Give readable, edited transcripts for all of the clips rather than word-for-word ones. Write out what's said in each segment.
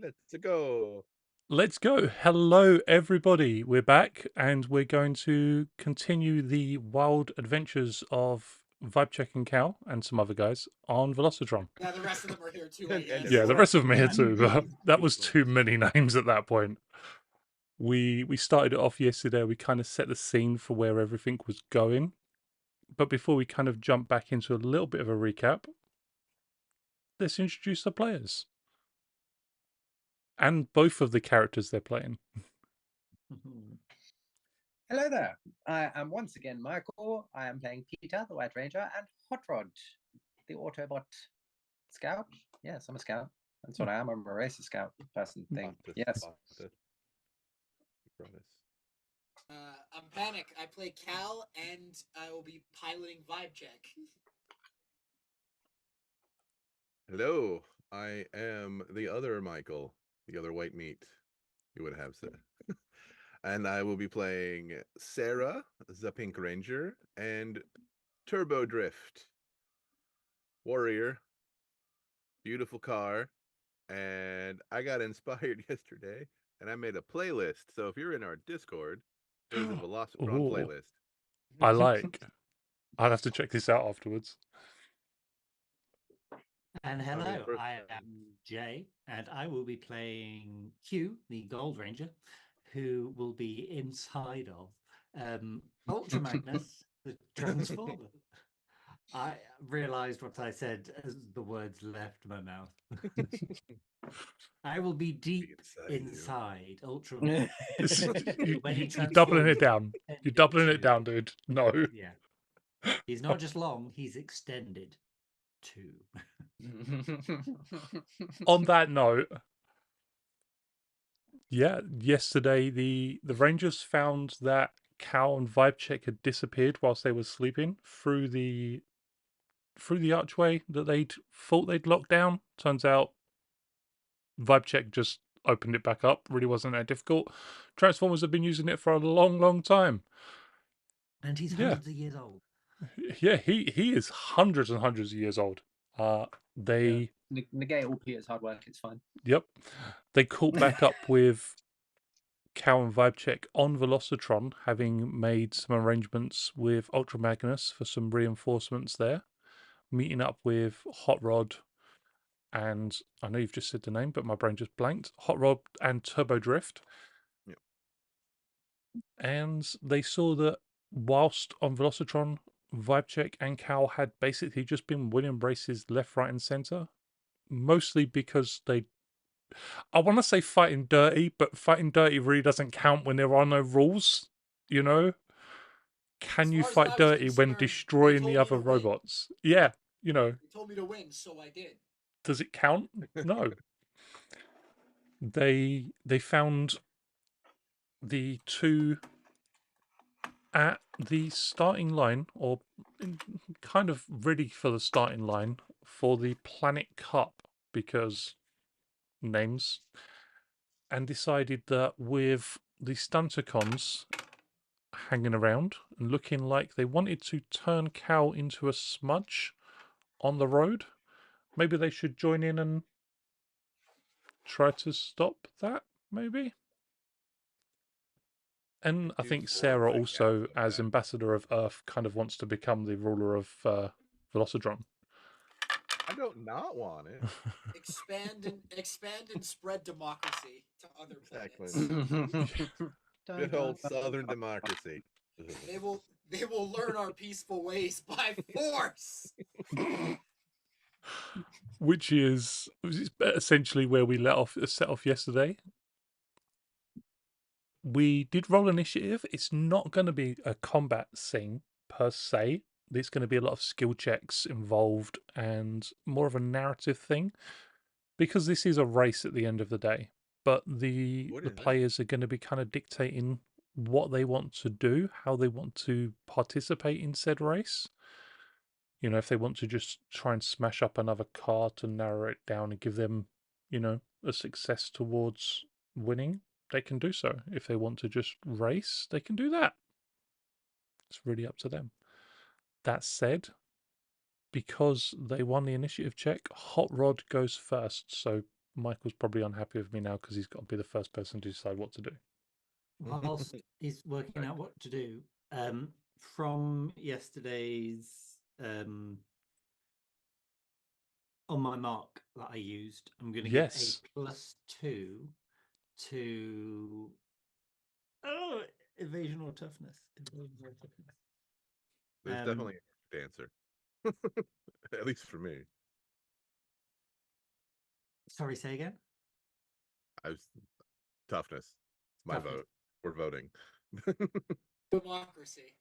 Let's go. Let's go. Hello, everybody. We're back and we're going to continue the wild adventures of Vibe Check and Cal and some other guys on Velocitron. Yeah, the rest of them are here too, I And guess. Yeah, the rest of them are here too, but NPCs. that was too many names at that point. We started it off yesterday. We kind of set the scene for where everything was going. But before we kind of jump back into a little bit of a recap, let's introduce the players and both of the characters they're playing. Hello there. I am once again Michael. I am playing Peter, the White Ranger, and Hot Rod, the Autobot Scout. Yes, I'm a scout. That's what I am. I'm a racer scout person thing. Yes. I'm Panic. I play Cal, and I will be piloting Vibe Check. Hello, I am the other Michael, the other white meat, you would have said. And I will be playing Sarah, the Pink Ranger, and Turbo Drift, Warrior, beautiful car. And I got inspired yesterday, and I made a playlist. So if you're in our Discord, there's a Velocitron Ooh. playlist. I like. I'll have to check this out afterwards. And I'll go hello, first. I am Jay, and I will be playing Q, the Gold Ranger, who will be inside of Ultra Magnus, the Transformer. I realised what I said as the words left my mouth. I will be deep inside Ultra Magnus. You're doubling it down. You're doubling it down, dude. No. Yeah. He's not just long, he's extended too. On that note, yeah, yesterday the Rangers found that Cal and Vibecheck had disappeared whilst they were sleeping through the archway that they'd thought they'd locked down. Turns out Vibecheck just opened it back up. Really wasn't that difficult. Transformers have been using it for a long, long time. And he's hundreds of years old. Yeah, he is hundreds and hundreds of years old. They negate all Peter's hard work. It's fine. Yep, they caught back up with Cal and Vibecheck on Velocitron, having made some arrangements with Ultra Magnus for some reinforcements there, meeting up with Hot Rod, and I know you've just said the name, but my brain just blanked. Hot Rod and Turbo Drift. Yep. And they saw that whilst on Velocitron, Vibecheck and Cal had basically just been winning races left, right, and centre. Mostly because I want to say fighting dirty, but fighting dirty really doesn't count when there are no rules, you know? Can you fight dirty when destroying the other robots? Yeah, you know. They told me to win, so I did. Does it count? No. They found the two at the starting line, or kind of ready for the starting line for the Planet Cup, because names, and decided that with the Stunticons hanging around and looking like they wanted to turn Cal into a smudge on the road, maybe they should join in and try to stop that, maybe? And I think Sarah also, as ambassador of Earth, kind of wants to become the ruler of Velocitron. I don't not want it. expand and spread democracy to other planets. Good old Southern democracy. They will learn our peaceful ways by force. Which is essentially where we set off yesterday. We did roll initiative. It's not going to be a combat scene per se. There's going to be a lot of skill checks involved and more of a narrative thing, because this is a race at the end of the day. But the players are going to be kind of dictating what they want to do, how they want to participate in said race. You know, if they want to just try and smash up another car to narrow it down and give them, you know, a success towards winning, they can do so. If they want to just race, they can do that. It's really up to them. That said, because they won the initiative check, Hot Rod goes first. So Michael's probably unhappy with me now because he's got to be the first person to decide what to do. Whilst he's working out what to do, from yesterday's on my mark that I used, I'm going to Yes. give a +2 to evasion or toughness. There's definitely a answer. At least for me. Sorry, say again. Toughness. It's my Toughness. vote. We're voting. Democracy.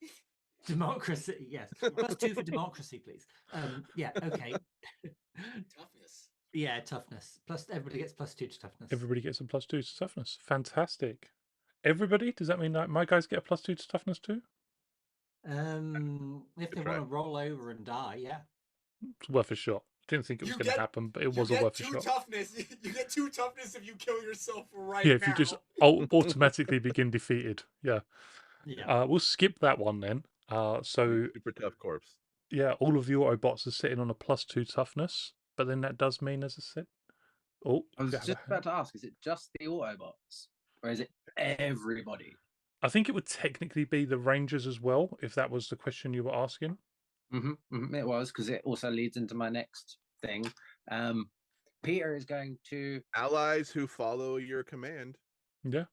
Democracy, yes. +2 for democracy, please. Yeah, okay. Toughness. Yeah, toughness. Plus, everybody gets +2 to toughness. Everybody gets a +2 to toughness. Fantastic. Everybody? Does that mean that my guys get a +2 to toughness too? If they want to roll over and die, yeah. It's worth a shot. Didn't think it was going to happen, but it was a worth a shot. Toughness. You get 2 toughness if you kill yourself right Yeah, now. if you just automatically begin defeated. Yeah. Yeah. We'll skip that one then. So super tough corpse. Yeah, all of the Autobots are sitting on a +2 toughness, but then that does mean, as I said, I was just about to ask: is it just the Autobots, or is it everybody? I think it would technically be the Rangers as well, if that was the question you were asking. It was, because it also leads into my next thing. Peter is going to allies who follow your command. Yeah.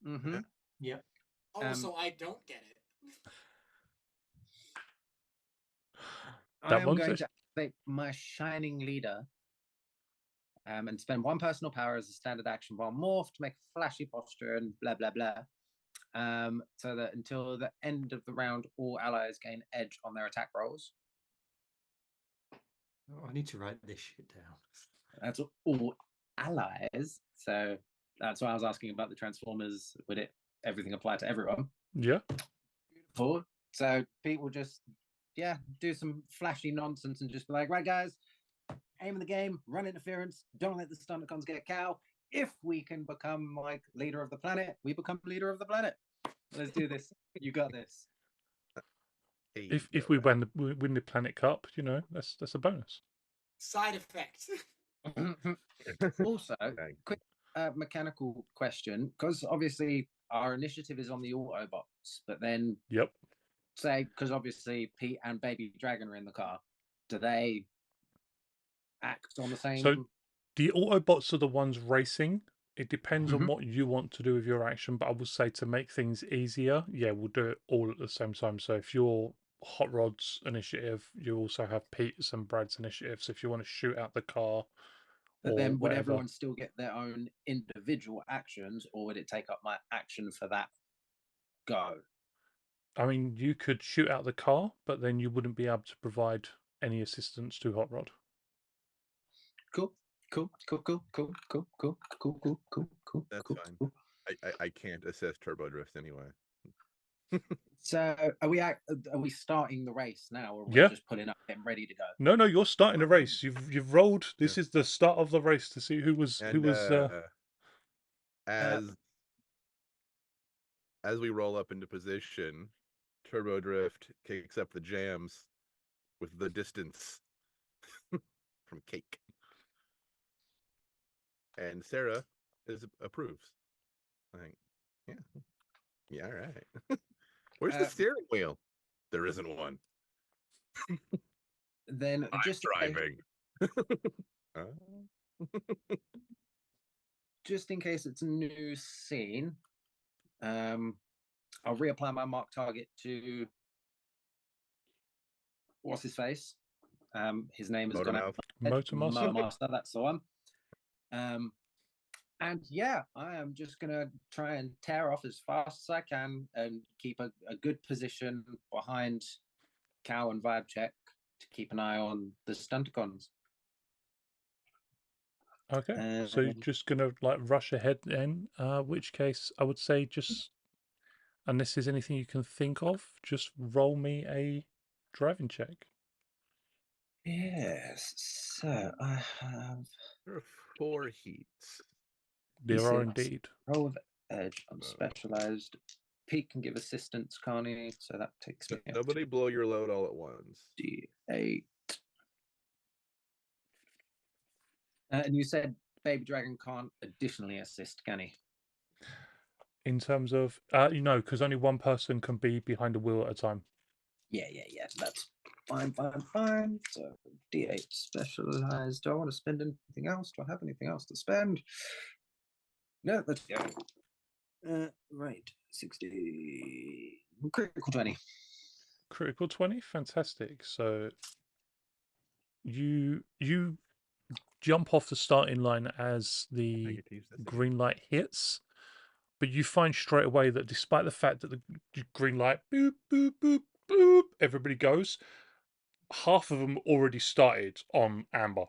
Yeah. Oh, so I don't get it. I am going to activate my Shining Leader and spend 1 personal power as a standard action while morph to make a flashy posture and blah, blah, blah. So that until the end of the round, all allies gain edge on their attack rolls. Oh, I need to write this shit down. That's all allies. So that's why I was asking about the Transformers. Would everything apply to everyone? Yeah. Beautiful. So Pete will just, do some flashy nonsense and just be like, right, guys, aim in the game, run interference, don't let the Stunticons get cow. If we can become like leader of the planet, we become leader of the planet. Let's do this. You got this. If we win the Planet Cup, that's a bonus. Side effect. Also, quick mechanical question, because obviously our initiative is on the Autobots, but then say, because obviously Pete and Baby Dragon are in the car, do they act on the same? So the Autobots are the ones racing. It depends on what you want to do with your action, but I would say to make things easier, we'll do it all at the same time. So if you're Hot Rod's initiative, you also have Pete's and Brad's initiative. So if you want to shoot out the car, but then would everyone still get their own individual actions, or would it take up my action for that go? I mean, you could shoot out the car, but then you wouldn't be able to provide any assistance to Hot Rod. Cool. That's fine. I can't assess Turbo Drift anyway. So are we starting the race now, or we're just pulling up, getting ready to go? No, you're starting the race. You've rolled. This is the start of the race to see who was as we roll up into position, Turbo Drift kicks up the jams with the distance from Cake. And Sarah approves. I think, yeah, all right. Where's the steering wheel? There isn't one. Then I'm just driving. Just in case it's a new scene, I'll reapply my mark target to what's his face. His name is Motormaster. That's the one. And I am just gonna try and tear off as fast as I can and keep a good position behind Cow and Vibe Check to keep an eye on the Stunticons. Okay, so you're just gonna rush ahead then. Which case I would say just, unless there's anything you can think of, just roll me a driving check. Yes. So I have. There are 4 heats. There are indeed. Roll with edge. I'm specialized. Pete can give assistance, can't he? So that takes me. Nobody blow your load all at once. D8. And you said Baby Dragon can't additionally assist, can he? In terms of, because only one person can be behind a wheel at a time. Yeah. That's fine. So D8 specialized. Do I want to spend anything else? Do I have anything else to spend? No, let's go. Right, 60. Critical 20. Critical 20, fantastic. So you jump off the starting line as the Negatives, that's okay. green light hits, but you find straight away that despite the fact that the green light boop boop boop boop everybody goes, half of them already started on amber.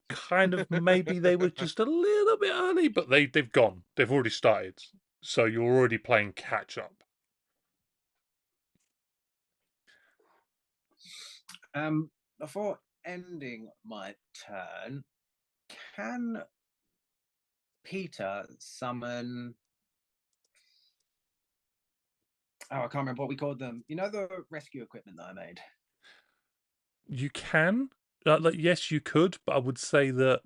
Kind of maybe they were just a little bit early, but they've gone. They've already started. So you're already playing catch up. Before ending my turn, can Peter summon? Oh, I can't remember what we called them. You know the rescue equipment that I made. You can, yes, you could, but I would say that,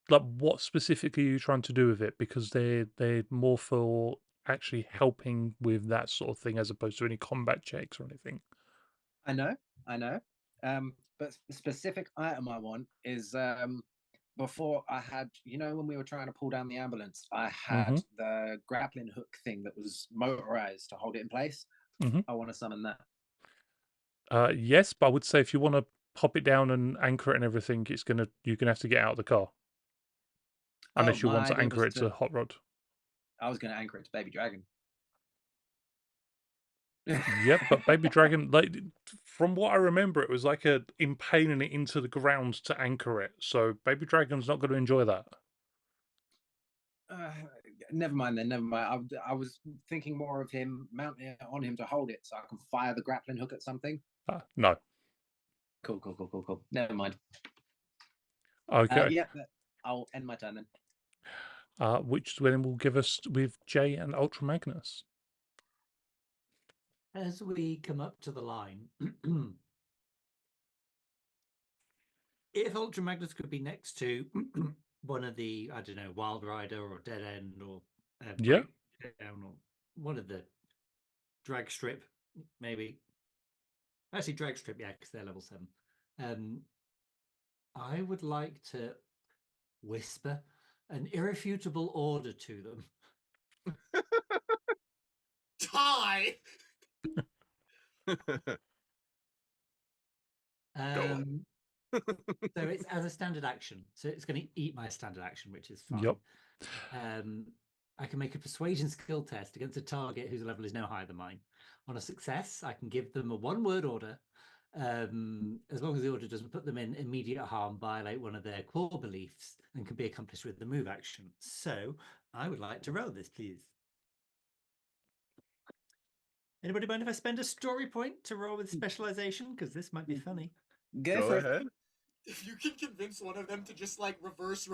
what specifically are you trying to do with it? Because they're more for actually helping with that sort of thing, as opposed to any combat checks or anything. I know. But the specific item I want is before I had, when we were trying to pull down the ambulance, I had the grappling hook thing that was motorized to hold it in place. Mhm. I want to summon that. Yes, but I would say if you want to pop it down and anchor it and everything, you're gonna have to get out of the car. Unless you my want to idea anchor was it to Hot Rod. I was going to anchor it to Baby Dragon. Yep, but Baby Dragon, from what I remember, it was like impaling it into the ground to anchor it. So Baby Dragon's not going to enjoy that. Never mind then. Never mind. I was thinking more of him mounting it on him to hold it, so I can fire the grappling hook at something. No. Cool. Never mind. Okay. I'll end my turn then. Which then will give us with Jay and Ultra Magnus. As we come up to the line, if Ultra Magnus could be next to one of the, I don't know, Wild Rider or Dead End or Breakdown or one of the Drag Strip, maybe. Actually, Drag Strip, yeah, because they're level 7. I would like to whisper an irrefutable order to them. Die! So it's as a standard action. So it's going to eat my standard action, which is fine. Yep. I can make a persuasion skill test against a target whose level is no higher than mine. On a success, I can give them a one-word order, as long as the order doesn't put them in immediate harm, violate one of their core beliefs, and can be accomplished with the move action. So I would like to roll this, please. Anybody mind if I spend a story point to roll with specialization? Because this might be funny. Go for ahead. If you can convince one of them to just like reverse.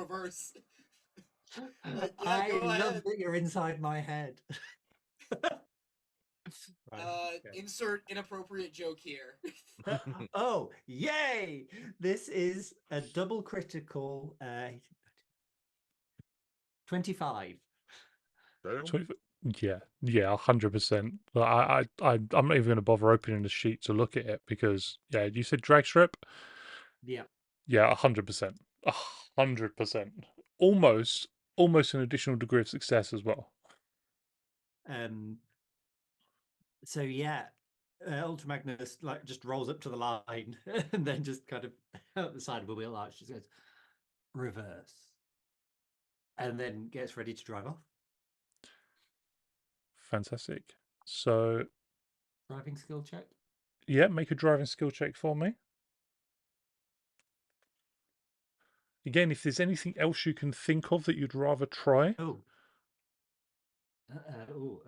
Like, yeah, I go love ahead. that you're inside my head. Right, insert inappropriate joke here. Oh, yay! This is a double critical 25. Yeah, 100%. I'm not even going to bother opening the sheet to look at it because, you said drag strip? Yeah. Yeah, 100%. 100%. Almost an additional degree of success as well. So yeah, Ultra Magnus just rolls up to the line and then just kind of out the side of a wheel arch just goes reverse, and then gets ready to drive off. Fantastic. So driving skill check. Yeah, make a driving skill check for me. Again, if there's anything else you can think of that you'd rather try. Oh,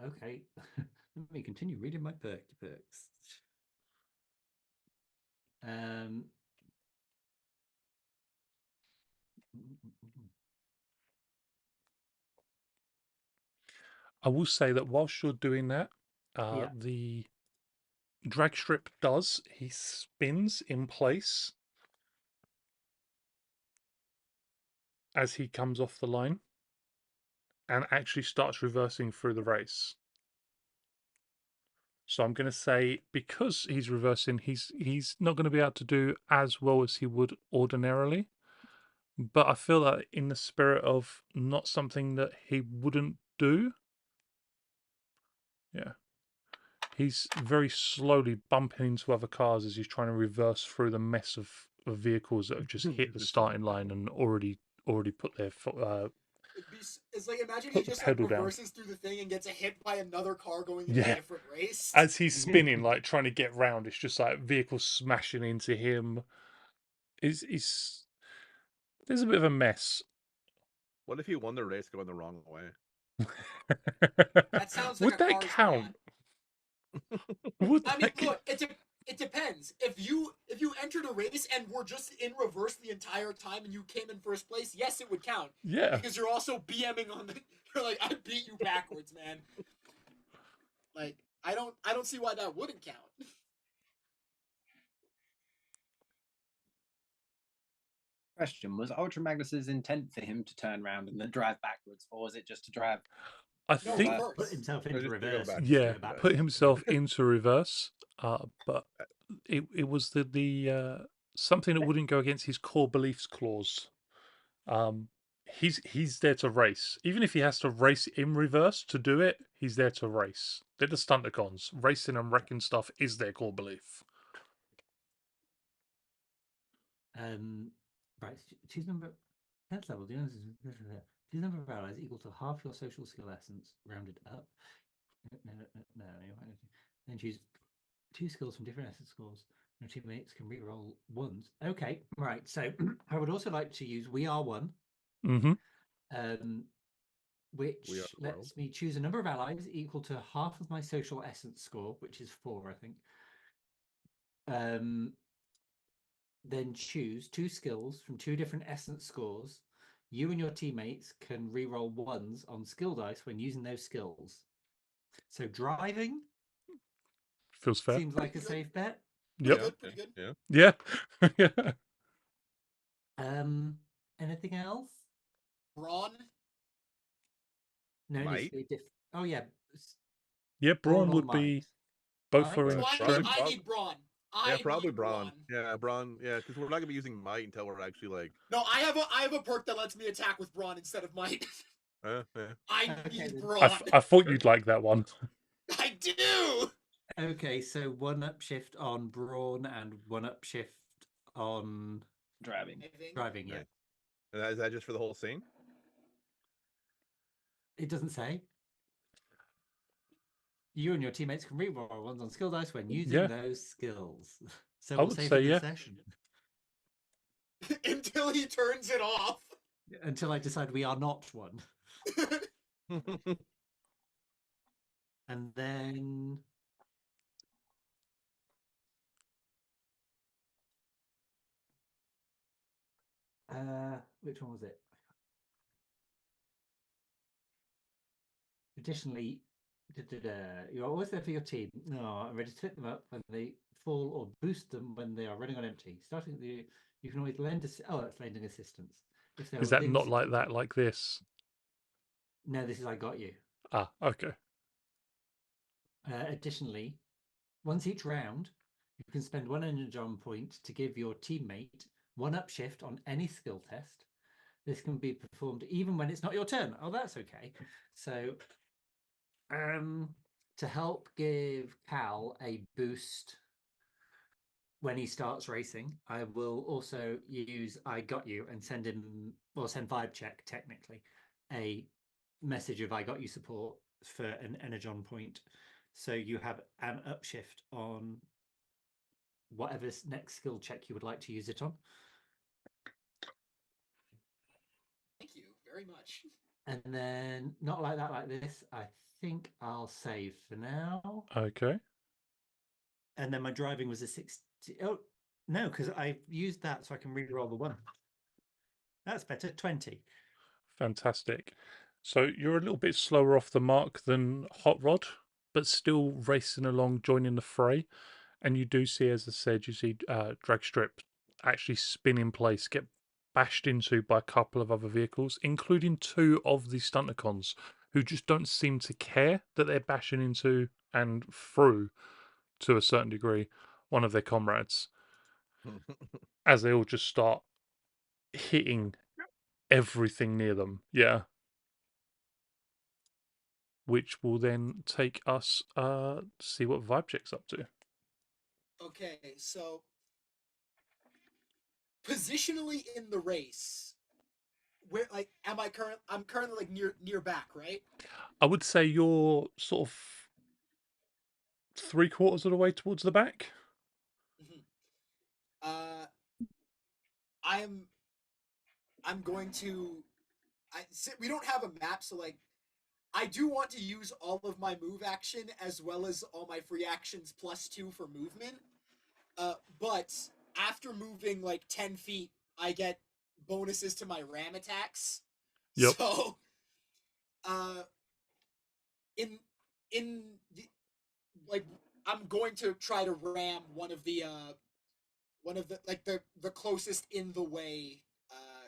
okay. Let me continue reading my perks. I will say that whilst you're doing that, the drag strip he spins in place as he comes off the line and actually starts reversing through the race. So I'm going to say, because he's reversing, he's not going to be able to do as well as he would ordinarily. But I feel that in the spirit of not something that he wouldn't do. Yeah. He's very slowly bumping into other cars as he's trying to reverse through the mess of vehicles that have just hit the starting line and already put their It's like, imagine he put the just like pedal down. reverses through the thing and gets hit by another car going in Yeah. a different race. As he's spinning, like trying to get round, it's just like vehicles smashing into him. Is there's a bit of a mess. What if he won the race going the wrong way? That sounds Would like a that Cars count? plot. Would I mean, that look, it depends. If you entered a race and were just in reverse the entire time and you came in first place, yes, it would count. Yeah. Because you're also BMing on the. You're like, I beat you backwards, man. Like, I don't see why that wouldn't count. Question: was Ultra Magnus's intent for him to turn around and then drive backwards, or was it just to drive? I No, think reverse. Put himself into just to go reverse. back. and yeah, go back. put himself into reverse. But it was the something that wouldn't go against his core beliefs clause. He's there to race. Even if he has to race in reverse to do it, he's there to race. They're the Stunticons. Racing and wrecking stuff is their core belief. Right. Choose number. 10th level. Choose number of allies equal to half your social skill essence, rounded up. No. Then choose 2 skills from different essence scores. Your teammates can reroll ones. Okay, right. So I would also like to use We Are One. Mm-hmm. Which lets me choose a number of allies equal to half of my social essence score, which is 4, I think. Then choose 2 skills from 2 different essence scores. You and your teammates can reroll ones on skill dice when using those skills. So driving Feels fair. seems like a safe bet. Yep. Pretty good. Yeah. Yeah. Anything else? Brawn. No, it needs Might? to be oh yeah. Yeah, Brawn or would might. be both Might? are So in Probably- I need Brawn. Yeah, probably Brawn. Yeah, Brawn. Yeah, because we're not gonna be using Might until we're actually like. No, I have a perk that lets me attack with Brawn instead of Might. Yeah. I Okay, need then. Brawn. I thought you'd like that one. I do. Okay, so 1 upshift on brawn and 1 upshift on Driving. driving. Yeah, And is that just for the whole scene? it doesn't say. You and your teammates can reroll ones on skill dice when using those skills. So I we'll would say say for the yeah. session Until he turns it off. until I decide we are not one, and then which one was it? Additionally, you're always there for your team. No, I'm ready to pick them up when they fall or boost them when they are running on empty. Starting with you can always lend that's lending assistance. If they're Is that within not like 60 that, like this? No, this is I got you. Ah, okay. Additionally, once each round, you can spend 1 energon point to give your teammate 1 upshift on any skill test. This can be performed even when it's not your turn. Oh, that's okay. So, to help give Cal a boost when he starts racing, I will also use I got you and send him, or send Vibe Check technically, a message of I got you support for an energon point. So you have an upshift on whatever next skill check you would like to use it on. Thank you very much. And then not like that, like this. I think I'll save for now. Okay. And then my driving was a 60. Oh, no, because I used that so I can reroll the 1. That's better. 20. Fantastic. So you're a little bit slower off the mark than Hot Rod, but still racing along, joining the fray. And you do see, as I said, you see Drag Strip actually spin in place, get bashed into by a couple of other vehicles, including 2 of the Stunticons, who just don't seem to care that they're bashing into and through, to a certain degree, one of their comrades, as they all just start hitting everything near them. Yeah. Which will then take us to see what Vibecheck's up to. Okay, so positionally in the race, where like I'm currently like near back, right? I would say you're sort of 3/4 of the way towards the back. Mm-hmm. I'm going to we don't have a map, so like I do want to use all of my move action as well as all my free actions +2 for movement. But after moving like 10 feet, I get bonuses to my ram attacks. Yep. So, in the like, I'm going to try to ram one of the like the closest in the way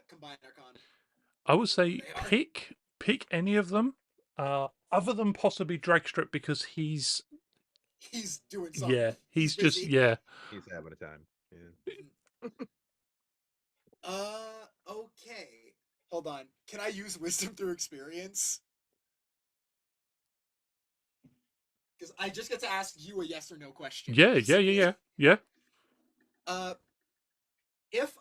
combined archon. I would say They are. pick any of them, other than possibly Dragstrip, because He's doing something. yeah, he's just busy. yeah. He's having a time. Yeah. Okay. Hold on. Can I use wisdom through experience? Because I just get to ask you a yes or no question. Yeah. basically. Yeah. If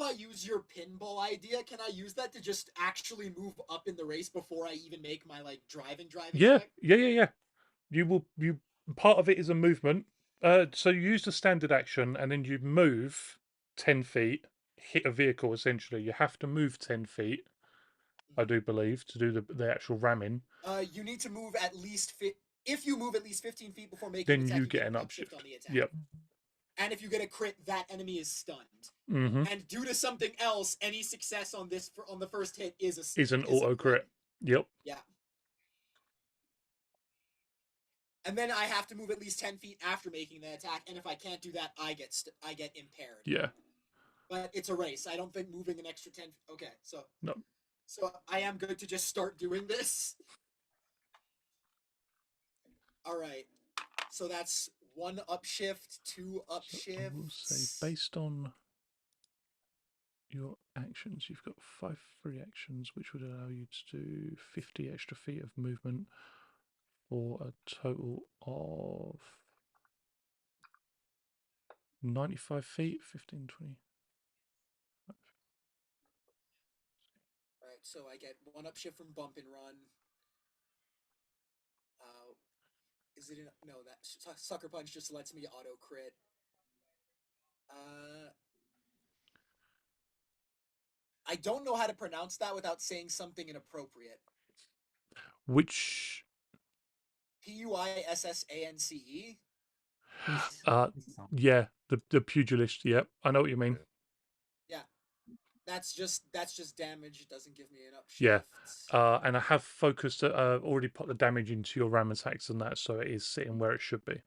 I use your pinball idea, can I use that to just actually move up in the race before I even make my like driving Yeah. check? You part of it is a movement. So you use the standard action and then you move 10 feet, hit a vehicle essentially. You have to move 10 feet, I do believe, to do the actual ramming. You need to move at least if you move at least 15 feet before making Then an attack, you get an upshift. on the attack. Yep. And if you get a crit, that enemy is stunned. Mm-hmm. And due to something else, any success on on the first hit is an auto crit. Yep. Yeah. And then I have to move at least 10 feet after making the attack, and if I can't do that, I get impaired. Yeah. But it's a race. I don't think moving an extra 10. Okay, so no. So I am good to just start doing this. All right. So that's 1 upshift, 2 upshifts. I will say, based on your actions, you've got 5 free actions, which would allow you to do 50 extra feet of movement for a total of 95 feet, 15, 20. Right, so I get 1 upshift from bump and run. Is it no? That sucker punch just lets me auto crit. I don't know how to pronounce that without saying something inappropriate. Which? Puissance. Yeah, the pugilist. Yep, I know what you mean. Yeah, that's just damage. It doesn't give me an upshift. Yeah, and I have focused. Already put the damage into your ram attacks and that, so it is sitting where it should be.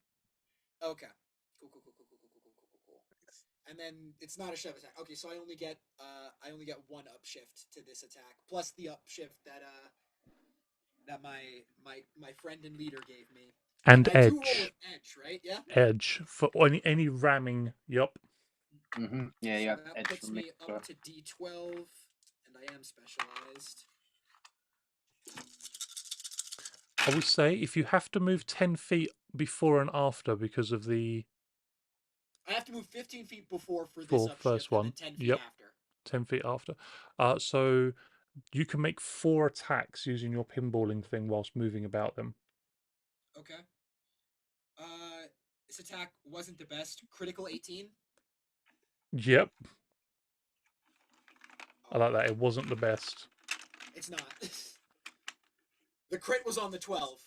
Okay. Cool. And then it's not a shove attack. Okay, so I only get 1 upshift to this attack, plus the upshift that my friend and leader gave me. And I edge. do roll with edge, right? Yeah. Edge for any ramming. Yep. Mm-hmm. Yeah, So yeah. that Edge puts from me up to D12, and I am specialized. I would say if you have to move 10 feet before and after because of the... I have to move 15 feet before for this upshift, first one. And then 10 feet Yep. after. 10 feet after. So you can make 4 attacks using your pinballing thing whilst moving about them. Okay. This attack wasn't the best. Critical 18. Yep. I like that. It wasn't the best. It's not. The crit was on the 12.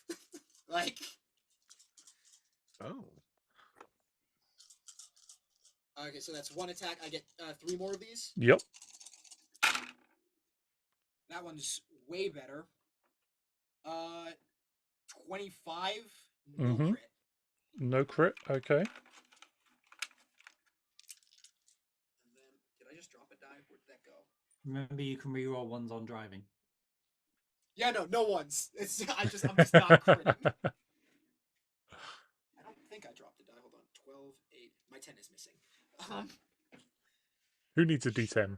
Like. Oh. Okay, so that's 1 attack. I get 3 more of these. Yep. That one's way better. 25. No crit. No crit. Okay. And then, did I just drop a die? Where did that go? Remember, you can reroll ones on driving. Yeah, no ones. I'm just not critting. I don't think I dropped a die. Hold on. 12, 8. My 10 is missing. Who needs a D10?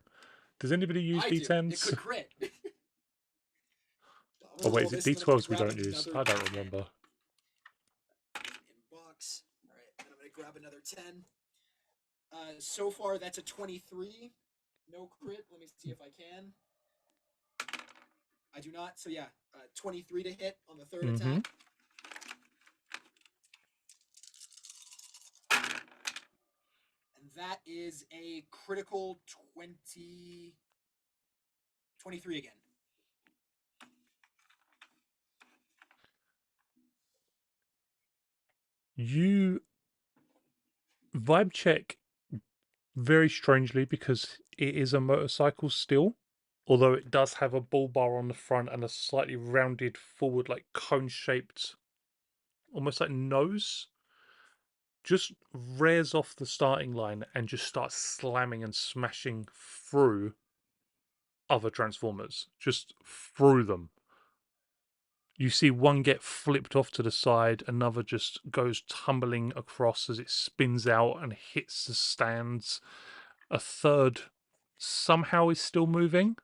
Does anybody use I do. It D10s? could crit. Oh wait, is it D12s we don't use? I don't remember. Inbox. All right, and I'm gonna grab another 10. So far that's a 23. No crit. Let me see if I can. I do not. So yeah, 23 to hit on the third attack. And that is a critical 23 again. You vibe check very strangely because it is a motorcycle still, although it does have a bull bar on the front and a slightly rounded forward, like cone-shaped, almost like nose. Just rears off the starting line and just starts slamming and smashing through other Transformers, just through them. You see one get flipped off to the side, another just goes tumbling across as it spins out and hits the stands. A third somehow is still moving,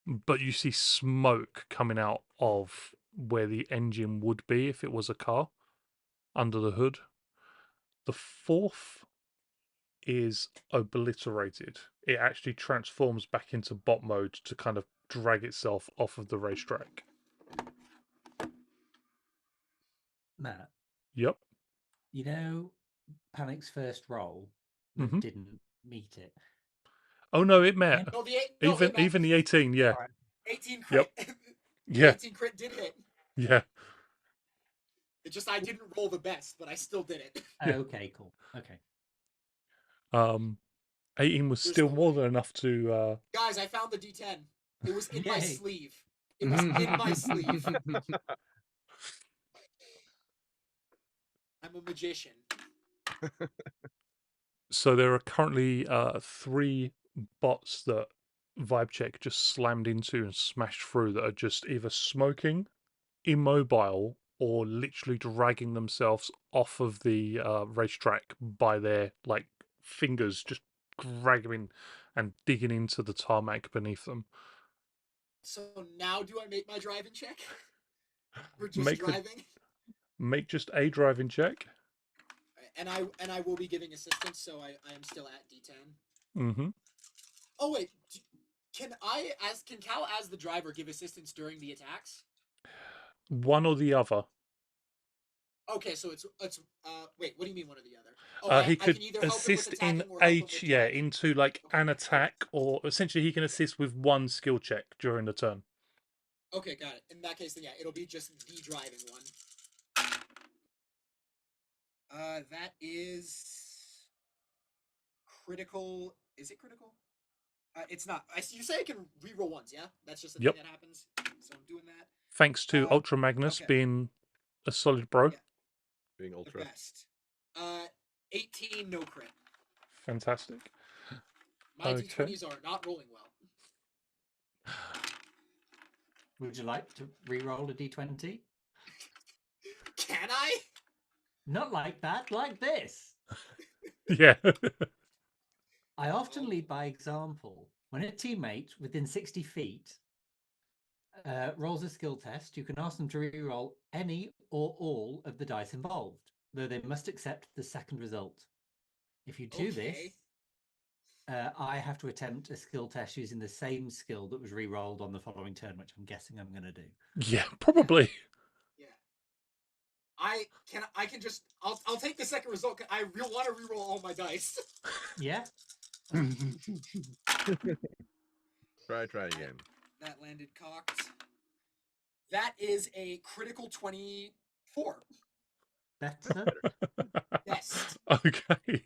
but you see smoke coming out of where the engine would be if it was a car under the hood. The fourth is obliterated. It actually transforms back into bot mode to kind of drag itself off of the racetrack. Matt, Yep. you know Panic's first roll that Mhm. didn't meet it. Oh no, it met. No, Even the 18, yeah. Right. 18 crit. Yep. The Yeah. 18 crit did hit. Yeah. It just I didn't roll the best, but I still did it. Yeah. Okay, cool. Okay. 18 was There's still no more way. than enough to Guys, I found the D10. It was in my Yay. sleeve. It was in my sleeve. I'm a magician. So there are currently 3 bots that Vibe Check just slammed into and smashed through that are just either smoking, immobile, or literally dragging themselves off of the racetrack by their like fingers, just grabbing and digging into the tarmac beneath them. So now do I make my driving check? For just driving? Make just a driving check. And I will be giving assistance, so I am still at D10. Mm-hmm. Oh wait, can Cal as the driver give assistance during the attacks? One or the other. Okay, so it's wait, what do you mean one or the other? Oh, He could I can either help assist him with in attacking or help him with driving. into like Okay. an attack, or essentially he can assist with one skill check during the turn. Okay, got it. In that case, then yeah, it'll be just the driving one. That is critical. Is it critical? It's not. You say I can reroll ones, yeah? That's just a thing that happens. So I'm doing that. Thanks to Ultra Magnus being a solid bro. Yeah. Being ultra. The best. 18 no crit. Fantastic. My D20s are not rolling well. Would you like to re-roll a D20? Can I? Not like that, like this. Yeah. I often lead by example. When a teammate within 60 feet rolls a skill test, you can ask them to re-roll any or all of the dice involved, though they must accept the second result. If you do this, I have to attempt a skill test using the same skill that was re-rolled on the following turn, which I'm guessing I'm going to do. Yeah, probably. Yeah. I can just I'll take the second result. I want to re-roll all my dice. Yeah. Try again. That landed cocked. That is a critical 24. Better. Best. Okay.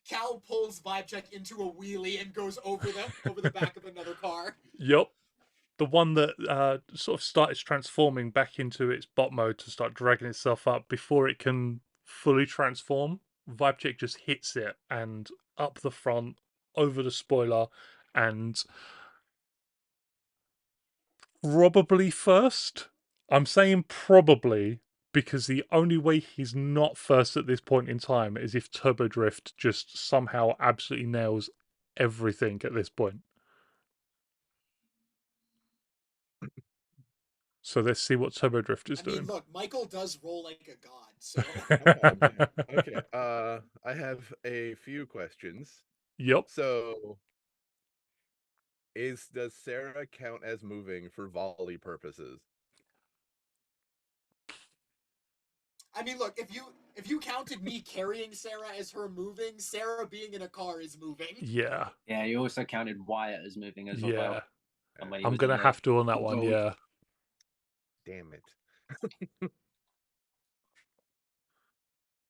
Cal pulls Vibe Check into a wheelie and goes over the back of another car. Yep. The one that sort of started transforming back into its bot mode to start dragging itself up before it can fully transform. Vibe Check just hits it and up the front, over the spoiler and probably first. I'm saying probably because the only way he's not first at this point in time is if Turbo Drift just somehow absolutely nails everything at this point. So let's see what Turbo Drift is I mean, doing. look, Michael does roll like a god, so Oh, man. Okay. I have a few questions. Yep. So, does Sarah count as moving for volley purposes? I mean, look, if you counted me carrying Sarah as her moving, Sarah being in a car is moving. Yeah. Yeah, you also counted Wyatt as moving as well. Yeah. And when he I'm was in gonna the have to on that one. gold. Yeah. Damn it.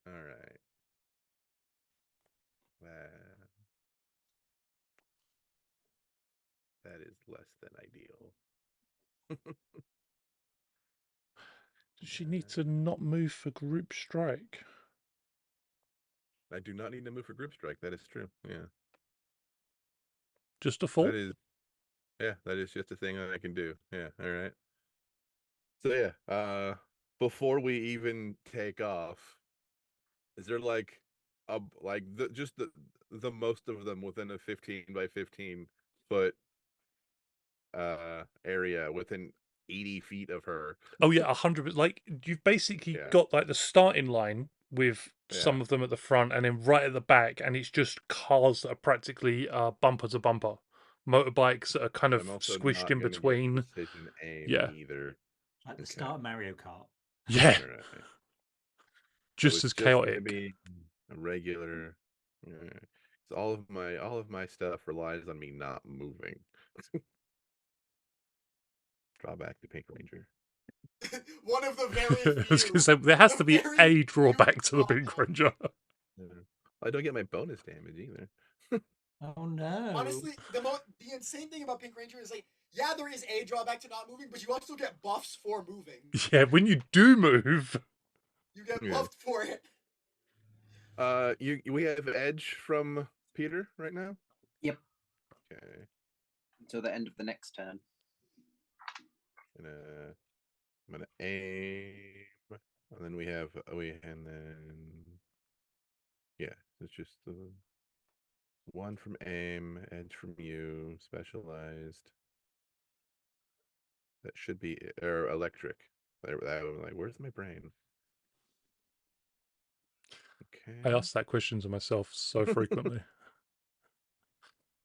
All right. Well, that is less than ideal. Does she need to not move for group strike? I do not need to move for group strike. That is true. Yeah. Just a fall? That is, yeah, that is just a thing that I can do. Yeah. All right. So yeah, before we even take off, is there like just the most of them within a 15 by 15 foot area within 80 feet of her? Oh yeah, 100. Like you've basically Yeah. got like the starting line with Yeah. some of them at the front, and then right at the back, and it's just cars that are practically bumper to bumper, motorbikes that are kind of I'm also squished not in gonna get between. precision aim Yeah, either. At the Okay. start of Mario Kart. yeah, All right. So just it's as just gonna chaotic. be a regular. So all of my stuff relies on me not moving. Draw back the Pink Ranger. One of the very I was gonna few, say there has to be very a few drawback to the Pink drawbacks. Ranger. Yeah. I don't get my bonus damage either. Oh no. Honestly, the insane thing about Pink Ranger is like, yeah, there is a drawback to not moving, but you also get buffs for moving. Yeah, when you do move, You get Yeah. buffed for it. We have Edge from Peter right now. Yep. Okay. Until the end of the next turn. I'm gonna aim, and then and then yeah, it's just the one from aim, Edge from you, specialized. That should be or electric. Like, where's my brain? I Okay. ask that question to myself so frequently.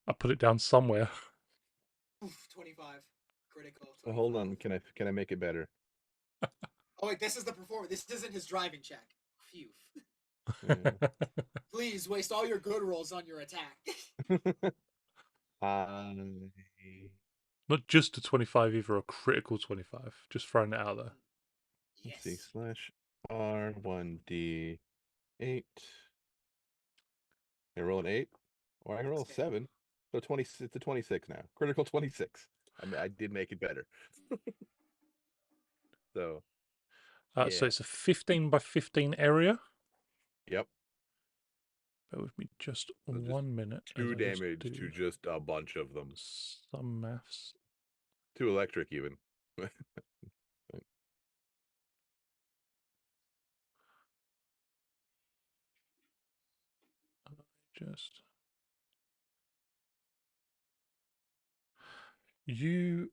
I put it down somewhere. Oof, 25. Critical. 25. Well, hold on. Can I make it better? Oh wait, this is the performance. This isn't his driving check. Phew. Yeah. Please waste all your good rolls on your attack. I Not just a 25, either a critical 25. Just throwing it out there. let's see, Yes. /R1D8. I roll an 8, or I can roll a Okay. 7. So 20. It's a 26 now. Critical 26. I mean, I did make it better. So So yeah. it's a 15 by 15 area. Yep. Bear with me just So just 1 minute. As 2 I just damage do to just a bunch of them. some maths. 2 electric even. Just you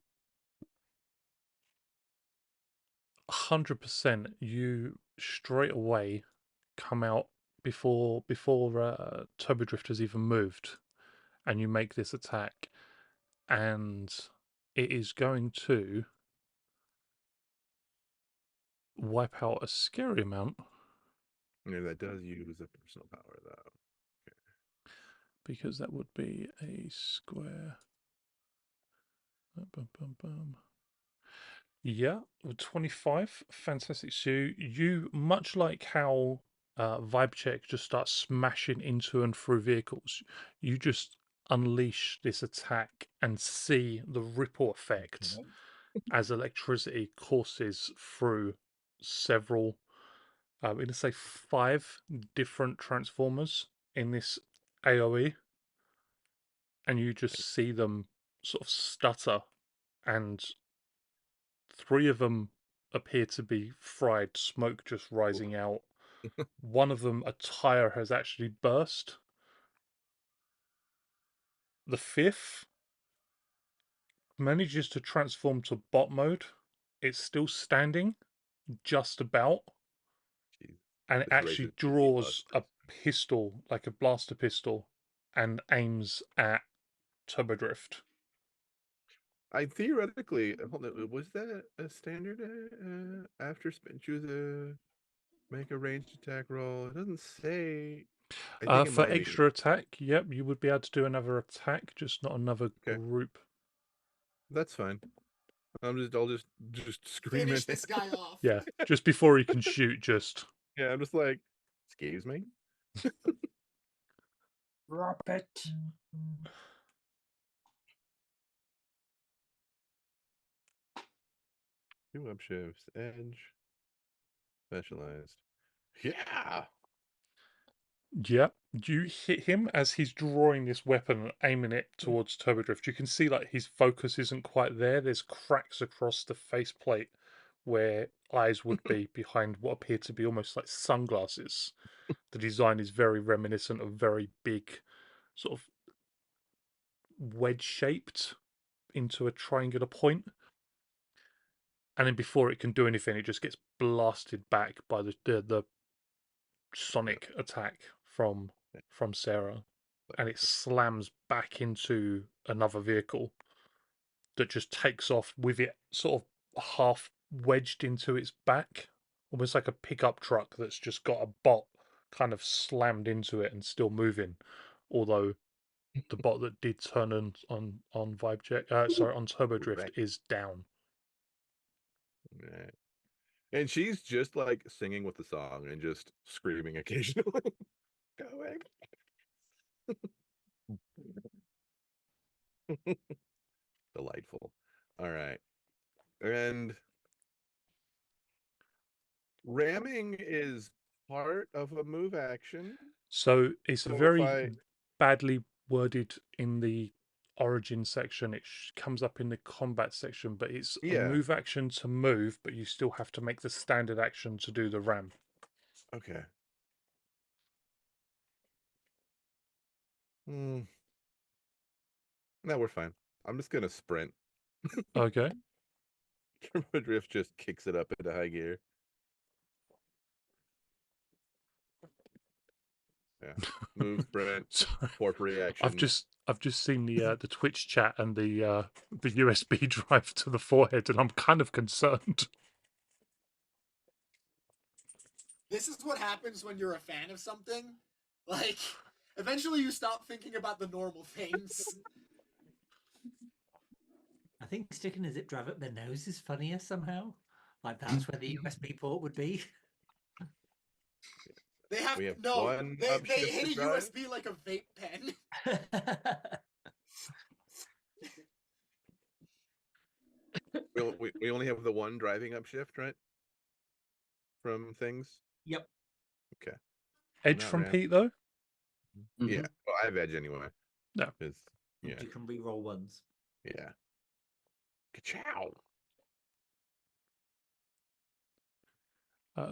100%. You straight away come out before Turbo Drift has even moved, and you make this attack, and it is going to wipe out a scary amount Yeah, that does use a personal power though. because that would be a square. Bum, bum, bum. Yeah, 25. Fantastic. So you, much like how Vibe Check just starts smashing into and through vehicles, you just unleash this attack and see the ripple effect as electricity courses through several, I'm going to say 5 different transformers in this AoE. and you just see them sort of stutter, and 3 of them appear to be fried, smoke just rising out. One of them, a tire has actually burst. The 5th manages to transform to bot mode. It's still standing, just about, Jeez. and it This race actually is easy draws a busters. pistol, like a blaster pistol, and aims at Turbodrift. I theoretically hold on, was that a standard after choose a make a ranged attack roll? It doesn't say. I think it For might be. extra attack, yep, you would be able to do another attack, just not another Okay. group. That's fine. I'll just scream Finish at this it. guy off. Yeah, just before he can shoot, just. Yeah, I'm just like, excuse me. Drop it. Two upshifts, edge, specialized. Yeah. Yeah, you hit him as he's drawing this weapon and aiming it towards Turbodrift. You can see like his focus isn't quite there. There's cracks across the faceplate where eyes would be behind what appear to be almost like sunglasses. The design is very reminiscent of very big, sort of wedge shaped into a triangular point. And then before it can do anything, it just gets blasted back by the sonic attack from Sarah, and it slams back into another vehicle that just takes off with it sort of half wedged into its back, almost like a pickup truck that's just got a bot kind of slammed into it and still moving. Although the bot that did turn on Vibe Check, sorry, on Turbo Drift Right. is down. Right. And she's just like singing with the song and just screaming occasionally. Going. Delightful. All right. And ramming is part of a move action. So it's So if very badly worded in the origin section. It comes up in the combat section, but it's a Yeah. move action to move, but you still have to make the standard action to do the ram. Okay. Hmm. No, we're fine. I'm just gonna sprint. Okay. Turbo Drift just kicks it up into high gear. Yeah. Move, sprint, Sorry. warp reaction. I've just seen the Twitch chat and the USB drive to the forehead, and I'm kind of concerned. This is what happens when you're a fan of something. Like, eventually you stop thinking about the normal things. I think sticking a zip drive up their nose is funnier somehow. Like that's where the USB port would be. They have We have no. one They upshifted hit a drive. USB like a vape pen. We only have the one driving upshift, right? From things. Yep. Okay. Edge Not from ram. Pete though. Yeah. Well, I have edge anyway. No. Yeah. You can re-roll ones. Yeah. Ka-chow.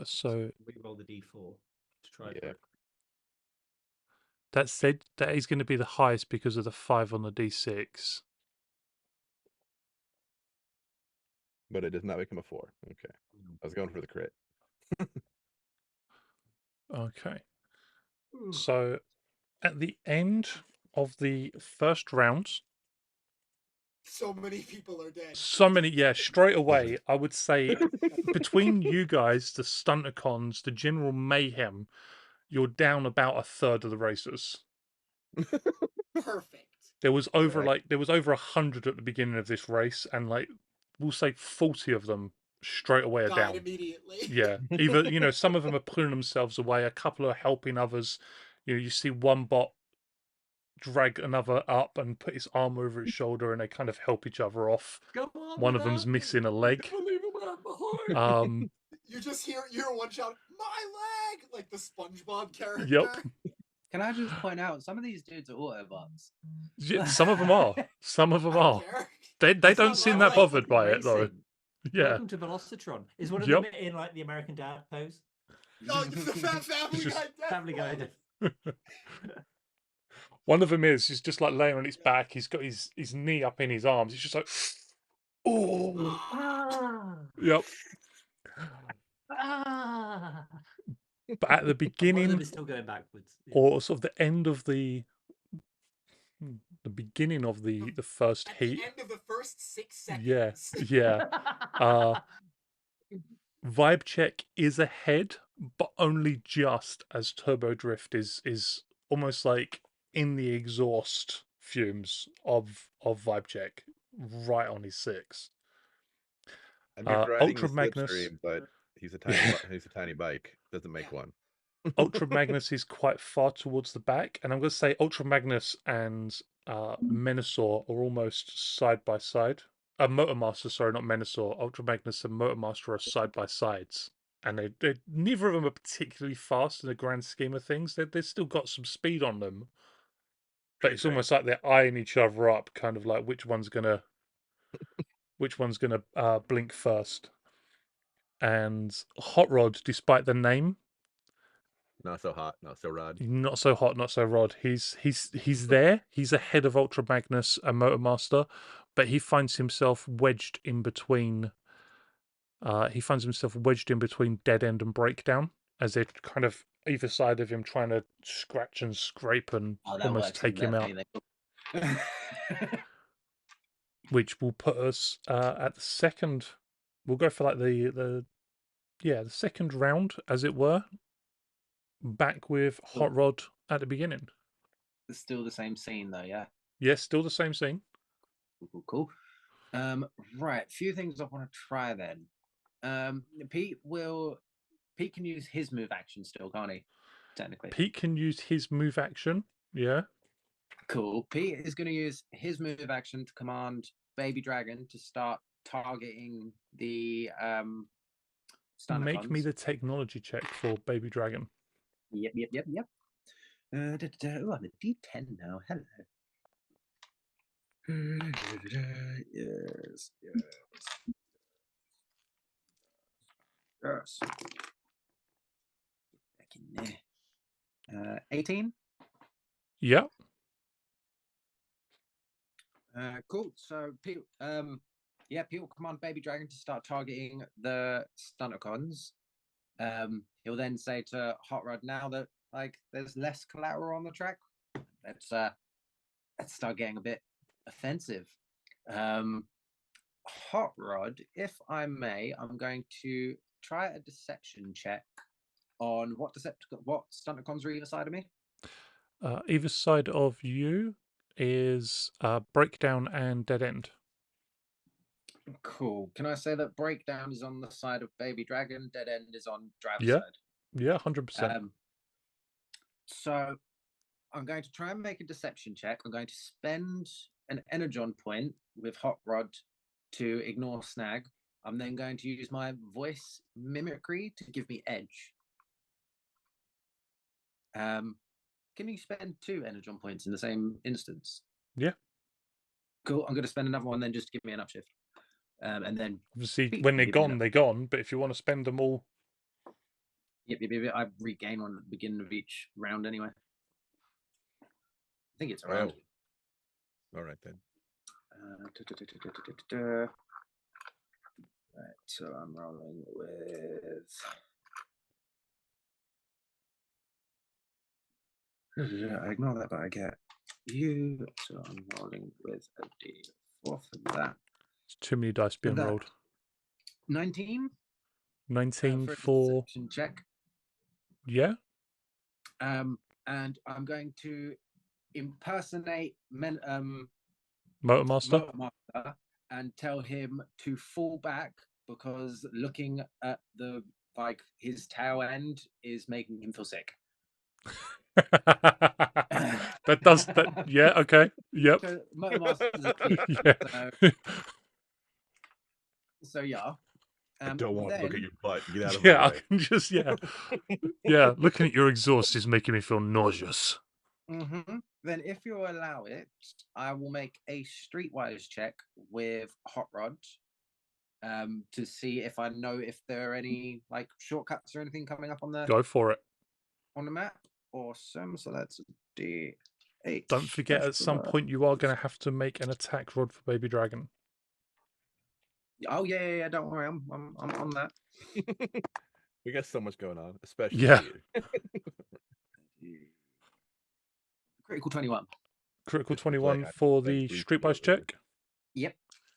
So Re-roll the D4 to try Yeah. for it. that said, that is going to be the highest because of the 5 on the D6. But it does not become a 4. Okay. I was going for the crit. Okay. So at the end of the first round, So many people are dead. so many, yeah, straight away, I would say between you guys, the Stunticons, the general mayhem, you're down about a third of the racers. Perfect. There was over Correct. there was over 100 at the beginning of this race, and like we'll say 40 of them straight away are Died down. immediately. Yeah, either some of them are pulling themselves away, a couple are helping others. You see one bot drag another up and put his arm over his shoulder, and they kind of help each other off. Go on One of them's without me. missing a leg. Don't leave him behind. You just hear one shout, "My leg!" like the SpongeBob character. Yep. Can I just point out some of these dudes are Autobots? Yeah, some of them are. Some of them I don't are. care. They That's don't not seem my that life. bothered by it though. Racing. Yeah. Welcome to Velocitron. Is one of Yep. them in like the American Dad pose? Oh, the Family Just- Guy death Family Guy. pose. One of them is he's just like laying on his back. He's got his knee up in his arms. He's just like, oh, Ah, yep. ah. But at the One of them beginning is still going backwards. Yeah. or sort of the end of the beginning of the first At heat. the end of the first 6 seconds. Yeah, yeah. Vibe check is ahead, but only just, as Turbo Drift is almost like in the exhaust fumes of Vibe check, right on his 6. And you're riding the Ultra Magnus. slipstream, but he's a tiny he's a tiny bike. Doesn't make one. Ultra Magnus is quite far towards the back, and I'm going to say Ultra Magnus and Menasor are almost side by side. Motormaster, sorry, not Menasor. Ultra Magnus and Motormaster are side by sides, and they neither of them are particularly fast in the grand scheme of things. They've still got some speed on them, but it's almost like they're eyeing each other up, kind of like which one's gonna blink first. And Hot Rod, despite the name, Not so hot, not so rod. not so hot, not so rod. He's there. He's ahead of Ultra Magnus and Motormaster, but he finds himself wedged in between. Dead End and Breakdown, as they're kind of either side of him, trying to scratch and scrape and almost take him out. Which will put us at the second. We'll go for like the second round, as it were. Back with Hot Rod at the beginning. It's still the same scene though, yeah. Yes, still the same scene. Cool. Right, few things I want to try then. Pete can use his move action still, can't he? Technically. Pete can use his move action. Yeah. Cool. Pete is going to use his move action to command Baby Dragon to start targeting the Make me the technology check for Baby Dragon. Yep. Oh, I'm a D10 now. Hello. Yes. Back in there. 18. Yeah. Cool. So Pete, Pete will command Baby Dragon to start targeting the Stunticons. He'll then say to Hot Rod, now that there's less collateral on the track, let's start getting a bit offensive. Hot Rod, if I may, I'm going to try a deception check on what Stunticons are either side of me. Either side of you is Breakdown and Dead End. Cool. Can I say that Breakdown is on the side of Baby Dragon, Dead End is on driver's Yeah. side? Yeah, 100%. So I'm going to try and make a deception check. I'm going to spend an energon point with Hot Rod to ignore Snag. I'm then going to use my voice mimicry to give me edge. Can you spend 2 energon points in the same instance? Yeah. Cool. I'm going to spend another one then just to give me an upshift. And then obviously when they're gone, they're gone. But if you want to spend them all, yep. I regain one at the beginning of each round anyway. I think it's a round. All right then. Right, so I'm rolling with. I ignore that, but I get you. So I'm rolling with a D4 for that. it's too many dice being rolled. 19. 19 for for a deception check. Yeah. And I'm going to impersonate Motormaster. And tell him to fall back because looking at his tail end is making him feel sick. that does that. Yeah. Okay. Yep. So Motormaster's a kid. Yeah. So yeah. I don't want to look at your butt. Get out of Yeah, my I way. can just yeah. Looking at your exhaust is making me feel nauseous. Then, if you allow it, I will make a streetwise check with Hot Rod to see if I know if there are any like shortcuts or anything coming up on Go for it. the map. Awesome. So that's D8. Don't forget, at some point, you are going to have to make an attack rod for Baby Dragon. Oh yeah. Don't worry, I'm on that. We got so much going on, especially Yeah. Critical 21. Critical Just to play 21 on for like the 3 streetwise check. Yep.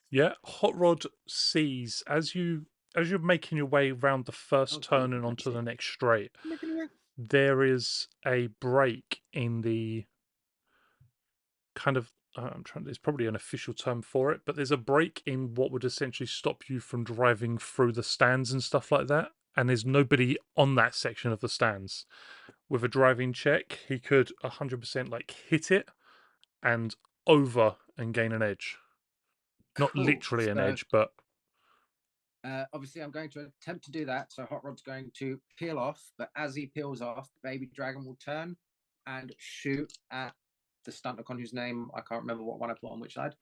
Yeah, Hot Rod sees as you're making your way around the first turn and onto the next straight. There is a break in the kind of it's probably an official term for it, but there's a break in what would essentially stop you from driving through the stands and stuff like that. And there's nobody on that section of the stands. With a driving check, he could 100% like hit it and over and gain an edge. Not Cool. literally an edge, but obviously, I'm going to attempt to do that. So Hot Rod's going to peel off, but as he peels off, Baby Dragon will turn and shoot at the stunticon whose name I can't remember what one I put on which side.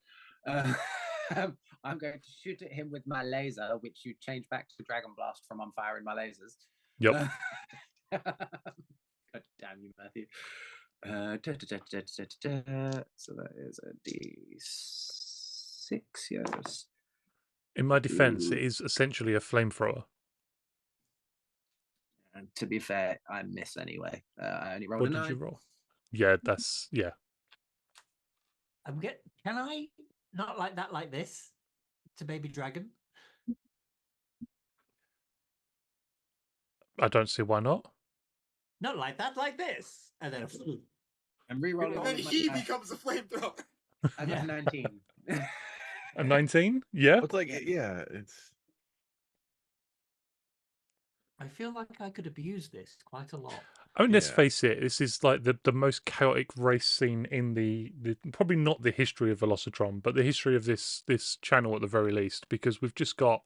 I'm going to shoot at him with my laser, which you change back to Dragon Blast from I'm firing my lasers. yep. God damn you, Matthew. So that is a D6, yes. In my defense, Ooh. it is essentially a flamethrower. And to be fair, I miss anyway. I only rolled What a did 9. you roll? Yeah, that's yeah. Can I not like that like this to Baby Dragon? I don't see why not. Not like that like this. And then And re-roll And all then of my he dice. becomes a flamethrower. I got Yeah. 19. A 19? Yeah. It's like yeah, it's I feel like I could abuse this quite a lot. I mean, let's Yeah. face it, this is like the most chaotic race scene in the probably not the history of Velocitron, but the history of this channel at the very least, because we've just got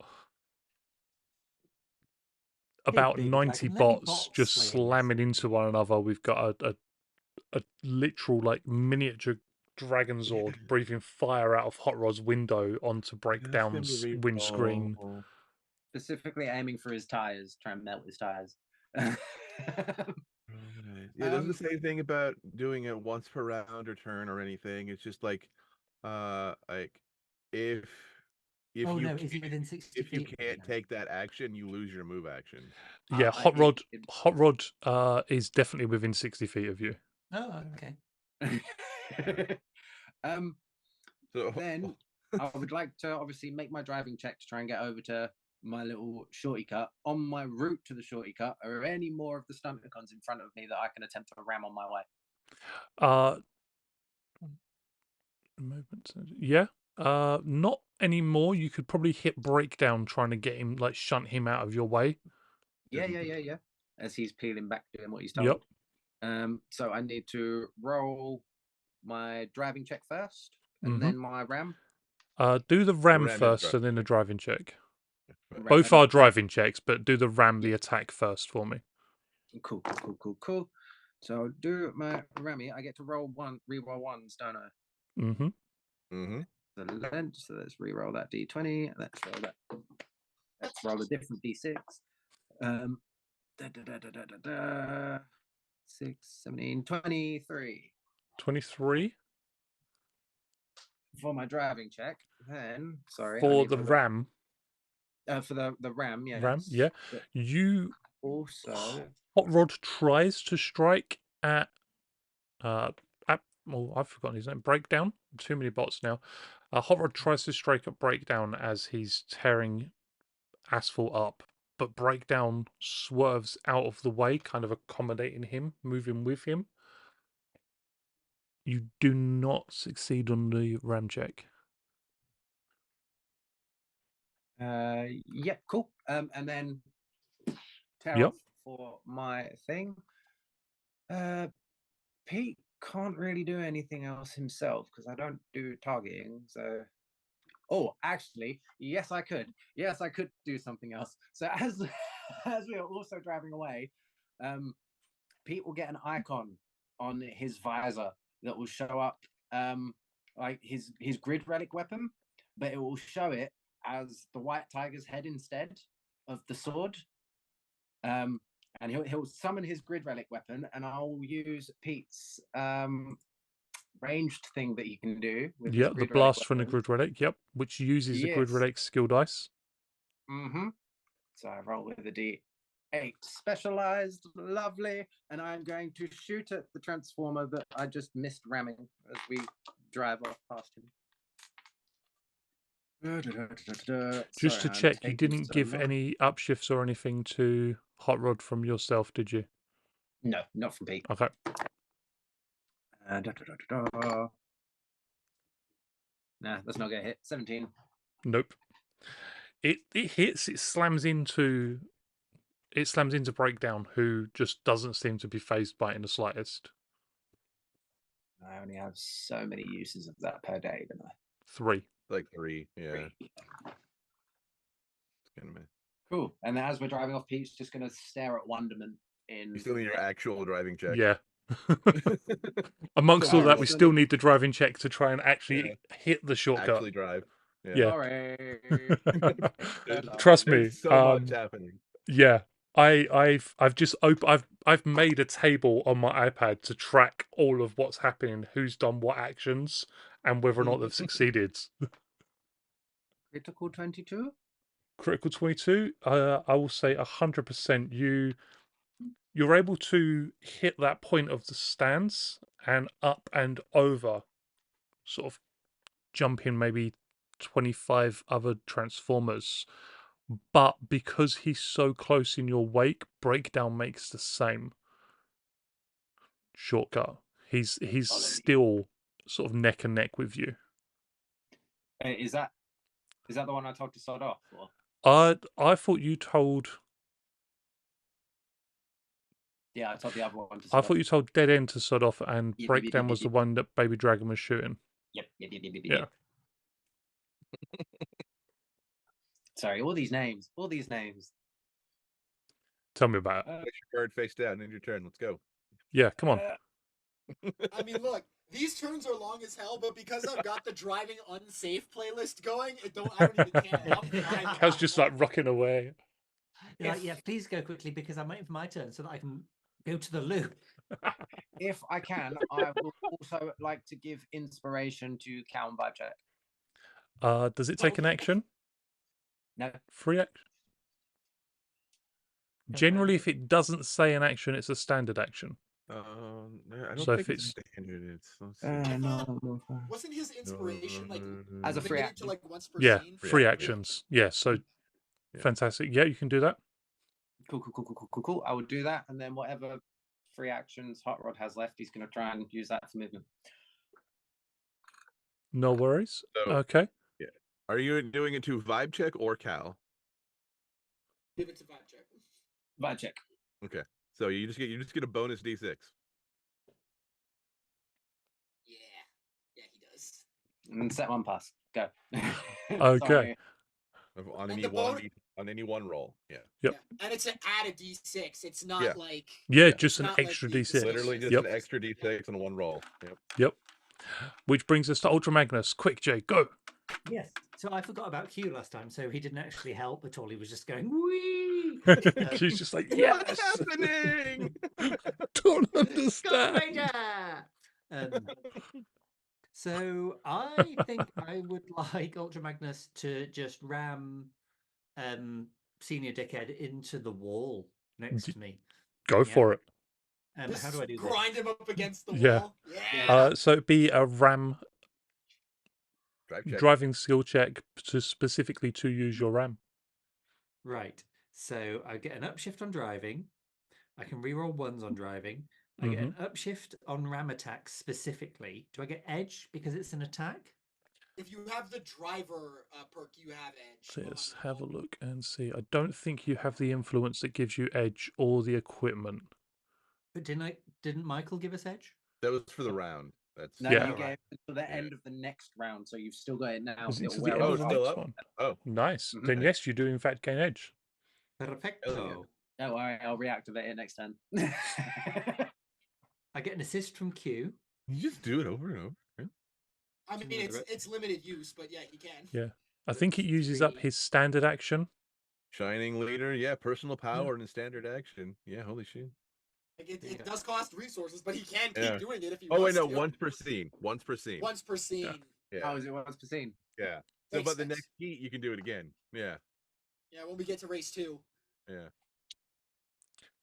about Baby 90 Dragon, let me bots bot just slaying slamming this. into one another. We've got a literal like miniature dragon zord breathing fire out of Hot Rod's window onto Breakdown's windscreen. Specifically aiming for his tires, trying to melt his tires. Right. Yeah, it doesn't say anything about doing it once per round or turn or anything. It's just like if Oh you no, is it within 60 if you feet? can't take that action, you lose your move action. Yeah, Hot Rod is definitely within 60 feet of you. Oh, okay. So Then I would like to obviously make my driving check to try and get over to my little shorty cut. On my route to the shorty cut, are there any more of the stunticons in front of me that I can attempt to ram on my way? Movement. Yeah. Not anymore. You could probably hit Breakdown trying to get him, like, shunt him out of your way. Yeah. As he's peeling back doing what he's told. Yep. So I need to roll my driving check first, and then my ram. Do the ram ram is first, and then the driving check. Both are driving checks, but do the ram the attack first for me. Cool. So I'll do my rammy. I get to roll re-roll ones, don't I? So let's re-roll that d20. Let's roll a different d6. 6, 17, 23. 23 for my driving check. Then for the ram. For the ram, yes. Ram, yeah. But you also Hot Rod tries to strike at well, I've forgotten his name. Breakdown. Too many bots now. Hot Rod tries to strike at Breakdown as he's tearing asphalt up, but Breakdown swerves out of the way, kind of accommodating him, moving with him. You do not succeed on the ram check. yeah, cool. And then tear off for my thing. Pete can't really do anything else himself because I don't do targeting. So, oh, actually, yes, I could. Yes, I could do something else. So as we are also driving away, Pete will get an icon on his visor that will show up like his grid relic weapon, but it will show it as the white tiger's head instead of the sword. And he'll summon his grid relic weapon, and I'll use Pete's ranged thing that you can do with his The grid blast from the weapon. grid relic. Yep, which uses the grid Yes. relic skill dice. So I roll with a D8 specialized, lovely, and I'm going to shoot at the transformer that I just missed ramming as we drive off past him. Just to check, you didn't give any upshifts or anything to Hot Rod from yourself, did you? No, not from Pete. Okay. Nah, that's not gonna hit. 17. Nope. It hits. It slams into Breakdown, who just doesn't seem to be phased by it in the slightest. I only have so many uses of that per day, don't I? 3. Like 3, yeah. 3. It's kind of Cool. And as we're driving off, Pete's just gonna stare at wonderment in. You still need your actual driving check. Yeah. Amongst all Sorry, that, we what's still need the driving check to try and actually hit the shortcut. Actually drive. Yeah. Sorry. Trust me. There's so much happening. Yeah. I've just I've made a table on my iPad to track all of what's happening, who's done what actions, and whether or not they've succeeded. Critical 22? Critical 22, I will say 100%. You're able to hit that point of the stands and up and over, sort of jumping maybe 25 other transformers. But because he's so close in your wake, Breakdown makes the same shortcut. He's still sort of neck and neck with you. Is that the one I told to sod off? Or? I thought you told. Yeah, I told the other one to sod I off. thought you told Dead End to sod off, and Yep, Breakdown was the one that Baby Dragon was shooting. Yep. Yeah. Sorry, all these names. Tell me about it. Place your bird face down. End your turn. Let's go. Yeah, come on. I mean, look, these turns are long as hell, but because I've got the driving unsafe playlist going, I don't even can't help driving. Cal's just like rocking away. Yeah, please go quickly because I'm waiting for my turn so that I can go to the loop. If I can, I will also like to give inspiration to Cal and Vibe Check. Does it take an action? No. Free action? Generally, if it doesn't say an action, it's a standard action. I don't So think if it's it's- standard. It's No. Wasn't his inspiration like As a free limited action. to like once per Yeah, scene? free Yeah. actions. Yeah, so Yeah. fantastic. Yeah, you can do that. Cool. I will do that, and then whatever free actions Hot Rod has left, he's going to try and use that for movement. No worries. So- Okay. Are you doing it to Vibe Check or Cal? Give it to Vibe Check. Vibe Check. Okay. So you just get a bonus D6. Yeah, he does. And set one pass. Go. Okay. Sorry. On And any the one roll. Yeah. Yep. Yeah. And it's an add a d6. It's not Yeah. like Yeah, Yeah. just an It's not like extra the- D6. Literally just Yep. an extra D6 on one roll. Yep. Yep. Which brings us to Ultra Magnus. Quick, Jay, go. Yes. So I forgot about Q last time, so he didn't actually help at all. He was just going, wee! He's just like, What's yes. happening? Don't Gold understand. Ranger! So I think I would like Ultra Magnus to just ram Senior Dickhead into the wall next to me. Go for it. How just do I do this? grind him up against the Yeah. wall. Yeah. So it'd be a RAM Drive check. driving skill check specifically to use your RAM. Right. So I get an upshift on driving. I can reroll ones on driving. I get an upshift on ram attacks specifically. Do I get edge because it's an attack? If you have the driver perk, you have edge. So let's have a look and see. I don't think you have the influence that gives you edge or the equipment. But didn't Michael give us edge? That was for the round. That's No, Yeah. you gave it to the end of the next round, so you've still got it now. Is it It'll to the wear end Oh, of it's the off. still next up? one? Oh. Nice. Then Mhm. yes, you do in fact gain edge. Perfecto. Don't worry, I'll reactivate it next turn. I get an assist from Q. You just do it over and over. Yeah. I mean, it's limited use, but yeah, you can. Yeah. I think it It's uses up 3. his standard action. Shining leader, yeah, personal power and standard action. Yeah, holy shit. Like it Yeah. does cost resources, but he can Yeah. keep doing it if he Oh wait, wants no, to. once per scene. Once per scene. Once per scene. Yeah. How is it once per scene? Yeah. So, Makes but the sense. next heat, you can do it again. Yeah. Yeah, when we get to race 2. Yeah.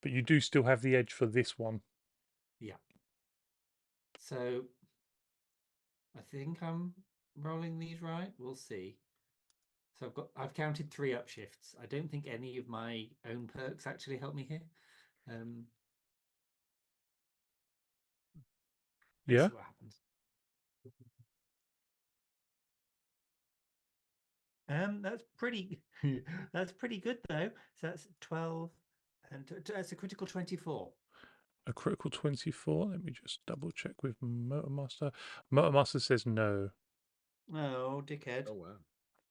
But you do still have the edge for this one. Yeah. So I think I'm rolling these right. We'll see. So I've counted 3 upshifts. I don't think any of my own perks actually help me here. Let's Yeah. see what happens. That's pretty. That's pretty good though. So that's 12, and that's a critical 24. A critical 24. Let me just double check with Motormaster. Motormaster says no. Oh, dickhead. Oh wow.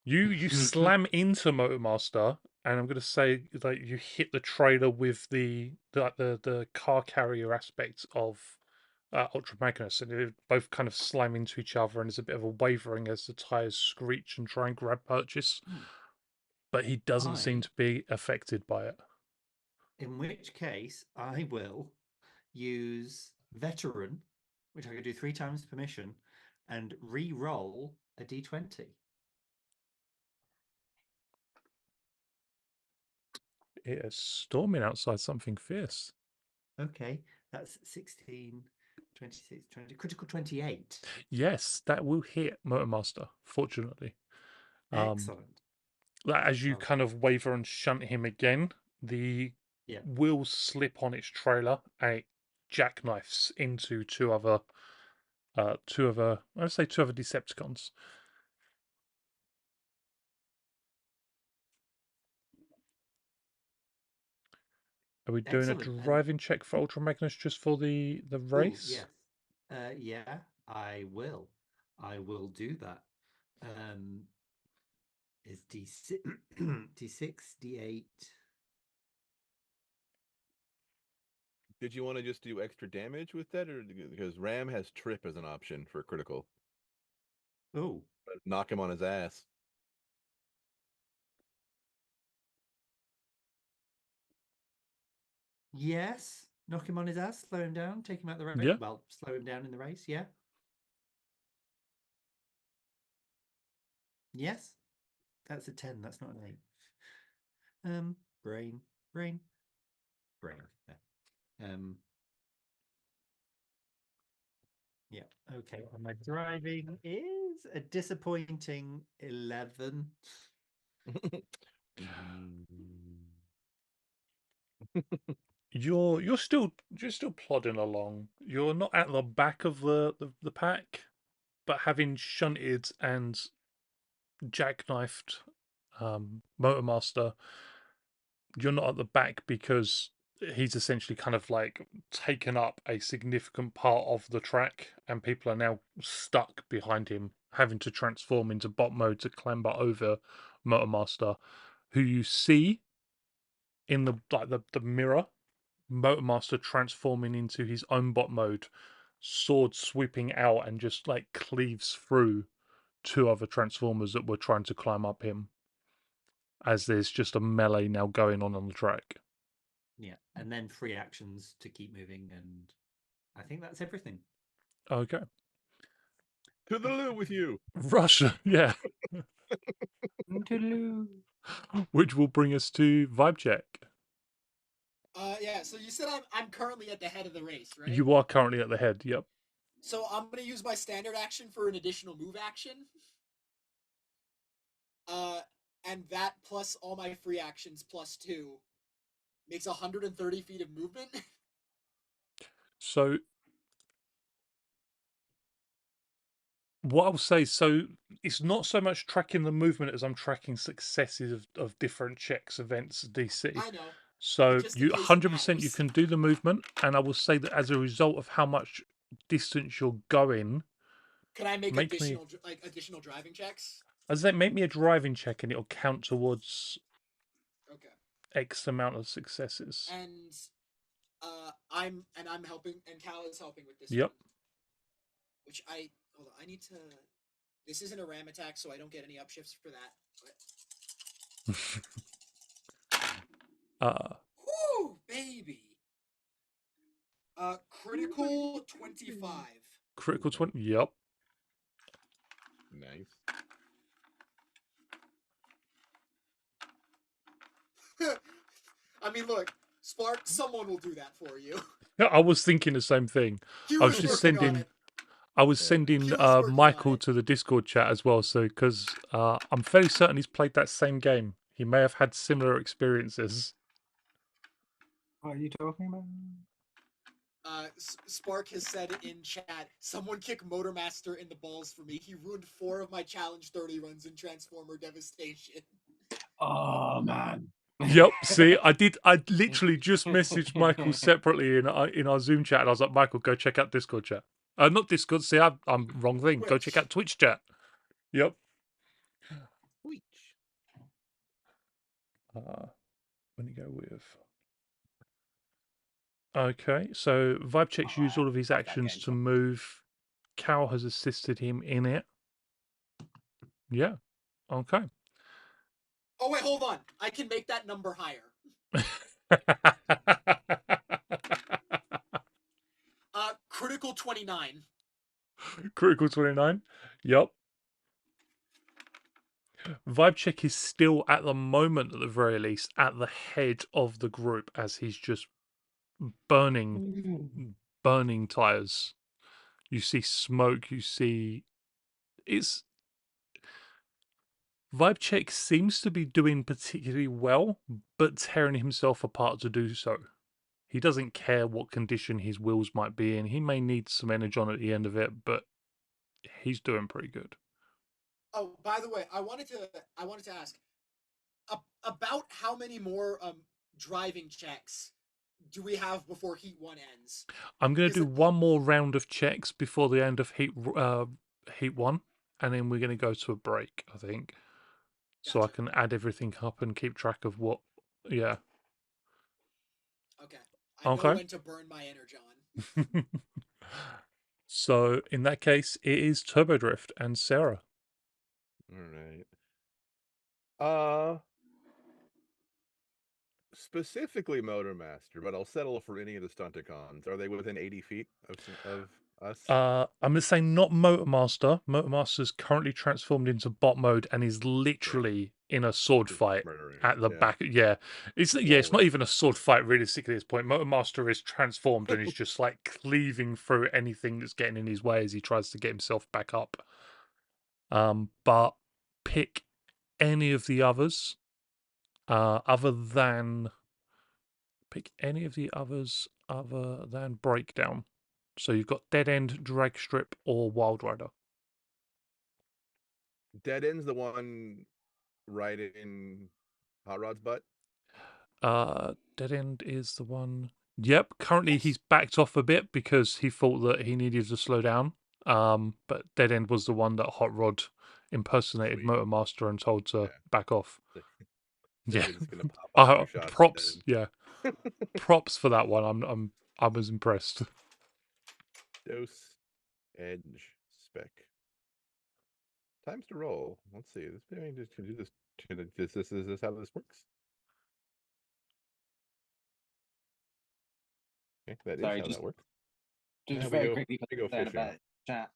You slam into Motormaster, and I'm going to say like you hit the trailer with the car carrier aspect of Ultra Magnus, and they both kind of slam into each other, and there's a bit of a wavering as the tires screech and try and grab purchase. But he doesn't seem to be affected by it. In which case, I will use Veteran, which I can do 3 times per mission, and re-roll a d20. It is storming outside something fierce. Okay, that's 16, 26, 20, critical 28. Yes, that will hit Motormaster, fortunately. Excellent. As you Well, kind of waver and shunt him again, the yeah. wheels slip on its trailer and it jackknifes into two other Decepticons. Are we doing Excellent. a driving check for Ultra Magnus just for the race? Yes. Yeah, I will. I will do that. Is D6, D6, D8. Did you want to just do extra damage with that, or because Ram has trip as an option for critical? Oh, Knock him on his ass. yes. Knock him on his ass, slow him down, take him out the race. Yeah. Well, slow him down in the race, yeah. Yes. That's a 10, that's not an 8. Brain. Yeah. Yeah. Okay. And my driving is a disappointing 11. You're still plodding along. You're not at the back of the pack, but having shunted and jackknifed Motormaster, you're not at the back because he's essentially kind of like taken up a significant part of the track, and people are now stuck behind him, having to transform into bot mode to clamber over Motormaster, who you see in the mirror. Motormaster transforming into his own bot mode, sword sweeping out and just like cleaves through 2 other Transformers that were trying to climb up him, as there's just a melee now going on the track. Yeah. And then 3 actions to keep moving. And I think that's everything. Okay. To the loo with you. Russia, yeah. Which will bring us to vibe check. Yeah, so you said I'm currently at the head of the race, right? You are currently at the head, yep. So I'm gonna use my standard action for an additional move action. And that plus all my free actions plus 2 makes 130 feet of movement. So what I'll say, so it's not so much tracking the movement as I'm tracking successes of different checks, events, DC. I know. So Just in you case it 100% you matters. can do the movement, and I will say that as a result of how much distance you're going, Can I make Make me- additional driving checks? as they make me a driving check, and it'll count towards Okay. X amount of successes. And I'm helping, and Cal is helping with this Yep. one. Which hold on, I need to. This isn't a ram attack, so I don't get any upshifts for that. But whoo, baby. Critical 25. Critical 20. Yep. Nice. I mean, look, Spark, someone will do that for you. Yeah, I was thinking the same thing. He I was was just working on sending. it. I was Yeah. sending He was working on Michael it. to the Discord chat as well, so because I'm fairly certain he's played that same game. He may have had similar experiences. What are you talking about? Spark has said in chat, someone kick Motormaster in the balls for me. He ruined 4 of my Challenge 30 runs in Transformer Devastation. Oh man. Yep. See, I literally just messaged Michael separately in our Zoom chat, and I was like, Michael, go check out Discord chat. Not Discord. See, I'm wrong thing. Go check Twitch. out Twitch chat. Yep. Twitch. When you go with. Okay, so Vibe Check's used all of his Love that actions game to so move. Cal has assisted him in it. Yeah. Okay. Oh, wait, hold on. I can make that number higher. Critical 29. Critical 29. Yep. Vibe Check is still, at the moment, at the very least, at the head of the group as he's just burning tires. You see smoke. You see, it's Vibe Check seems to be doing particularly well, but tearing himself apart to do so. He doesn't care what condition his wheels might be in. He may need some energon at the end of it, but he's doing pretty good. Oh, by the way, I wanted to ask about how many more driving checks do we have before Heat 1 ends? I'm going to Is do it- one more round of checks before the end of Heat 1, and then we're going to go to a break, I think. So I Gotcha. can add everything up and keep track of what. Yeah. Okay. I know Okay. when to burn my energon. So in that case, it is Turbo Drift and Sarah. All right. Specifically Motormaster, but I'll settle for any of the Stunticons. Are they within 80 feet of us? I'm going to say not Motormaster. Motormaster's currently transformed into bot mode and is literally in a sword Just fight murdering. at the Yeah. back. Yeah, it's not Always. even a sword fight realistically at this point. Motormaster is transformed and he's just like cleaving through anything that's getting in his way as he tries to get himself back up. But pick any of the others, other than Breakdown. So you've got Dead End, Drag Strip, or Wild Rider. Dead End's the one right in Hot Rod's butt. Dead End is the one. Yep. Currently, Yes. he's backed off a bit because he thought that he needed to slow down. But Dead End was the one that Hot Rod impersonated Sweet. Motormaster and told to Yeah. back off. So Yeah. you're just gonna pop off 2 shots. Props. Yeah. Props for that one. I was impressed. Dose, edge, spec. Times to roll. Let's see. This maybe just can do this. Is this how this works? Okay, that is Sorry, how just- that works. Just Yeah, very quickly, we go concerned fishing. about chat.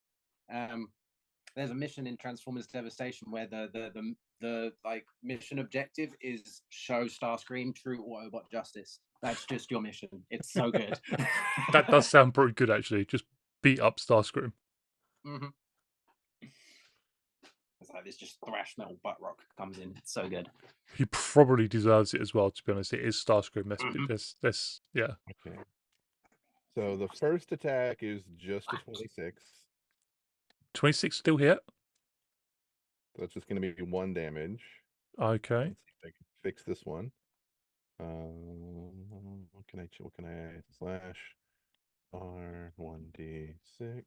There's a mission in Transformers Devastation where the like mission objective is show Starscream true Autobot justice. That's just your mission. It's so good. That does sound pretty good, actually. Just beat up Starscream. Mm-hmm. It's like this just thrash metal butt rock comes in. It's so good. He probably deserves it as well, to be honest. It is Starscream. Let's yeah. Okay. So the first attack is just a 26. 26 still hit. So it's just going to be 1 damage. Okay. Let's see if I can fix this one. What can I slash R1D6.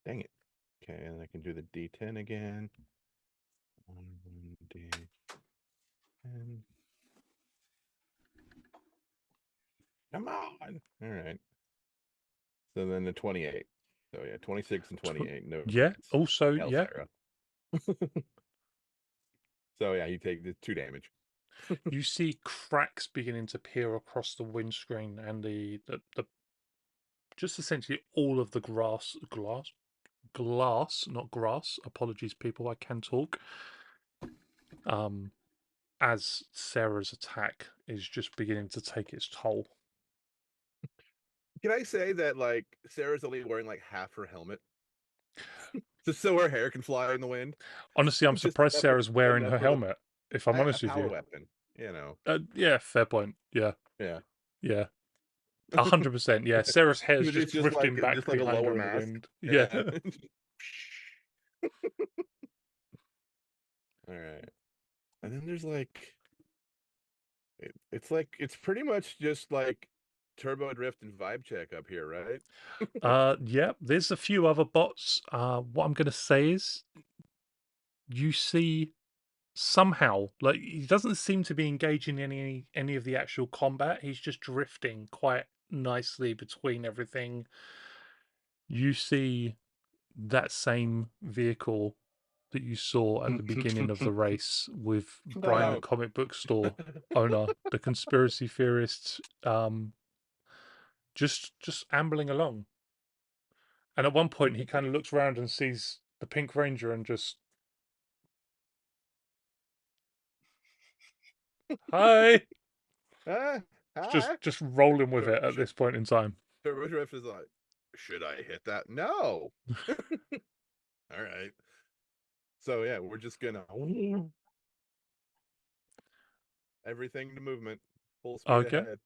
Dang it. Okay, and I can do the D10 again. R1D10. Come on. All right. So then the 28. So yeah, 26 and 28. No Yeah. chance. Also, Hell, yeah. Sarah. So yeah, you take the 2 damage. You see cracks beginning to appear across the windscreen and the just essentially all of the glass, not grass. Apologies, people. I can talk. As Sarah's attack is just beginning to take its toll. Can I say that like Sarah's only wearing like half her helmet, just so her hair can fly in the wind? Honestly, I'm Just surprised Sarah's wearing her enough for helmet. If I'm a honest with power you, weapon. You know. yeah, fair point. Yeah, Yeah. yeah, 100%. Yeah, Sarah's hair's just It's just drifting back a behind her lower in the mask. wind. Yeah. Yeah. All right. And then there's like it's pretty much just like turbo drift and vibe check up here, right? Yeah. There's a few other bots. What I'm gonna say is, you see somehow like he doesn't seem to be engaging in any of the actual combat. He's just drifting quite nicely between everything. You see that same vehicle that you saw at the beginning of the race with Brian, the Oh. comic book store owner, the conspiracy theorists, just ambling along. And at one point, he kind of looks around and sees the Pink Ranger and just, hi, Ah, just hi. just rolling with it at Should, this point in time. turbo drift is like, should I hit that? No. All right. So yeah, we're just gonna everything to movement, full speed Okay. ahead.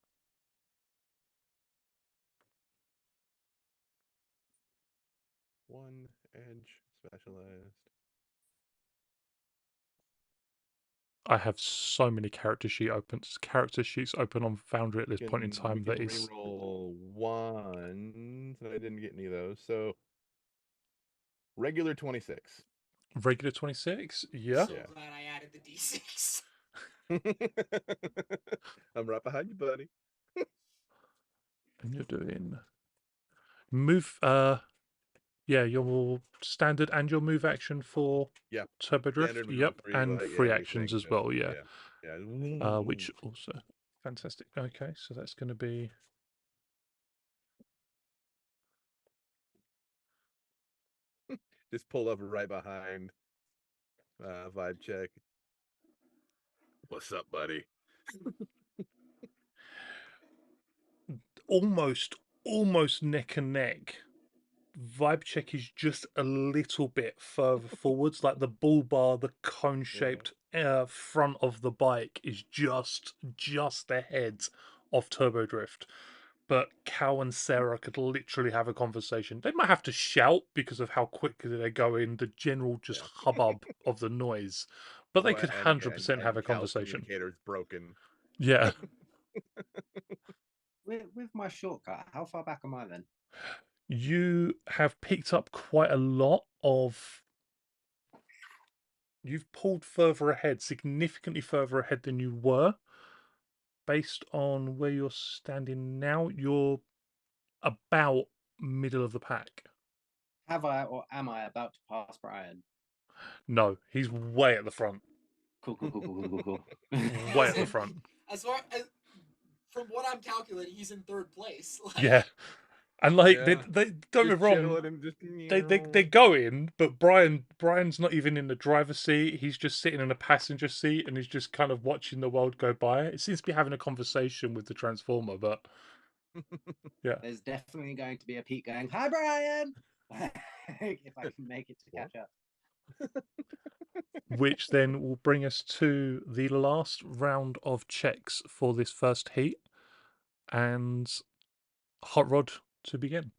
One edge specialized. I have so many character sheets open on Foundry at this point in We time can that is reroll ones, and I didn't get any of those. So regular 26. regular 26. Yeah. So Yeah. glad I added the D6. I'm right behind you, buddy. And you're doing move yeah, your standard and your move action for Yeah. turbo drift. Standard we roll Yep. 3, And like free anything. actions as Just well, yeah. yeah. Which also fantastic. Okay, so that's gonna be Just pull up right behind vibe check. What's up, buddy? almost neck and neck. Vibe check is just a little bit further forwards, like the bull bar, the cone shaped front of the bike is just ahead of turbo drift. But Cal and Sarah could literally have a conversation. They might have to shout because of how quickly they're going, the general just Yeah. hubbub of the noise, but they Oh, could and yeah, 100% have a Cal's conversation. communicator is broken. Yeah. With my shortcut, how far back am I then? You have picked up quite a lot of. You've pulled further ahead, significantly further ahead than you were. Based on where you're standing now, you're about middle of the pack. Have I or am I about to pass Brian? No, he's way at the front. Cool. Way at the front. As far as from what I'm calculating, he's in third place. Like, Yeah. And like Yeah. they don't get me Just wrong, chilling and just they're going, but Brian's not even in the driver's seat. He's just sitting in a passenger seat and he's just kind of watching the world go by. It seems to be having a conversation with the Transformer, but yeah. There's definitely going to be a Pete going, "Hi, Brian," if I can make it to catch up. Which then will bring us to the last round of checks for this first heat, and Hot Rod to begin.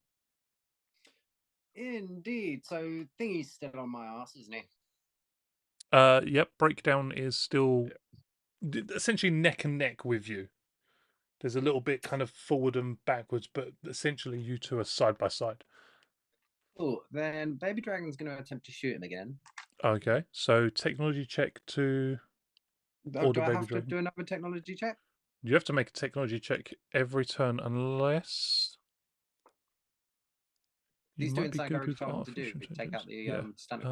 Indeed. So Thingy's still on my ass, isn't he? Yep, Breakdown is still essentially neck and neck with you. There's a little bit kind of forward and backwards, but essentially you two are side by side. Oh, then Baby Dragon's going to attempt to shoot him again. Okay, so technology check to Do order I Baby have to Dragon. do another technology check? You have to make a technology check every turn unless you These two might be inside good garage with tell them to do. artificial Take out intelligence. the stunning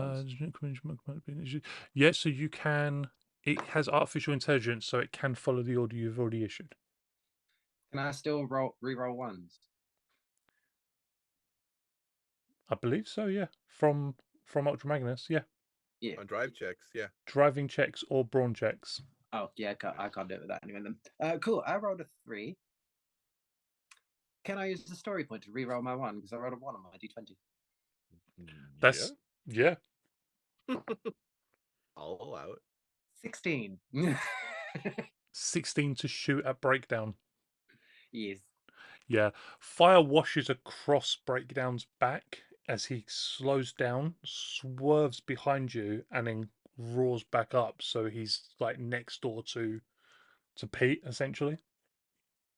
ones. Yeah, so you can. It has artificial intelligence, so it can follow the order you've already issued. Can I still re-roll ones? I believe so. Yeah, from Ultra Magnus. Yeah, Yeah. On drive checks, yeah. driving checks or brawn checks. Oh, yeah, I can't do it with that anyway then. Cool. I rolled a 3. Can I use the story point to re-roll my 1? Because I rolled a 1 on my d20. That's yeah. I'll allow it. 16. 16 to shoot at breakdown. Yes. Yeah, fire washes across Breakdown's back as he slows down, swerves behind you, and then roars back up. So he's like next door to Pete, essentially.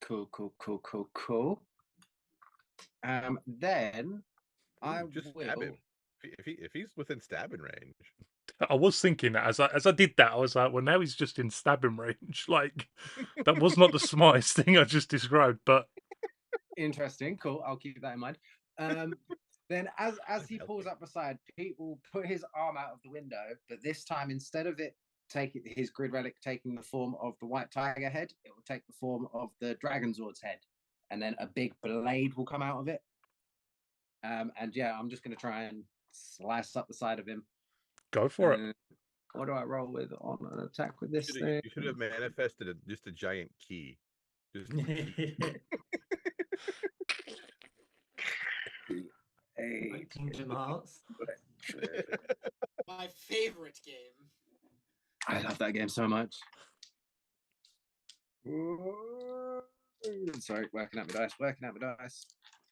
Cool. Then I Just will. stab him. If he's within stabbing range. I was thinking that as I did that, I was like, well, now he's just in stabbing range. Like that was not the smartest thing I just described, but Interesting. Cool. I'll keep that in mind. Then as he pulls up beside, Pete will put his arm out of the window, but this time instead of it taking his grid relic taking the form of the white tiger head, it will take the form of the dragon Zord's head, and then a big blade will come out of it. And yeah, I'm just gonna try and slice up the side of him. go for it. What do I roll with on an attack with this thing? You should have manifested just a giant key. Just a key. Like Kingdom Hearts. My favorite game. I love that game so much. Sorry, working out my dice.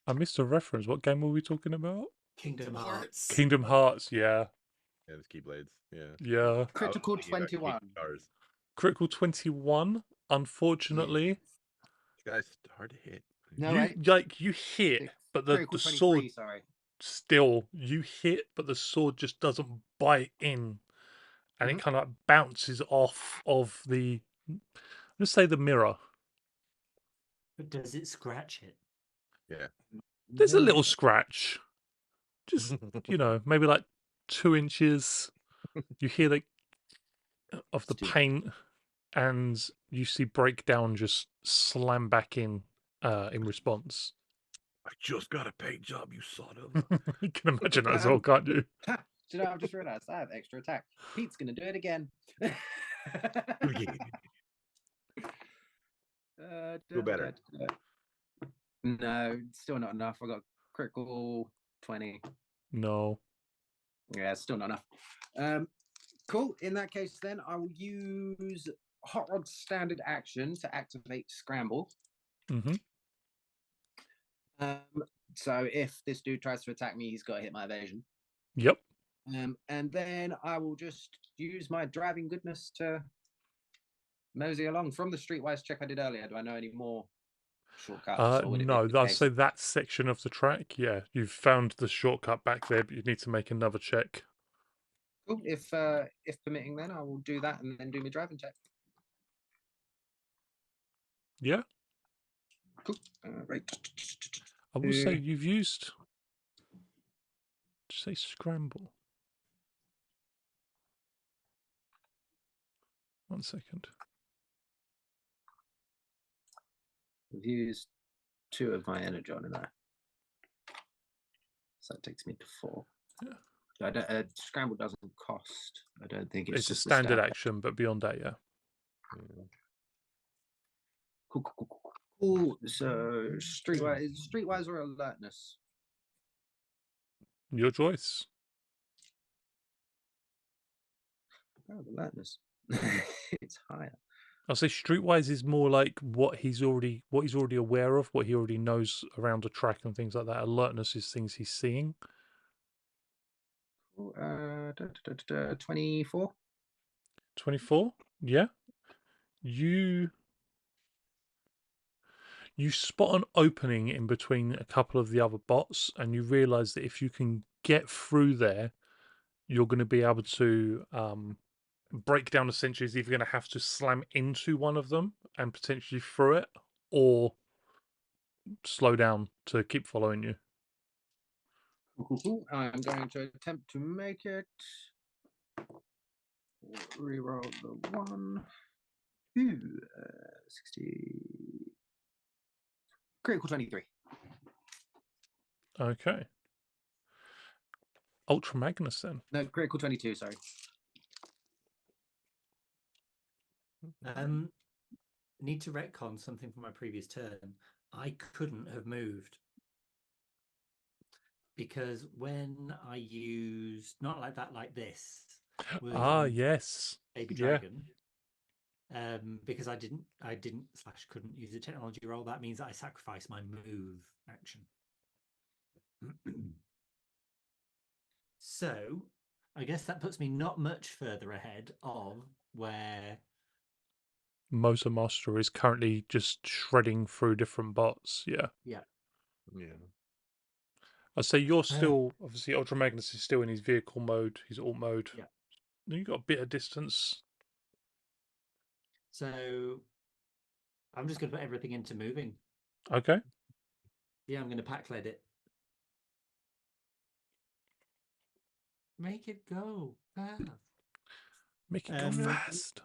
I missed a reference. What game were we talking about? Kingdom Hearts. Kingdom Hearts. Yeah. Yeah, there's keyblades. Yeah. Yeah. Critical 21. Critical 21. Unfortunately, This guy's hard to hit. No, you hit, but the critical 23, sword sorry. still you hit, but the sword just doesn't bite in, and it kind of bounces off of the. Let's say the mirror. But does it scratch it? Yeah. There's a little scratch, just maybe like 2 inches. You hear the of the paint, and you see Breakdown just slam back in response. I just got a paint job, you son of. You can imagine that as well, can't you? Do you know, I've just realised I have extra attack. Pete's going to do it again. Do better. No, still not enough. I got critical 20. No. Yeah, still not enough. Cool. In that case, then I will use Hot Rod's standard action to activate Scramble. Mm-hmm. So if this dude tries to attack me, he's got to hit my evasion. Yep. And then I will just use my driving goodness to mosey along from the streetwise check I did earlier. Do I know any more shortcuts? No, I'll say that section of the track. Yeah, you've found the shortcut back there, but you need to make another check. Cool. If permitting, then I will do that and then do my driving check. Yeah. Cool. Right. I will say you've used. Did you say scramble? 1 second. I've used 2 of my energon in there, so that takes me to 4. Yeah. Scramble doesn't cost. I don't think it's a standard action, but beyond that, yeah. Cool. So streetwise or alertness? Your choice. Oh, alertness. It's higher. I'll say streetwise is more like what he's already aware of, what he already knows around the track and things like that. Alertness is things he's seeing. 24. 24. Yeah. You spot an opening in between a couple of the other bots, and you realise that if you can get through there, you're going to be able to breakdown essentially is either going to have to slam into one of them and potentially through it, or slow down to keep following you. I'm going to attempt to make it. Reroll the 1. Ooh, 60. Critical 23. Okay. Ultra Magnus then. No, critical 22, sorry. Need to retcon something from my previous turn. I couldn't have moved because when I used not like that, like this, was on Yes. Baby Yeah. Dragon. Because I didn't / couldn't use a technology roll. That means that I sacrifice my move action. So I guess that puts me not much further ahead of where Motor Master is currently just shredding through different bots. Yeah. Yeah. I'd say you're still, obviously, Ultra Magnus is still in his vehicle mode, his alt mode. Yeah. You've got a bit of distance. So I'm just going to put everything into moving. Okay. Yeah, I'm going to pack lead it. Make it go fast. Make it go fast.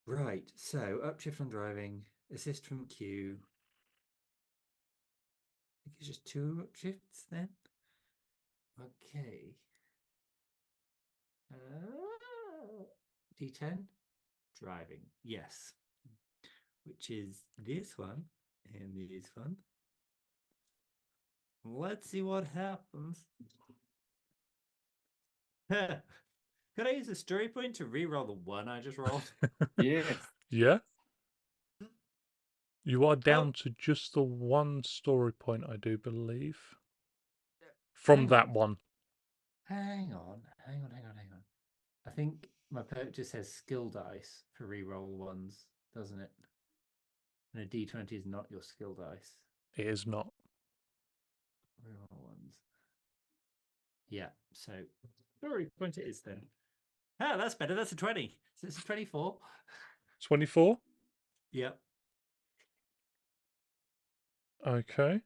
Right. So upshift on driving, assist from Q. I think it's just 2 upshifts then. Okay. D10 driving. Yes. Which is this one and this one. Let's see what happens. Could I use a story point to re-roll the 1 I just rolled? Yes. Yeah. You are down to just the 1 story point, I do believe. From that one. Hang on. I think my perk just says skill dice for re-roll 1s, doesn't it? And a D20 is not your skill dice. It is not. Reroll 1s. Yeah, so story point it is then. Ah, that's better. That's a 20. So it's a 24. 24? Yep. Okay.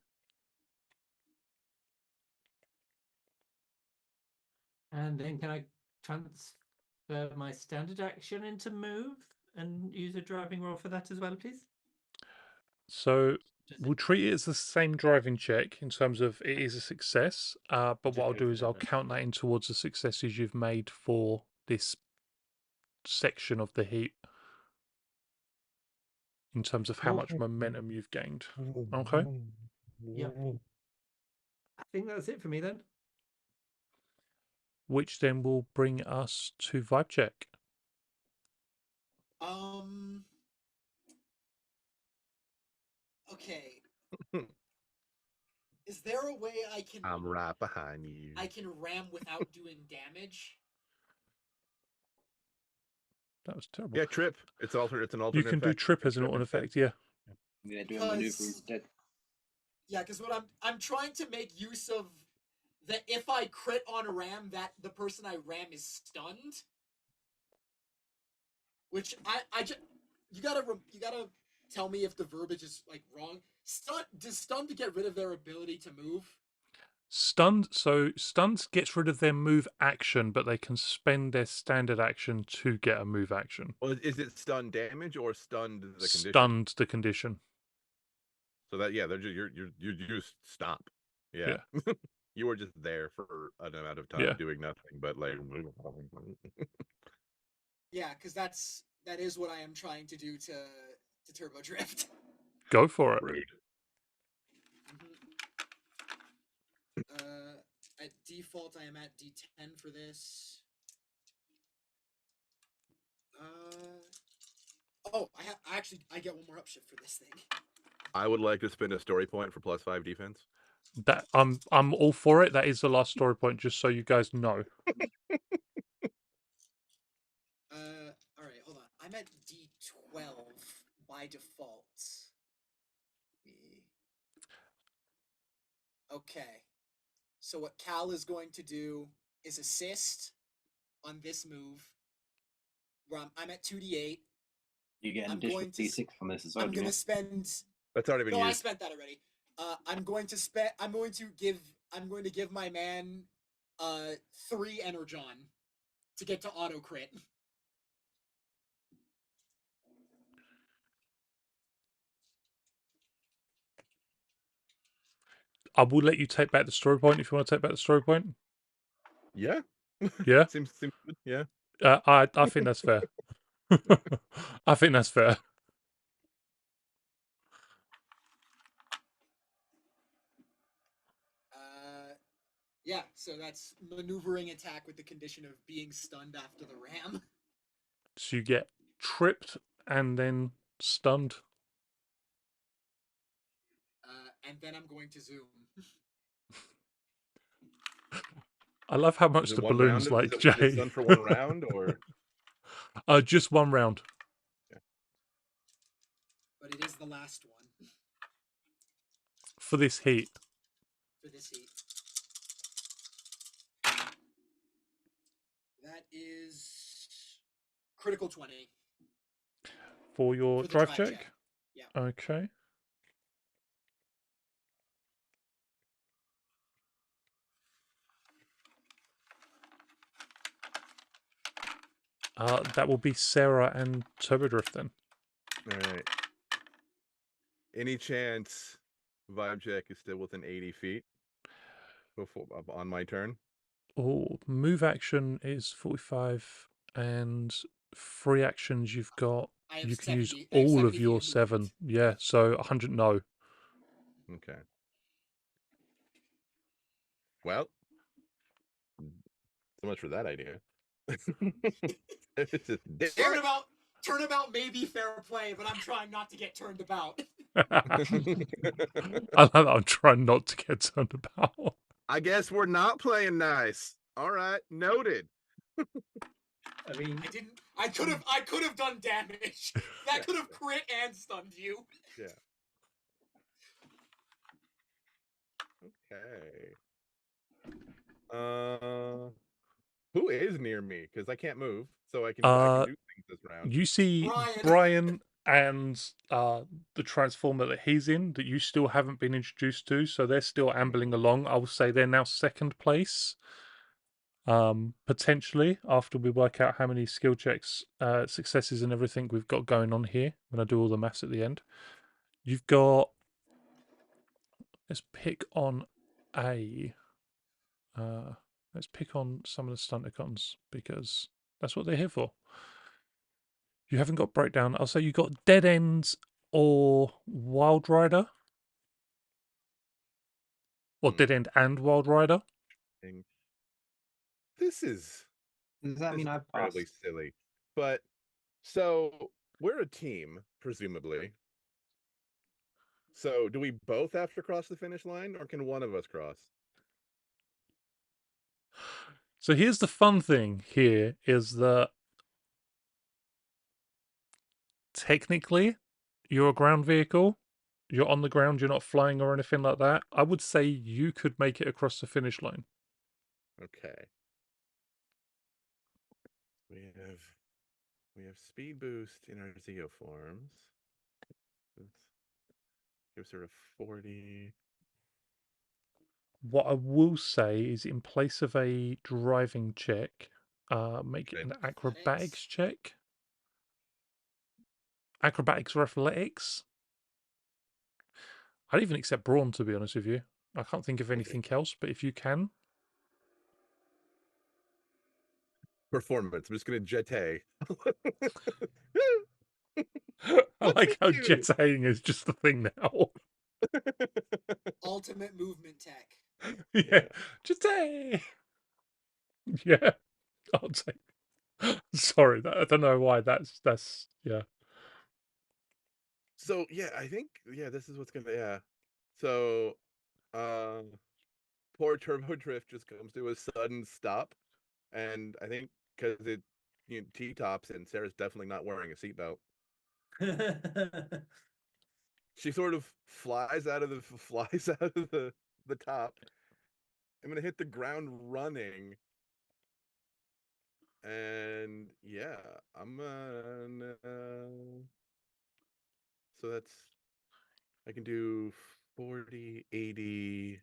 And then can I transfer my standard action into move and use a driving roll for that as well, please? So we'll treat it as the same driving check in terms of it is a success. But what I'll do is I'll count that in towards the successes you've made for this section of the heat in terms of how much momentum you've gained. Okay. Yep. I think that's it for me then. Which then will bring us to vibe check. Okay. Is there a way I'm right behind you. I can ram without doing damage? That was terrible. Yeah, trip. It's an alternate You can do effect. trip as an alternate effect, yeah. Yeah, do a maneuver instead. Yeah, because what I'm trying to make use of that if I crit on a ram, that the person I ram is stunned. Which I just you gotta tell me if the verbiage is like wrong. Does stunned to get rid of their ability to move? Stunned gets rid of their move action, but they can spend their standard action to get a move action. Well, is it stun damage or stunned the condition? Stunned the condition. So that they're just, you just stop. Yeah. You were just there for an amount of time doing nothing, but like. Yeah, because that is what I am trying to do to turbo drift. Go for it. At default, I am at D10 for this. I get one more upshift for this thing. I would like to spend a story point for +5 defense. That I'm all for it. That is the last story point, just so you guys know. All right, hold on. I'm at D12 by default. Okay. So what Cal is going to do is assist on this move, where I'm at 2d8. You get an I'm additional going to D6 from this as well. I'm do you gonna mean? spend. That's already been No, I used. spent that already. I'm going to give my man 3 energon to get to auto crit. I will let you take back the story point if you want to take back the story point. Yeah. Yeah, seems good. Yeah. I think that's fair. I think that's fair. Yeah, so that's maneuvering attack with the condition of being stunned after the ram. So you get tripped and then stunned. And then I'm going to zoom. I love how Is much it the one round? balloons like Is it Jay. done for one round or? Just one round. But it is the last one For this heat. for this heat. That is critical 20 For your for the drive check? Yeah. Okay. That will be Sarah and Turbodrift then. All right. Any chance vibe check is still within 80 feet before on my turn? Oh, move action is 45, and free actions you've got. I have You can use 70. I have all 70 of feet your of 7. movement. Yeah, so 100. No. Okay. Well, so much for that idea. It's just, damn Turnabout may be fair play, but I'm trying not to get turned about. it. I like that. I'm trying not to get turned about. I guess we're not playing nice. All right, noted. I mean, I could have done damage. That could have crit and stunned you. Yeah. Okay. Who is near me? Because I can't move, so I can do things this round. You see Brian and the transformer that he's in that you still haven't been introduced to, so they're still ambling along. I will say they're now second place. Potentially after we work out how many skill checks, successes and everything we've got going on here when I do all the maths at the end. You've got, let's pick on let's pick on some of the stunticons because that's what they're here for. You haven't got breakdown. I'll say you got Dead Ends or Wild Rider. Or Dead End and Wild Rider. This is Does that mean I've incredibly passed? silly. But so we're a team, presumably. So do we both have to cross the finish line, or can one of us cross? So here's the fun thing here is that technically you're a ground vehicle. You're on the ground, you're not flying or anything like that. I would say you could make it across the finish line. Okay. We have speed boost in our Zeo forms. Gives her a 40. What I will say is in place of a driving check, make it Okay. an acrobatics check. Acrobatics or athletics. I'd even accept brawn, to be honest with you. I can't think of anything else, but if you can. Performance. I'm just gonna jete. I like how jetting is just the thing now. Ultimate movement tech. Yeah, jete. Yeah, I'll take. Sorry, I don't know why. That's yeah. So yeah, I think this is what's gonna So poor Turbo Drift just comes to a sudden stop, and I think because T-tops and Sarah's definitely not wearing a seatbelt. She sort of flies out of the top. I'm gonna hit the ground running, And yeah, I'm so that's I can do 40, 80,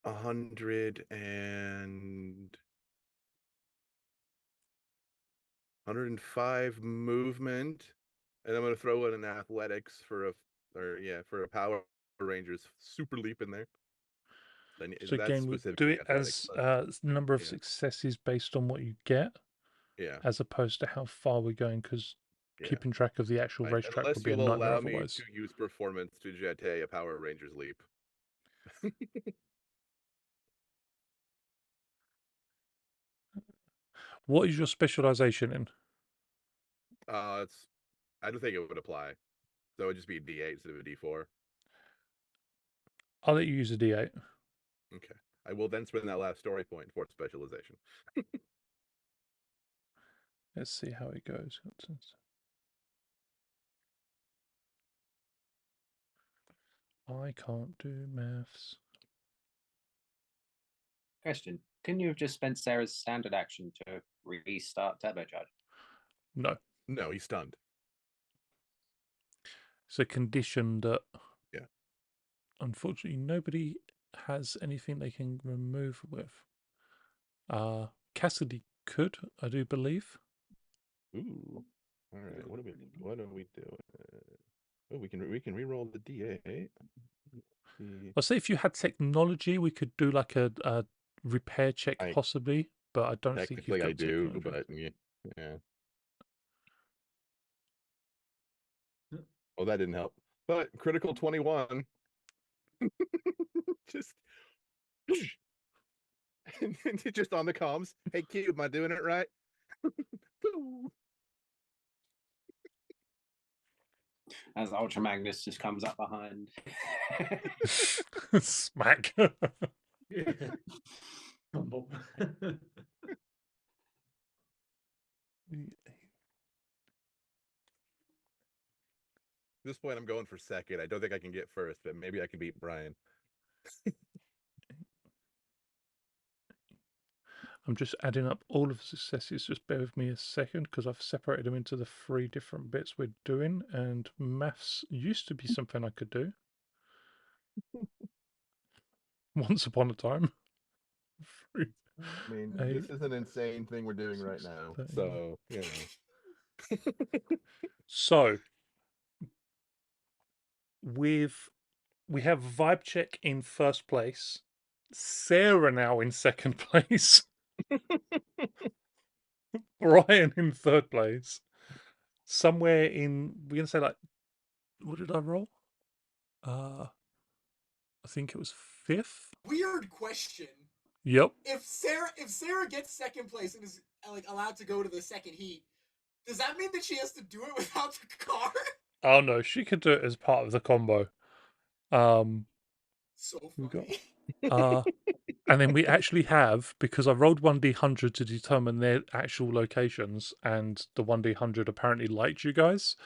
100 and 105 movement, and I'm gonna throw in an athletics for a Power Rangers super leap in there. Then So that's again, we do specifically it athletics, as number of yeah. successes based on what you get, Yeah, as opposed to how far we're going, because yeah. keeping track of the actual Right, racetrack would unless be a you'll nightmare allow me otherwise. to use performance to jettee a Power Rangers leap. What is your specialization in? It's I don't think it would apply. So it would just be a D8 instead of a D4. I'll let you use a D8. Okay. I will then spend that last story point for specialization. Let's see how it goes. I can't do maths. Question: couldn't you have just spent Sarah's standard action to restart turbocharge? No. No, he's stunned. It's a condition that, yeah, unfortunately, nobody has anything they can remove with. Cassidy could, I do believe. Ooh. All right. What do we do? Oh, we can re-roll the D8. I'll say if you had technology, we could do like a repair check I possibly, but I don't think you've technically got I do, technology. but yeah. Well, that didn't help. But critical 21. Just just on the comms. Hey, Cube, am I doing it right? As Ultra Magnus just comes up behind. Smack. At this point, I'm going for second. I don't think I can get first, but maybe I can beat Brian. I'm just adding up all of the successes. Just bear with me a second, because I've separated them into the 3 different bits we're doing, and maths used to be something I could do once upon a time. I mean, this is an insane thing we're doing right now. So, you know. So, we have Vibe Check in first place, Sarah now in second place, Brian in third place. Somewhere in, we're gonna say, like, what did I roll? I think it was 5th. Weird question. Yep. If Sarah gets second place and is like allowed to go to the second heat, does that mean that she has to do it without the car? Oh no, she could do it as part of the combo. So We got funny. and then we actually have, because I rolled 1d100 to determine their actual locations, and the 1d100 apparently liked you guys.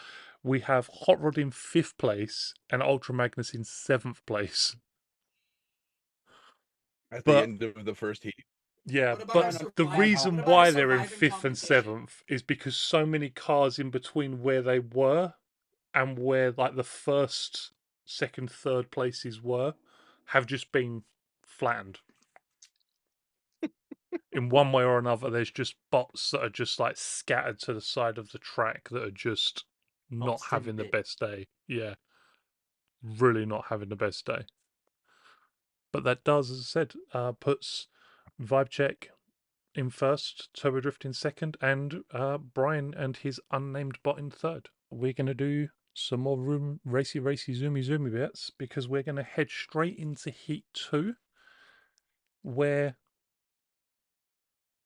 We have Hot Rod in 5th place and Ultra Magnus in 7th place. At the But end of the first heat. yeah, What about but our the survival- reason what about why our they're in surviving 5th and competition? 7th is because so many cars in between where they were and where like the first, second, third places were have just been flattened. In one way or another, there's just bots that are just like scattered to the side of the track that are just not Bots having the in best day. Yeah, really not having the best day. But that does, as I said, puts Vibe Check in first, Turbo Drift in second, and Brian and his unnamed bot in third. We're going to do some more racy, zoomy bits, because we're going to head straight into Heat 2, where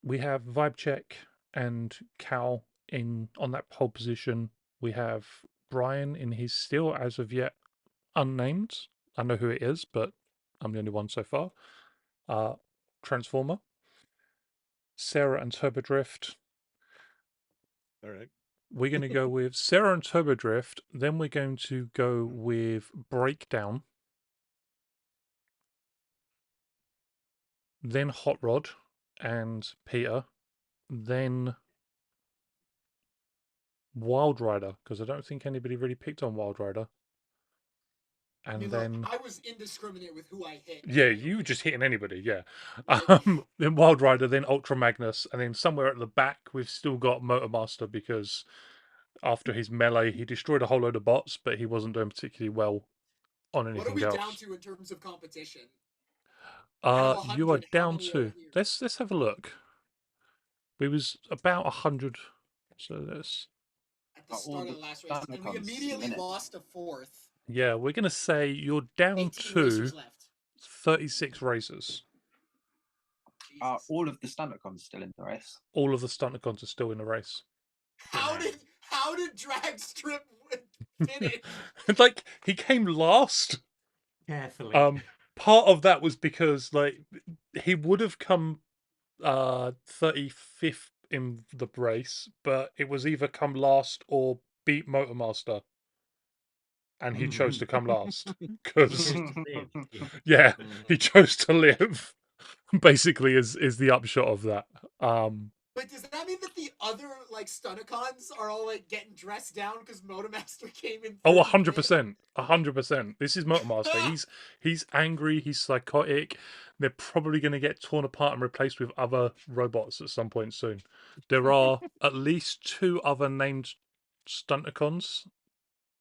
we have Vibe Check and Cal in on that pole position. We have Brian in his still, as of yet, unnamed. I know who it is, but I'm the only one so far. Transformer. Sarah and Turbo Drift. All right. We're going to go with Sarah and Turbo Drift. Then we're going to go with Breakdown. Then Hot Rod and Peter. then Wild Rider, because I don't think anybody really picked on Wild Rider. I And mean, then look, I was indiscriminate with who I hit. yeah, anyway, you were okay? just hitting anybody, yeah. Like- Then Wild Rider, then Ultra Magnus, and then somewhere at the back we've still got Motormaster because after his melee he destroyed a whole load of bots, but he wasn't doing particularly well on What are anything we down else. to in terms of competition? Out of You are 100, how down many are to here? let's have a look. We was about 100, so that's At the Are all start of the the last race, and we Thundercons still immediately in it? lost a fourth. yeah. We're gonna say you're down 18 to racers left. 36 racers. Are Jesus. all of the Stunticons still in the race? All of the Stunticons are still in the race. How did Dragstrip finish? Like he came last. Carefully. Part of that was because like he would have come 35th in the race, but it was either come last or beat Motormaster, and he chose to come last because Chose to live, yeah. yeah, Mhm. he chose to live. Basically, is the upshot of that. But does that mean that the other like Stunticons are all like getting dressed down because Motormaster came in? Oh, 35th? 100%. 100%. This is Motormaster. He's angry, he's psychotic. They're probably going to get torn apart and replaced with other robots at some point soon. There are at least 2 other named Stunticons.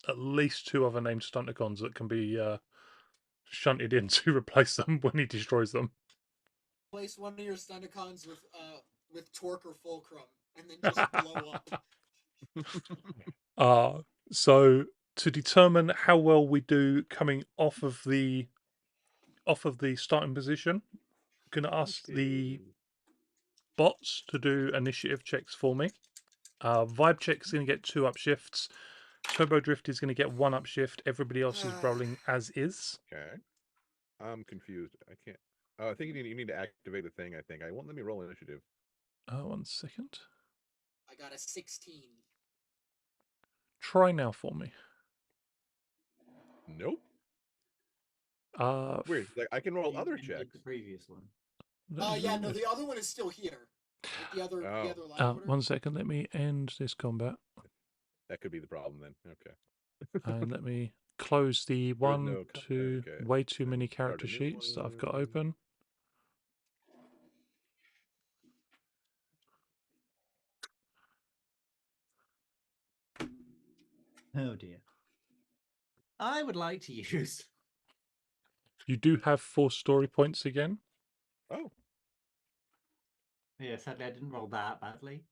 At least 2 other named Stunticons that can be shunted in to replace them when he destroys them. Place one of your Stunticons with Torque or Fulcrum, and then just blow up. So to determine how well we do coming off of the starting position, I'm going to ask the bots to do initiative checks for me. Vibe check's going to get 2 upshifts. Turbo Drift is going to get 1 upshift. Everybody else is rolling as is. Okay. I'm confused. I can't. I think you need to activate a thing. I think I won't let me roll initiative. 1 second. I got a 16. Try now for me. Nope. Uh, Weird. Like I can roll You other did checks. the previous one. Yeah, no, the other one is still here. Like the other line order. 1 second. Let me end this combat. That could be the problem then. Okay. And let me close the There is 1, no 2, okay. way too Then many start character a new sheets that I've got one. open. Oh dear. I would like to use. You do have 4 story points again. Oh, Yeah, sadly I didn't roll that badly.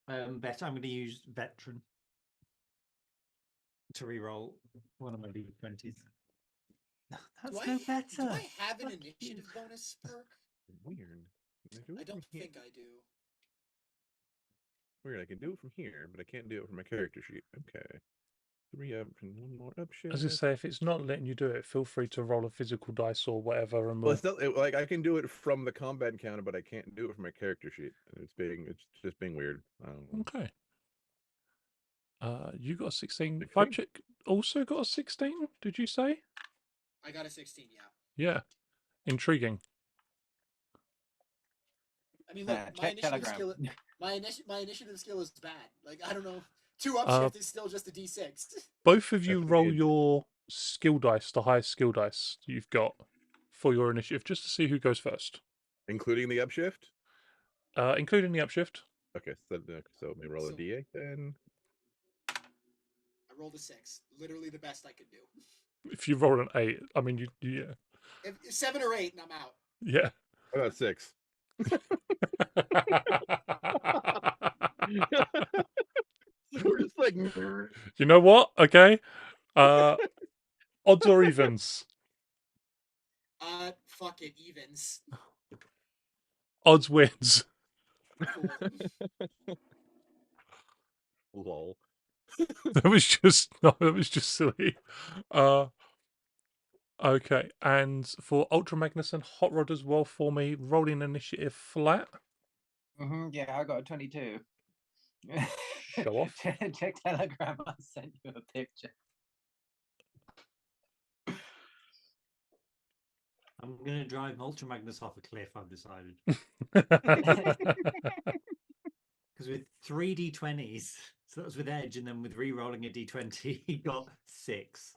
Better. I'm going to use Veteran to reroll one of my D20s. That's no better. Do I have an Fuck initiative you. bonus perk? weird. Can I do I it don't from here? think I do. Weird. I can do it from here, but I can't do it from my character sheet. Okay. 3 up and 1 more up shift. As I say, if it's not letting you do it, feel free to roll a physical dice or whatever, and Well, we'll. it's not like I can do it from the combat encounter, but I can't do it from my character sheet. It's just being weird. I don't know. Okay. You got a 16. 16. Vibe check also got a 16. Did you say? I got a 16. Yeah. Yeah. Intriguing. I mean, look, my Check initiative Telegram. skill. My initiative skill is bad. Like I don't know. 2 upshift is still just a D6. Both of you That's roll weird. your skill dice, the highest skill dice you've got for your initiative, just to see who goes first, Including the upshift. including the upshift. Okay, so let me roll a So- d8 then. I rolled a 6. Literally the best I could do. If you roll an 8, I mean, yeah. If 7 or 8, and I'm out. Yeah. I got 6. We're just like. You know what? Okay. Odds or evens? Fuck it, evens. Odds wins. Cool. Lol. That was just silly. Okay, and for Ultra Magnus and Hot Rod as well for me, rolling initiative flat. Yeah, I got a 22. Show off. Check Telegram. I sent you a picture. I'm going to drive Ultra Magnus off a cliff, I've decided. Because with 3d20s, so that was with Edge, and then with re-rolling a d20, he got 6.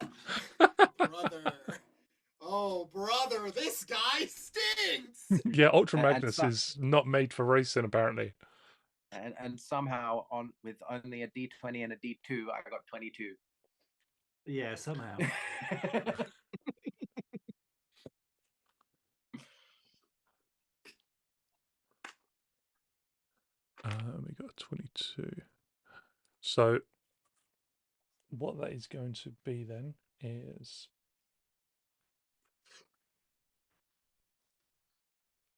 Brother. Oh, brother, this guy stinks! Yeah, Ultra And Magnus is not made for racing, apparently. And somehow with only a D20 and a D2, I got 22. Yeah, somehow. We got a 22. So what that is going to be then is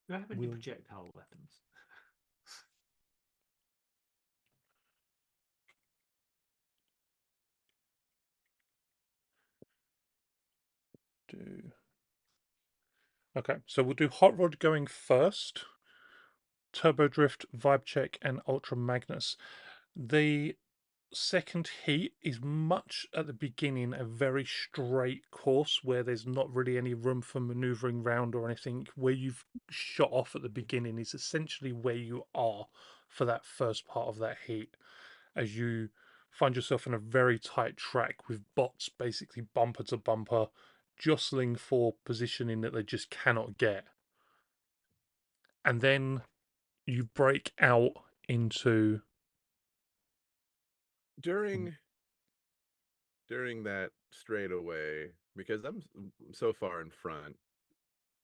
Do I have any projectile weapons? do. Okay, so we'll do Hot Rod going first, Turbo Drift, Vibe Check, and Ultra Magnus. The second heat is much at the beginning a very straight course where there's not really any room for maneuvering round or anything. Where you've shot off at the beginning is essentially where you are for that first part of that heat, as you find yourself in a very tight track with bots basically bumper to bumper jostling for positioning that they just cannot get. And then you break out into During that straightaway, because I'm so far in front,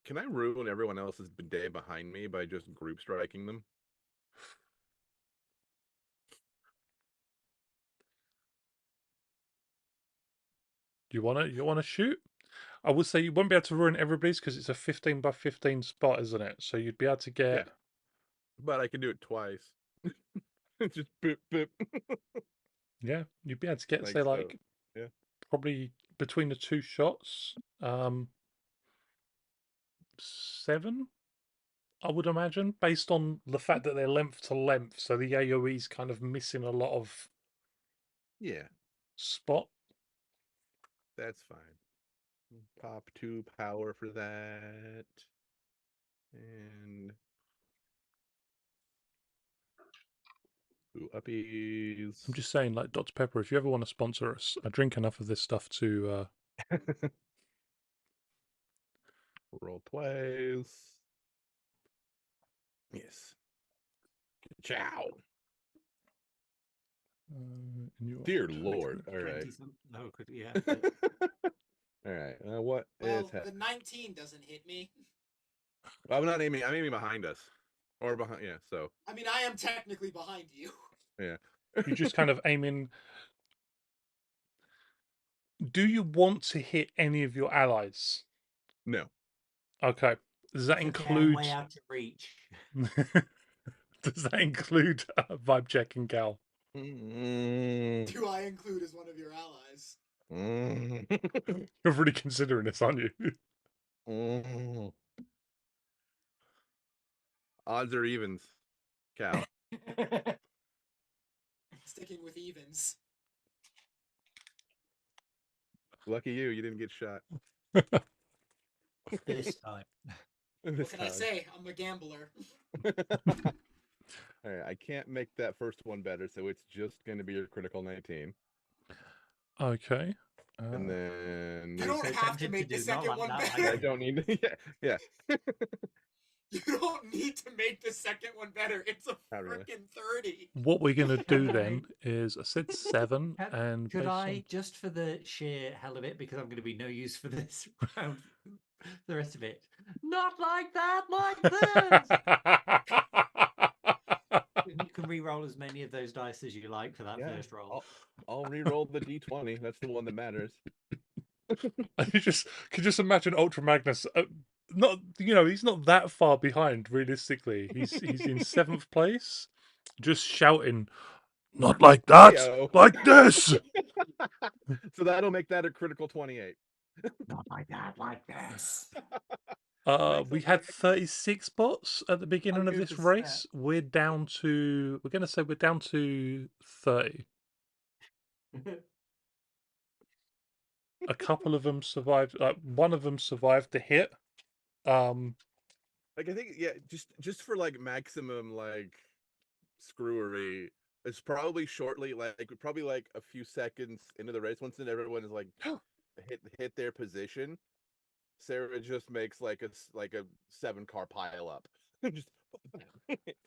can I ruin everyone else's day behind me by just group striking them? you wanna shoot? I would say you won't be able to ruin everybody's because it's a 15 by 15 spot, isn't it? So you'd be able to get. Yeah. But I can do it twice. Just boop boop. Yeah, you'd be able to get, Like say, so. like, Yeah. probably between the two shots, 7, I would imagine, based on the fact that they're length to length. So the AoE's kind of missing a lot of Yeah, spot. that's fine. Pop 2 power for that. And ooh, uppies. I'm just saying, like, Dr. Pepper, if you ever want to sponsor us, I drink enough of this stuff to. Roll twice. Yes. Ciao. Dear Lord. All right. 20 some. No, yeah. All right. What is Well, the 19 doesn't hit me. I'm not aiming. I'm aiming behind us, or behind. Yeah. So. I mean, I am technically behind you. Yeah. You're just kind of aiming. Do you want to hit any of your allies? No. Okay. Does that Okay, I'm include? way out of reach. Does that include Vibe Check and Gal? Mm. Do I include as one of your allies? Mm. You're really considering this, aren't you? Mm. Odds or evens, Cal. Sticking with evens. Lucky you. You didn't get shot. This time. What can I say? I'm a gambler. All right, I can't make that first one better, so it's just going to be your critical 19. Okay. And then You don't so have to tempted make to the do not second like one that, better. I don't need to. Yeah. You don't need to make the second one better. It's a Not really. freaking 30. What we're going to do then is I said 7, and Could based I, on... just for the sheer hell of it, because I'm going to be no use for this round, the rest of it, not like that, like this. You can re-roll as many of those dice as you like for that Yeah, first roll. I'll re-roll the d20. That's the one that matters. You just could just imagine Ultra Magnus. Not he's not that far behind realistically. He's in 7th place, just shouting, "Not like that, Hey-o. like this." So that'll make that a critical 28. Not like that, like this. We had 36 bots at the beginning of this 100%. race. We're going to say we're down to 30. A couple of them survived. One of them survived the hit. Like I think, yeah, just for like maximum like screwery, it's probably shortly, like probably like a few seconds into the race, once then everyone is like hit their position. Sarah just makes like a 7-car pile up, just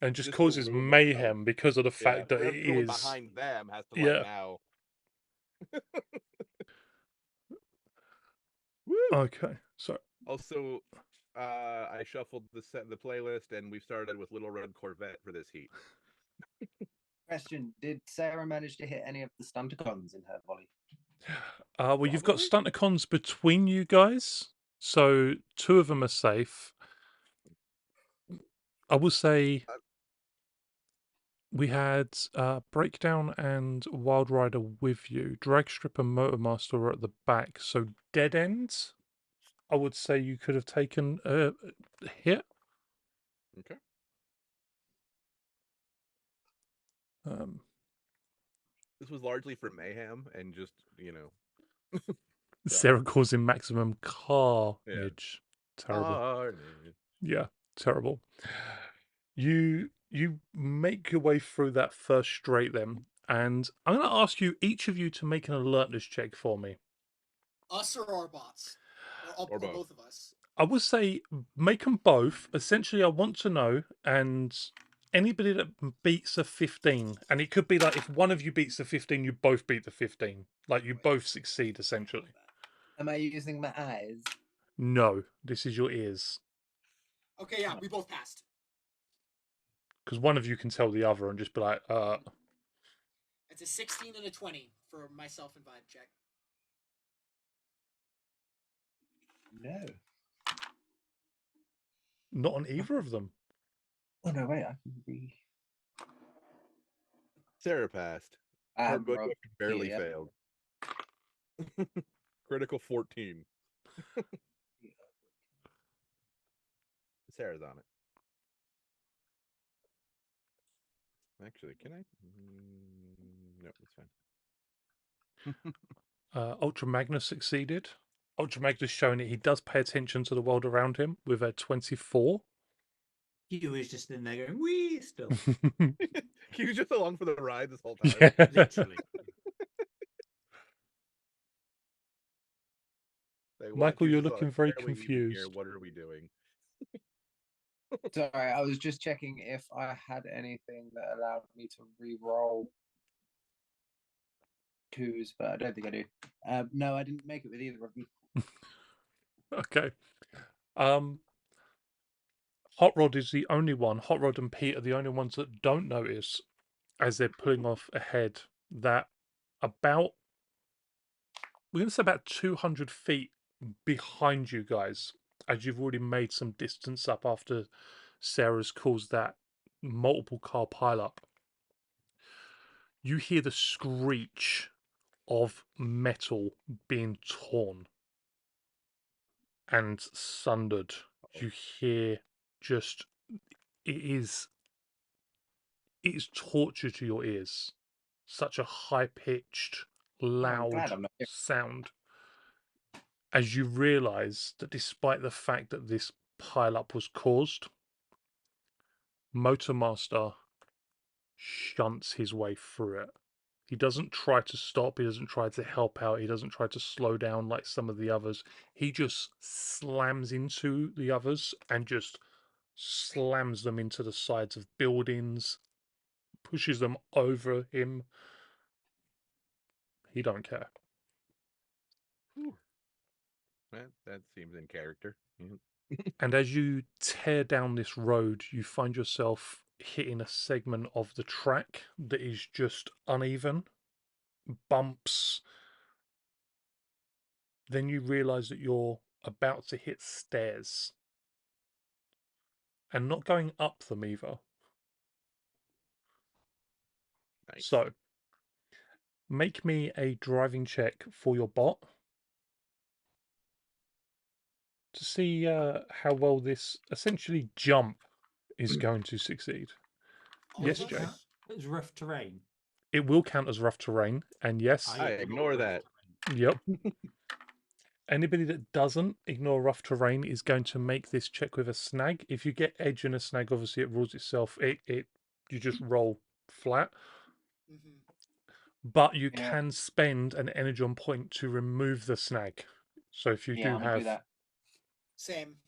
and just just to causes ruin the show. mayhem because of the Yeah, fact that it everyone is. behind them has to like Yeah. now. Woo! Okay. So Also, I shuffled the playlist, and we started with Little Red Corvette for this heat. Question: did Sarah manage to hit any of the stunticons in her volley? well, you've got Probably. stunticons between you guys, so 2 of them are safe. I will say we had Breakdown and Wild Rider with you. Dragstrip and Motormaster were at the back, so dead ends. I would say you could have taken a hit. Okay. This was largely for mayhem and just, Sarah causing maximum carnage. Terrible. Carnage. Yeah, terrible. You make your way through that first straight then, and I'm going to ask you each of you to make an alertness check for me. Us or our bots? Or both. both of us? I would say make them both. Essentially, I want to know, and anybody that beats a 15, and it could be like if one of you beats the 15, you both beat the 15. Like you both succeed, essentially. Am I using my eyes? No, this is your ears. Okay, yeah, we both passed. Because one of you can tell the other and just be like, It's a 16 and a 20 for myself and vibe check. No. not on either of them. Oh no, wait, I can be. Sarah passed. Her book barely failed. Critical 14. Sarah's on it. Actually, can I? No, it's fine. Ultra Magnus succeeded. Ultra Magnus showing that he does pay attention to the world around him with a 24. Hugh was just in there going, wee, still. He was just along for the ride this whole time. Yeah. Literally. Like, Michael, you're just looking like, very "Why are we even here? confused. What are we doing?" Sorry, I was just checking if I had anything that allowed me to re-roll 2s, but I don't think I do. No, I didn't make it with either of them. Okay. Hot Rod is the only one. Hot Rod and Pete are the only ones that don't notice as they're pulling off ahead that about, we're going to say about 200 feet behind you guys, as you've already made some distance up after Sarah's caused that multiple car pileup. You hear the screech of metal being torn and sundered. You hear just, it is torture to your ears. Such a high pitched, I'm glad loud I'm not here. sound. As you realise that despite the fact that this pileup was caused, Motormaster shunts his way through it. He doesn't try to stop, he doesn't try to help out, he doesn't try to slow down like some of the others. He just slams into the others and just slams them into the sides of buildings, pushes them over him. He don't care. Whew. That seems in character. And as you tear down this road, you find yourself hitting a segment of the track that is just uneven, bumps. Then you realize that you're about to hit stairs and not going up them either. Nice. So, make me a driving check for your bot to see how well this essentially jump is going to succeed. All Yes, of Jay. us? It was rough terrain. It will count as rough terrain, and yes, I ignore that. yep. Anybody that doesn't ignore rough terrain is going to make this check with a snag. If you get edge and a snag, obviously it rules itself. You just roll flat. Mhm. But you Yeah. can spend an energon point to remove the snag. So if you Yeah, do I'm gonna do have that. Same.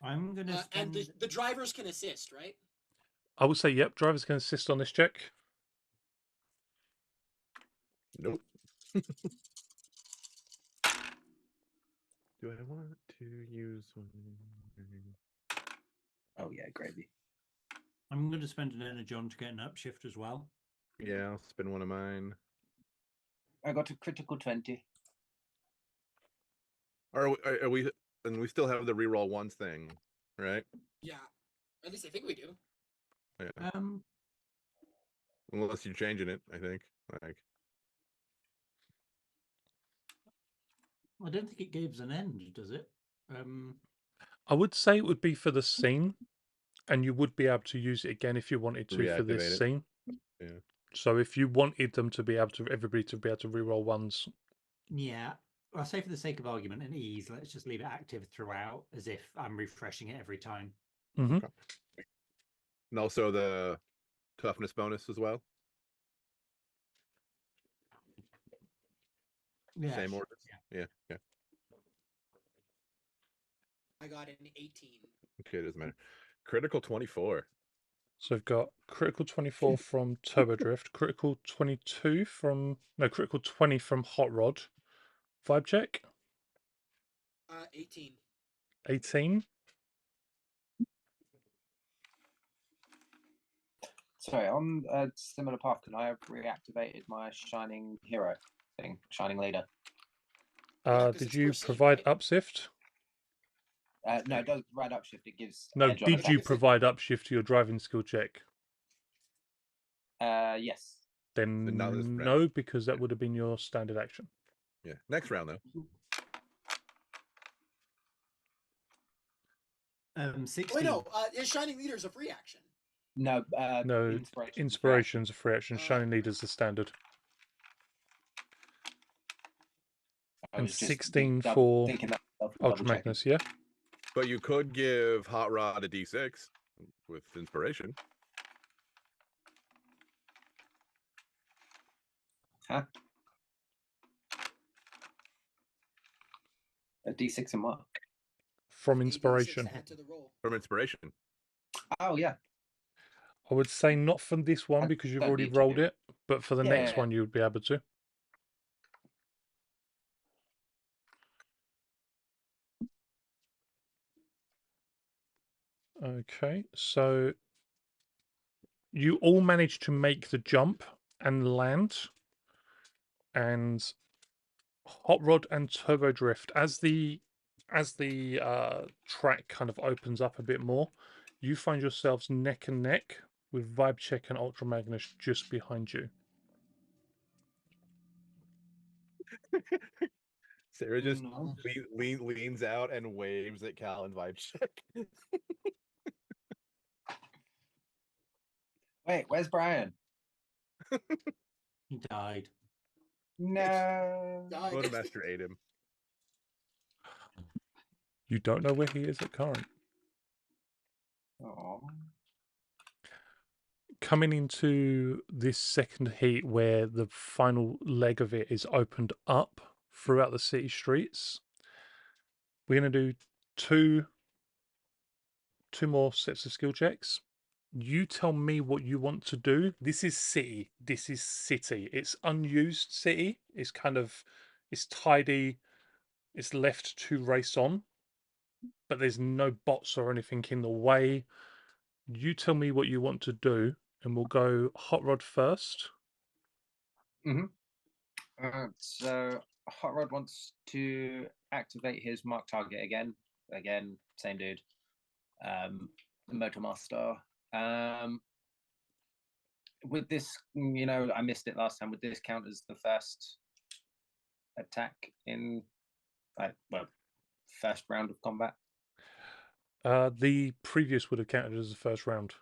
I'm going to And spend. the drivers can assist, right? I would say, yep, drivers can assist on this check. Nope. Do I want to use one? Oh yeah, gravy. I'm going to spend an energon to get an upshift as well. Yeah, I'll spin one of mine. I got a critical 20. Are we? And we still have the reroll ones thing, right? Yeah. At least I think we do. Yeah. Um, Unless you're changing it, I think. Like, I don't think it gives an end, does it? I would say it would be for the scene, and you would be able to use it again if you wanted to for this reactivate it. scene. Yeah. So if you wanted them to be able to, everybody to be able to reroll ones. Yeah. I'll say for the sake of argument and ease, let's just leave it active throughout as if I'm refreshing it every time. Mm-hmm. Okay. And also the toughness bonus as well. Yeah. Same orders. Yeah. Yeah. I got an 18. Okay, it doesn't matter. Critical 24. So we've got critical 24 from Turbo Drift, critical 22 from critical 20 from Hot Rod. Vibe check 18. 18. Sorry, on a similar path, can I have reactivated my Shining Hero thing, Shining Leader? Yeah, 'cause Did it's you per scene, provide right? upsift? No, it does right upshift. It gives No, edge on did you attacks. provide upshift to your driving skill check? Yes. Then But not this round. no, because that would have been your standard action. Yeah. Next round though. 16. Wait, no. Is Shining Leader is a free action? No, No, inspiration. inspiration's a free action. Shining Leader's the standard. I And was just 16 double for thinking that myself and Ultra double checking. Magnus, yeah? But you could give Hot Rod a D6 with inspiration. Huh? A D6 and what? From A D6 inspiration. to add to the roll. From inspiration. Oh yeah. I would say not from this one I because you've don't already need to rolled do it, but for the Yeah, next yeah. one you would be able to. Okay, so you all managed to make the jump and land, and Hot Rod and Turbo Drift, as the track kind of opens up a bit more, you find yourselves neck and neck with Vibe Check and Ultra Magnus just behind you. Sarah just No. leans out and waves at Cal and Vibe check. Wait, where's Brian? He died. No. Died. Motormaster ate him. You don't know where he is at current. Oh. Coming into this second heat where the final leg of it is opened up throughout the city streets, we're going to do two more sets of skill checks. You tell me what you want to do. This is city. This is city. It's unused city. It's it's tidy. It's left to race on, but there's no bots or anything in the way. You tell me what you want to do, and we'll go Hot Rod first. So Hot Rod wants to activate his mark target again. Again, same dude. Motormaster. With this, I missed it last time. Would this count as the first attack in, first round of combat? The previous would have counted as the first round.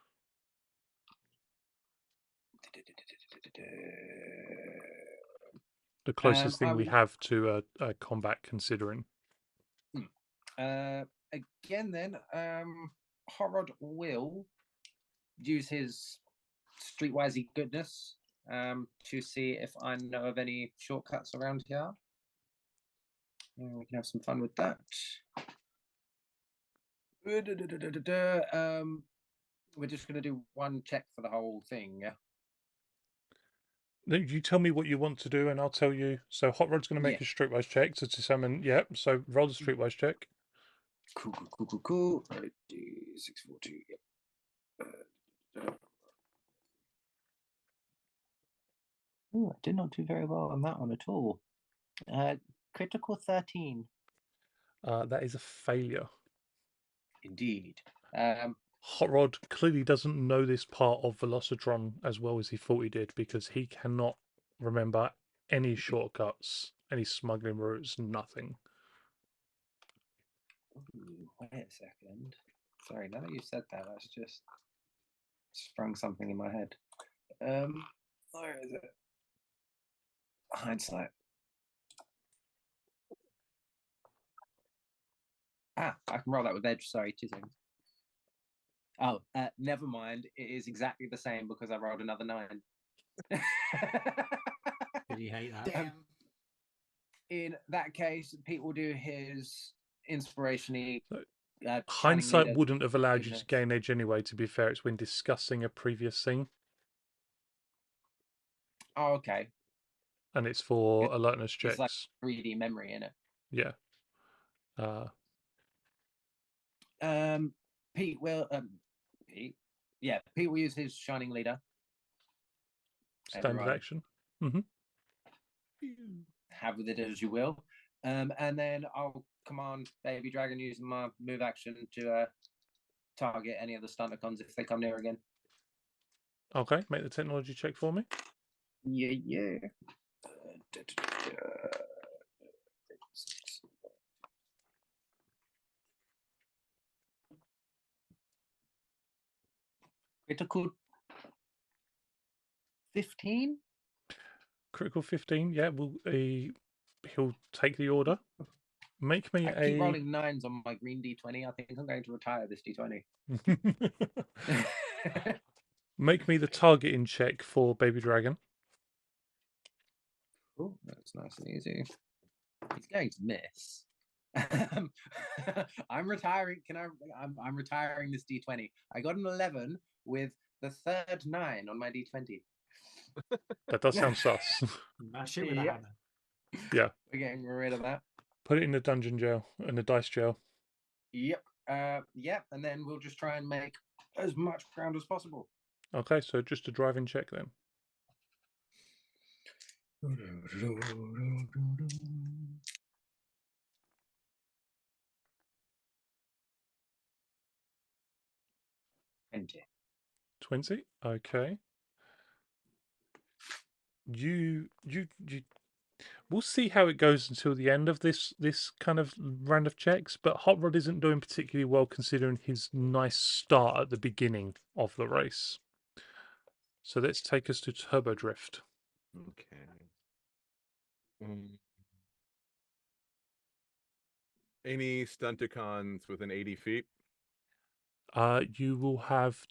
The closest thing I we will- have to a combat considering. Again, then, Hot Rod will use his streetwisey goodness to see if I know of any shortcuts around here. We can have some fun with that. We're just going to do one check for the whole thing. Yeah. No, you tell me what you want to do, and I'll tell you. So Hot Rod's going to make Yeah. a streetwise check to determine. Yep. So roll the streetwise check. Cool. 642. Yep. Ooh, I did not do very well on that one at all. Critical 13. That is a failure. Indeed. Hot Rod clearly doesn't know this part of Velocitron as well as he thought he did, because he cannot remember any shortcuts, any smuggling routes, nothing. Ooh, wait a second. Sorry, now that you said that, that's just sprung something in my head. Where is it? Hindsight. I can roll that with edge. Sorry, 2 seconds. Oh, never mind. It is exactly the same because I rolled another 9. Did you hate that? Damn. In that case, Pete will do his inspiration-y. Hindsight wouldn't have allowed you to gain edge anyway, to be fair. It's when discussing a previous thing. Oh, okay. And it's for alertness checks. It's like 3D memory in it. Yeah. Pete will Pete will use his shining leader. Standard Everyone, action. Mm-hmm. have with it as you will. And then I'll command Baby Dragon using my move action to target any of the stunticons if they come near again. Okay, make the technology check for me. Yeah. Critical 15? Critical 15, yeah. He'll take the order. Make me I keep rolling 9s on my green D20. I think I'm going to retire this D20. Make me the targeting check for Baby Dragon. Oh, that's nice and easy. He's going to miss. I'm retiring. I'm retiring this D20. I got an 11 with the third 9 on my D20. That does sound sus. Mash it with a Yep. hammer. Yeah. We're getting rid of that. Put it in the dungeon jail, in the dice jail. Yep. Yep. And then we'll just try and make as much ground as possible. Okay, so just a driving check then. And 20. Okay. You we'll see how it goes until the end of this kind of round of checks, but Hot Rod isn't doing particularly well considering his nice start at the beginning of the race. So let's take us to Turbo Drift. Okay. Any stunticons within 80 feet? You will have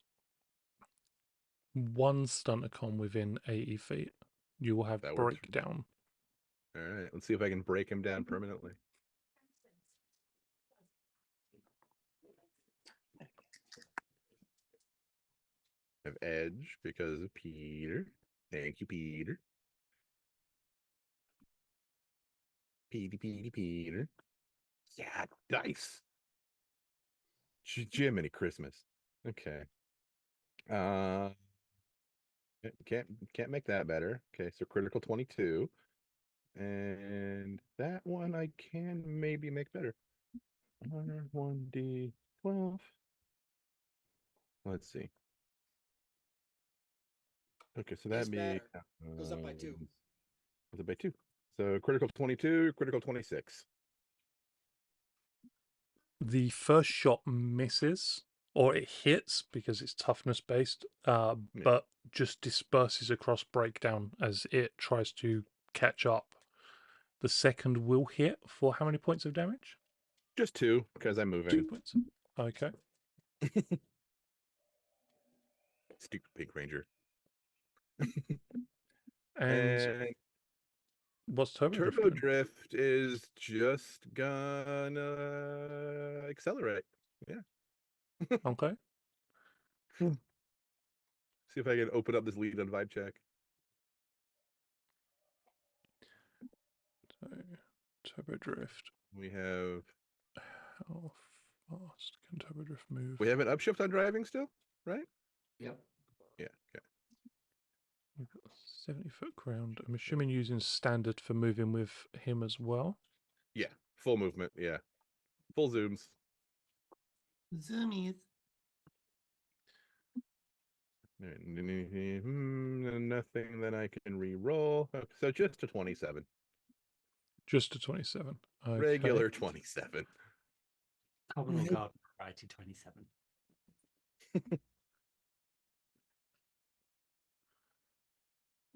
one stunticon within 80 feet. You will have That works. breakdown. All right, let's see if I can break him down permanently. I have edge because of Peter. Thank you, Peter. Peter. Yeah, dice. Jiminy Christmas. Okay. Can't make that better. Okay, so critical 22. And that one I can maybe make better. 1d12. Let's see. Okay, so Is that'd be better. Goes up by 2. Goes up by 2. So critical 22, critical 26. The first shot misses, or it hits because it's toughness based, but just disperses across breakdown as it tries to catch up. The second will hit for how many points of damage? Just 2, because I'm 2 moving. points. Okay. Stupid Pink Ranger. And And what's Turbo Drift Turbo doing? Drift is just gonna accelerate. Yeah. Okay. See if I can open up this lead on vibe check. So, Turbo Drift. We have How fast can Turbo Drift move? an upshift on driving still, right? Yep. Yeah. Okay. We've got 70-foot ground. I'm assuming using standard for moving with him as well. Yeah. Full movement. Yeah. Full zooms. Zoomies. Nothing that I can re-roll. So just a 27. Just a 27. Okay. Regular 27. Common or Garden Variety 27.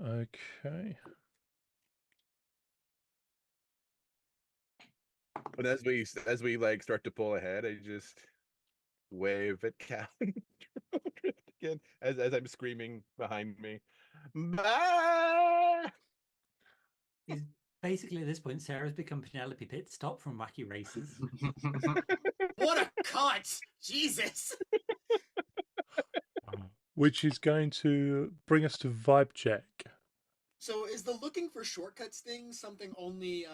Okay. But as we like start to pull ahead, I just wave at Cal again as I'm screaming behind me. Bye! He's basically at this point, Sarah's become Penelope Pit Stop from Wacky Races. What a cunt! Jesus. Which is going to bring us to vibe check. So is the looking for shortcuts thing something only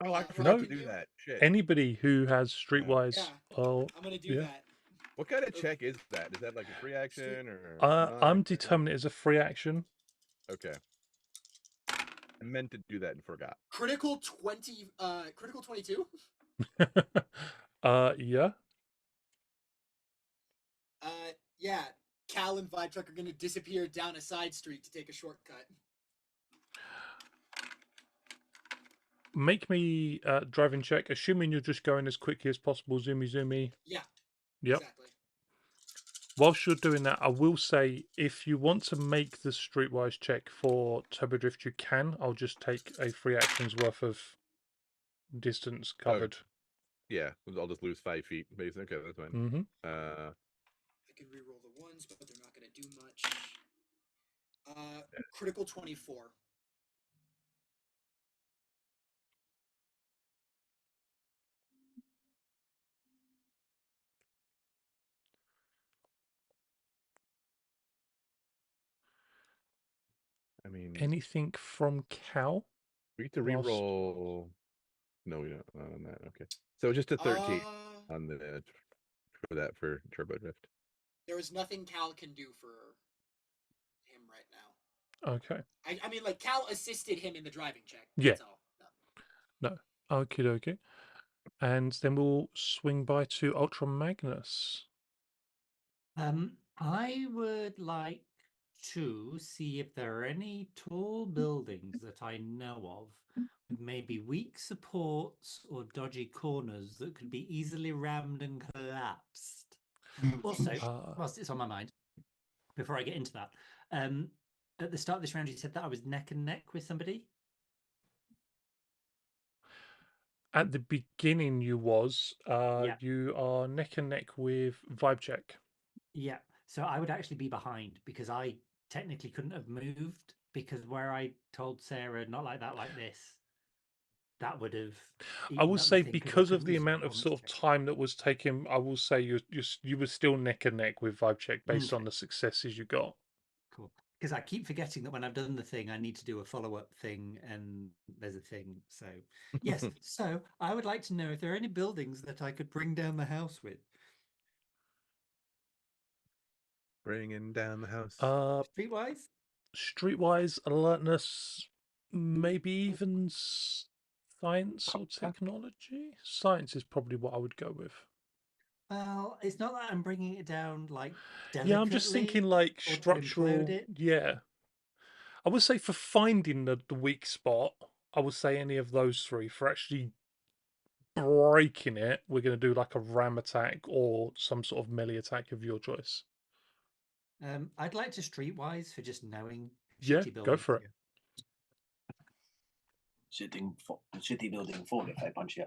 Oh, I Hot forgot No. to can do that. Shit. Anybody who has Streetwise, Yeah. oh, I'm gonna do yeah. that. What kind of check is that? Is that like a free action or? I'm non-action? determined it is a free action. Okay. I meant to do that and forgot. Critical 22. Yeah. Yeah. Cal and Vibe Truck are gonna disappear down a side street to take a shortcut. Make me driving check, assuming you're just going as quickly as possible. Zoomy. Yeah. Yep. Exactly. Whilst you're doing that, I will say if you want to make the Streetwise check for Turbo Drift, you can. I'll just take a free action's worth of distance covered. Yeah, I'll just lose 5 feet, basically. Okay, that's fine. Mm-hmm. I can reroll the ones, but they're not gonna do much. Critical 24. I mean, Anything from Cal? we get to whilst- re-roll. No, we don't. Not on that. Okay, so just a 13 on the for Turbo Drift. There is nothing Cal can do for him right now. Okay. I mean, like, Cal assisted him in the driving check. Yeah. That's all. No. Okie dokie. And then we'll swing by to Ultra Magnus. I would like to see if there are any tall buildings that I know of with maybe weak supports or dodgy corners that could be easily rammed and collapsed. Also, whilst it's on my mind, before I get into that, at the start of this round, you said that I was neck and neck with somebody. At the beginning, you was. Yeah. You are neck and neck with Vibe Check. Yeah. So I would actually be behind because I technically couldn't have moved because where I told Sarah not like that, like this, that would have. I will eaten up the say thing 'cause I because of couldn't the use amount of performance sort of check. time that was taken, I will say you were still neck and neck with Vibe Check based on Okay. the successes you got. Cool. Because I keep forgetting that when I've done the thing, I need to do a follow-up thing, and there's a thing. So yes. So I would like to know if there are any buildings that I could bring down the house with. Bringing down the house. Streetwise? Streetwise, alertness, maybe even science or technology. Science is probably what I would go with. Well, it's not that I'm bringing it down like delicately. Yeah, I'm just thinking like or to structural. implode it. Yeah, I would say for finding the weak spot, I would say any of those three. For actually breaking it, we're going to do like a ram attack or some sort of melee attack of your choice. I'd like to streetwise for just knowing Yeah, shitty go buildings. for it. Shitty building fall if I punch you.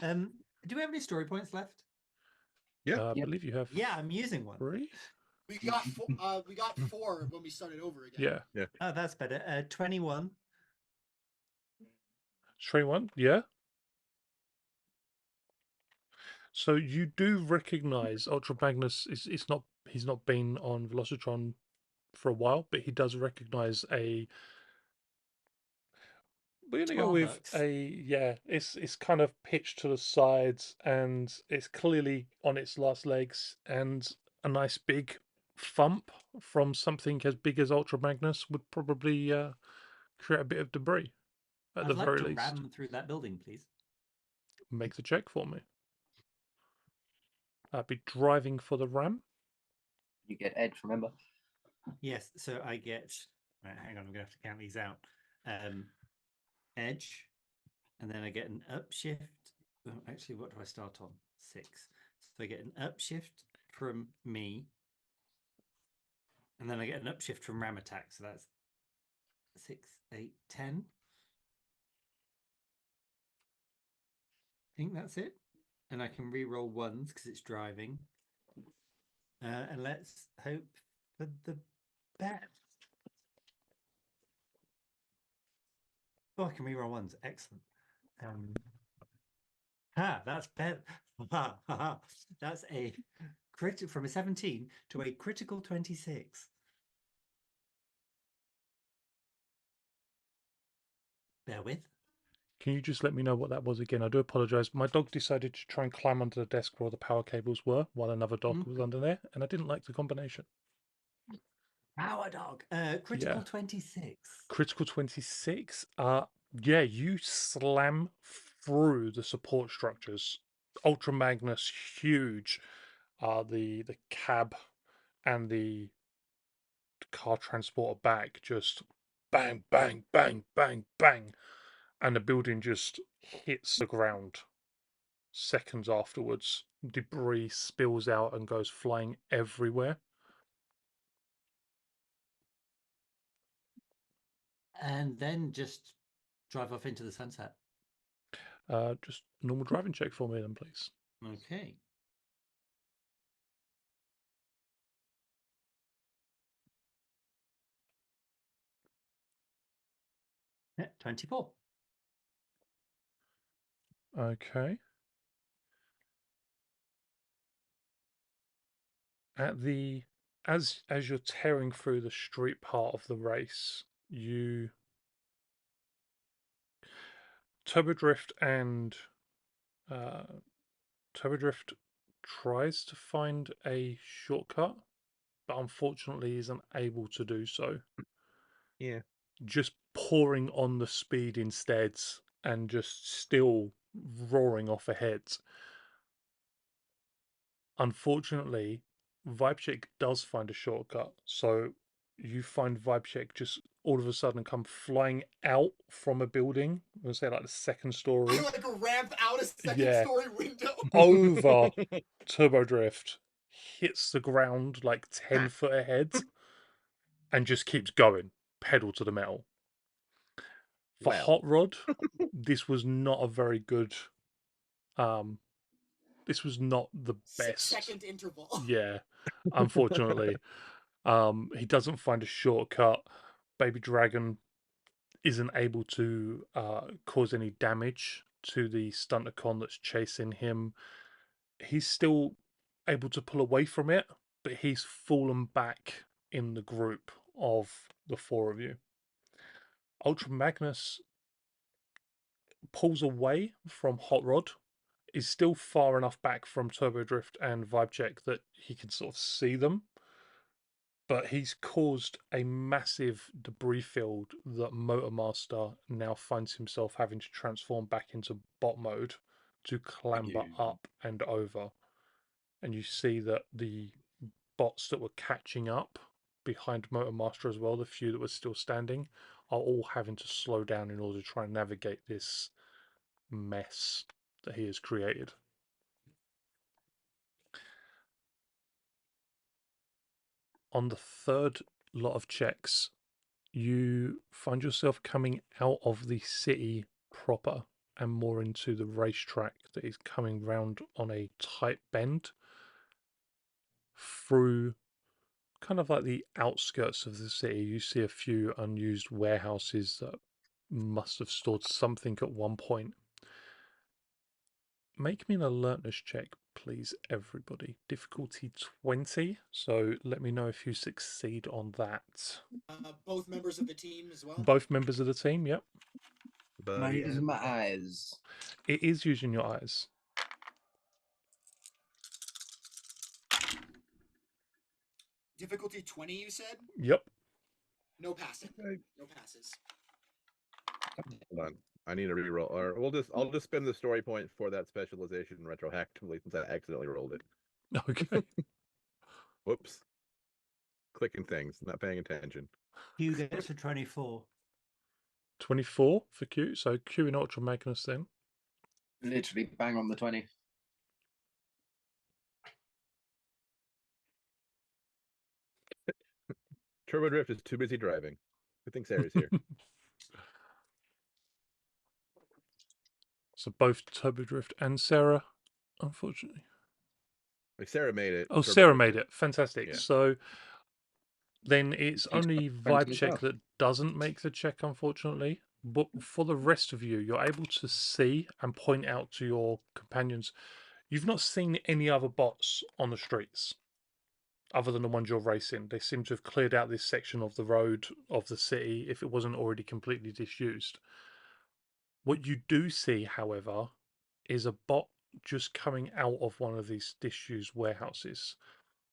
Do we have any story points left? Yeah. I Yep. believe you have Yeah, I'm using one. 3. We got we got 4 when we started over again. Yeah. Oh, that's better. 21. String 1, yeah. So you do recognize Ultra Magnus he's not been on Velocitron for a while, but he does recognize a we're gonna go with $12. it's kind of pitched to the sides and it's clearly on its last legs, and a nice big thump from something as big as Ultra Magnus would probably create a bit of debris at I'd the like very to least. ram through that building, please. Make the check for me. That'd be driving for the ram. You get edge, remember? Yes, so I get. Right, hang on, I'm gonna have to count these out. Edge, and then I get an upshift. Oh, actually, what do I start on? 6. So I get an upshift from me, and then I get an upshift from ram attack. So that's 6, 8, 10. I think that's it. And I can re-roll ones because it's driving. And let's hope for the best. Oh, I can re-roll ones. Excellent. That's better. That's a crit from a 17 to a critical 26. Bear with. Can you just let me know what that was again? I do apologise. My dog decided to try and climb under the desk where all the power cables were while another dog was under there, and I didn't like the combination. Power dog. Critical 26. Critical 26. Yeah, you slam through the support structures. Ultra Magnus, huge. The cab and the car transporter back just bang, bang, bang, bang, bang, and the building just hits the ground. Seconds afterwards, debris spills out and goes flying everywhere. And then just drive off into the sunset. Just normal driving check for me then, please. Okay. Yeah, 24. Okay. As you're tearing through the street part of the race, Turbodrift and Turbodrift tries to find a shortcut, but unfortunately isn't able to do so. Yeah. Just pouring on the speed instead and just still roaring off ahead. Unfortunately, Vibecheck does find a shortcut, so you find Vibecheck just all of a sudden come flying out from a building. I'm gonna say like the second story. I like ramp out a second Yeah. story window. Over Turbodrift, hits the ground like 10 foot ahead, and just keeps going, pedal to the metal. For Well. Hot Rod, this was not a very good. This was not the best. 6-second interval. Yeah, unfortunately. He doesn't find a shortcut. Baby Dragon isn't able to cause any damage to the Stunticon that's chasing him. He's still able to pull away from it, but he's fallen back in the group of the 4 of you. Ultra Magnus pulls away from Hot Rod, is still far enough back from Turbodrift and Vibecheck that he can sort of see them, but he's caused a massive debris field that Motormaster now finds himself having to transform back into bot mode to clamber up and over. And you see that the bots that were catching up behind Motormaster as well, the few that were still standing, are all having to slow down in order to try and navigate this mess. that he has created. On the third lot of checks, you find yourself coming out of the city proper and more into the racetrack that is coming round on a tight bend through kind of like the outskirts of the city. You see a few unused warehouses that must have stored something at one point. Make me an alertness check, please, everybody. Difficulty 20. So let me know if you succeed on that. Both members of the team as well. Both members of the team, yep. Am I using my eyes? It is using your eyes. Difficulty 20, you said? Yep. No passing. Okay. No passes. Hold on. I need to reroll, or I'll just spend the story point for that specialization retroactively since I accidentally rolled it. Okay. Whoops. Clicking things, not paying attention. Q gets a 24. 24 for Q. So Q in Ultra Magnus then. Literally bang on the 20. Turbo Drift is too busy driving. Good thing Sarah's here. So both Turbo Drift and Sarah, unfortunately. Like Sarah made it. Oh, Turbo Sarah Drift made didn't. it. Fantastic. Yeah. So then it's She's only got 20 Vibe as Check well. that doesn't make the check, unfortunately. But for the rest of you, you're able to see and point out to your companions. You've not seen any other bots on the streets other than the ones you're racing. They seem to have cleared out this section of the road of the city if it wasn't already completely disused. What you do see, however, is a bot just coming out of one of these disused warehouses.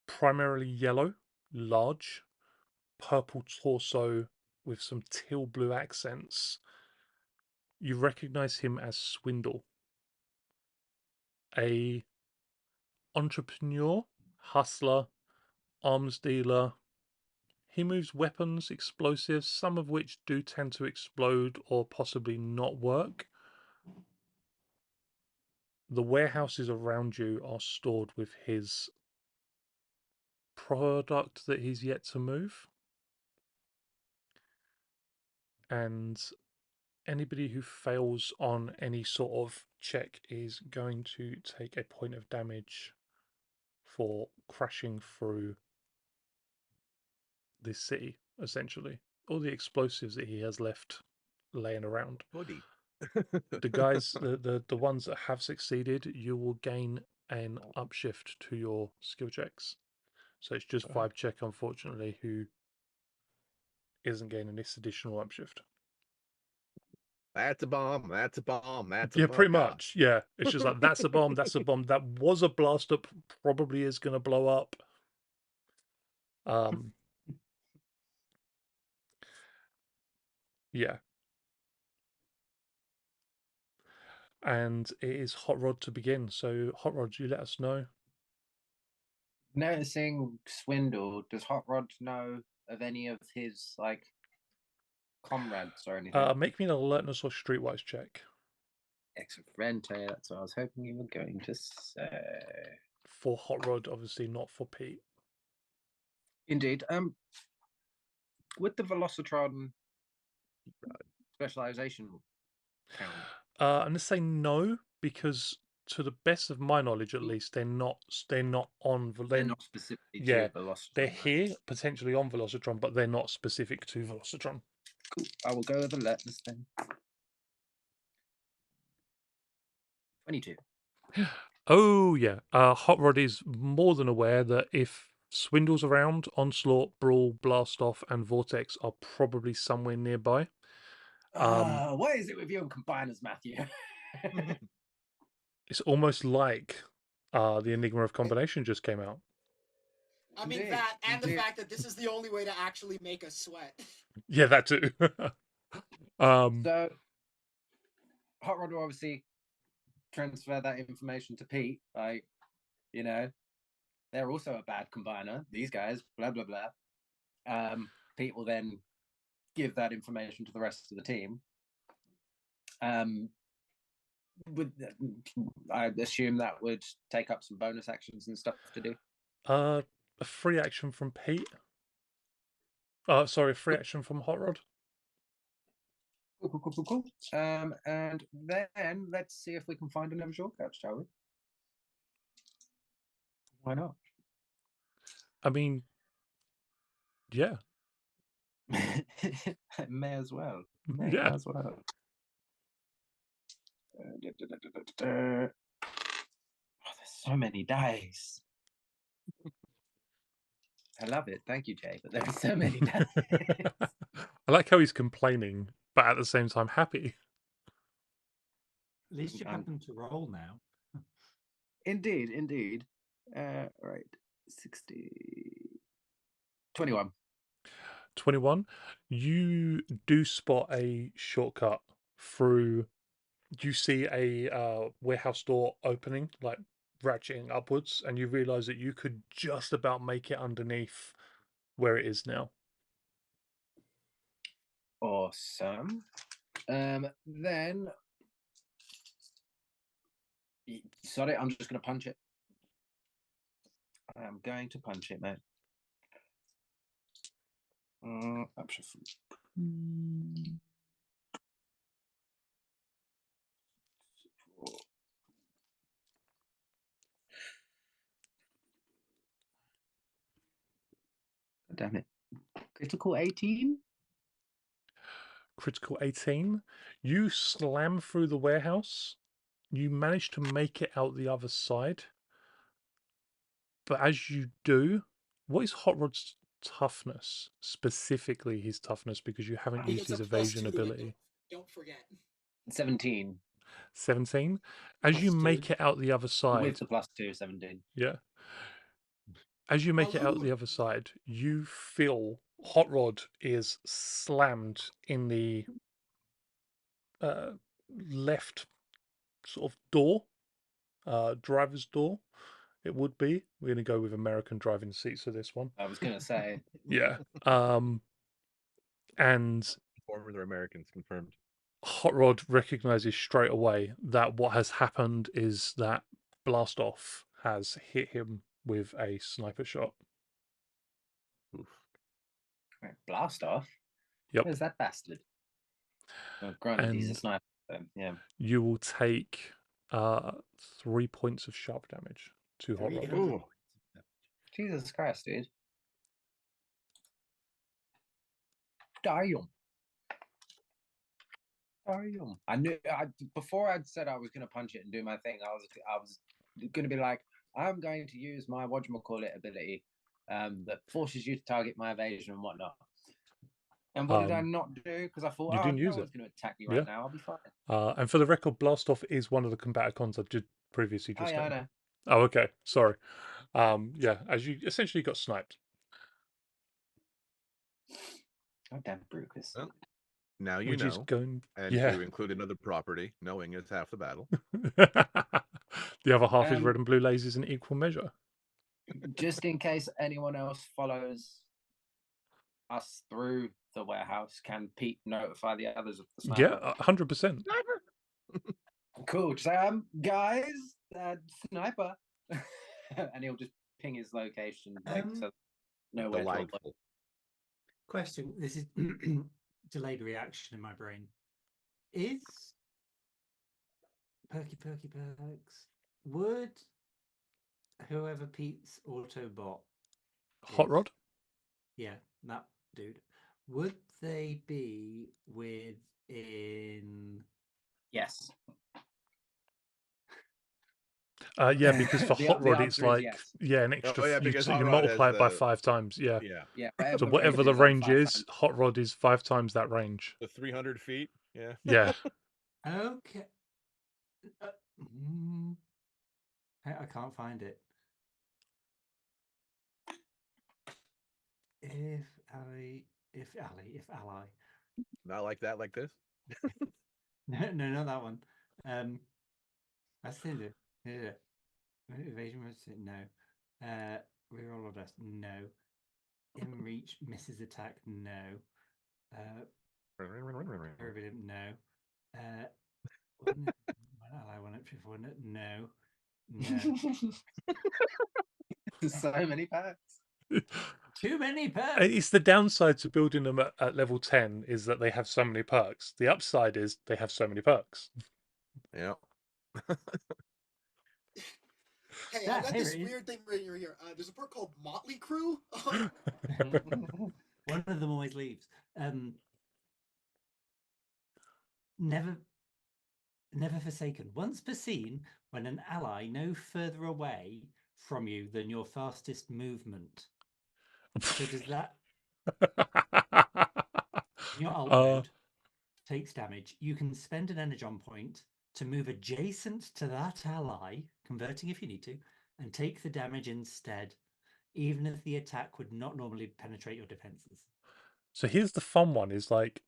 Primarily yellow, large, purple torso with some teal blue accents. You recognize him as Swindle, a entrepreneur, hustler, arms dealer. He moves weapons, explosives, some of which do tend to explode or possibly not work. The warehouses around you are stored with his product that he's yet to move. And anybody who fails on any sort of check is going to take a point of damage for crashing through this city, essentially. All the explosives that he has left laying around. Goody. The guys, the ones that have succeeded, you will gain an upshift to your skill checks. So it's just Vibe Check, unfortunately, who isn't gaining this additional upshift. That's a bomb. That's a bomb. That's a Yeah, bomb. pretty much. Yeah, it's just like that's a bomb. That's a bomb. That was a blast up. Probably is going to blow up. Yeah. And it is Hot Rod to begin. So Hot Rod, you let us know. Noticing Swindle, does Hot Rod know of any of his like comrades or anything? Make me an alertness or streetwise check. Excellent. That's what I was hoping you were going to say. For Hot Rod, obviously not for Pete. Indeed. With the Velocitron specialization count. I'm gonna say no because, to the best of my knowledge, at least, they're not on. They're not specifically yeah, to Velocitron. they're here potentially on Velocitron, but they're not specific to Velocitron. Cool. I will go with alertness then. 22. Oh yeah, Hot Rod is more than aware that if Swindle's around, Onslaught, Brawl, Blast Off, and Vortex are probably somewhere nearby. What is it with you and combiners, Matthew? It's almost like the Enigma of Combination just came out. I mean, Indeed, that and the indeed. fact that this is the only way to actually make us sweat. Yeah, that too. So, Hot Rod will obviously transfer that information to Pete. Like, you know, they're also a bad combiner. These guys, blah blah blah. Pete will then give that information to the rest of the team. I assume that would take up some bonus actions and stuff to do. A free action from Pete. Sorry, a free action from Hot Rod. Cool. And then let's see if we can find another shortcut, shall we? Why not? I mean, yeah. May as well. May Yeah. as well. Oh, there's so many dice. I love it. Thank you, Jay. But there are so many dice. I like how he's complaining, but at the same time happy. At least you're having to roll now. Indeed. Right. 60. 21. 21. You do spot a shortcut through. You see a warehouse door opening, like ratcheting upwards, and you realize that you could just about make it underneath where it is now. Awesome. Then. Sorry, I'm just going to punch it. I'm going to punch it, mate. Damn it. Critical 18? Critical 18. You slam through the warehouse. You manage to make it out the other side. But as you do, what is Hot Rod's toughness? Specifically his toughness, because you haven't He used gets his a +2 evasion to it, ability. Don't forget. 17. 17. As you +2. make it out the other side. With the +2, 17. Yeah. As you make it out the other side, you feel Hot Rod is slammed in the left sort of door, driver's door. It would be. We're going to go with American driving seats for this one. I was going to say. Yeah. And Former Americans confirmed. Hot Rod recognizes straight away that what has happened is that Blast Off has hit him with a sniper shot. Oof. Right, Blast Off? Yep. Where's that bastard? Well, granted, he's a And sniper. So, yeah. you will take 3 points of sharp damage to Hot Rod. Ooh. Jesus Christ, dude. Damn. I knew before I'd said I was going to punch it and do my thing. I was going to be like, I'm going to use my whatchamacallit ability that forces you to target my evasion and whatnot. And what did I not do? Because I thought, you didn't use no one's it. going to attack me right now. I'll be fine. And for the record, Blast Off is one of the combaticons I did previously just I know. Oh, okay. Sorry. Yeah, as you essentially got sniped. Oh, damn, Brucus. Well, now you Which know. is going... And to include another property, knowing is half the battle. The other half is red and blue lasers in equal measure. Just in case anyone else follows us through the warehouse, can Pete notify the others of the sniper? Yeah, 100%. Sniper! Cool. Just say, guys, sniper. And he'll just ping his location. So nowhere to avoid. Question. This is delayed reaction in my brain. Is Perky Perks, would whoever Pete's Autobot Hot Rod? Yeah, that dude. Would they be within... Yes. Yeah, because for Hot Rod it's like yes. an extra. Oh, yeah, you multiply it by 5 times. Yeah. So whatever the range is, Hot Rod is 5 times that range. The 300 feet. Yeah. Yeah. Okay. I can't find it. If ally. Not like that, like this. No, not that one. That's it. Yeah. Evasion resistance, no. Reroll or dust, no. In reach, misses attack, no. No. No. No. There's so many perks. Too many perks. It's the downside to building them at level 10 is that they have so many perks. The upside is they have so many perks. Yeah. Hey, Yeah, I got here this it is. weird thing right here. There's a perk called Motley Crew. One of them always leaves. Never forsaken. Once per scene, when an ally no further away from you than your fastest movement. So does that in your alt mode takes damage? You can spend an energon point to move adjacent to that ally, converting if you need to, and take the damage instead, even if the attack would not normally penetrate your defenses. So here's the fun one: is like,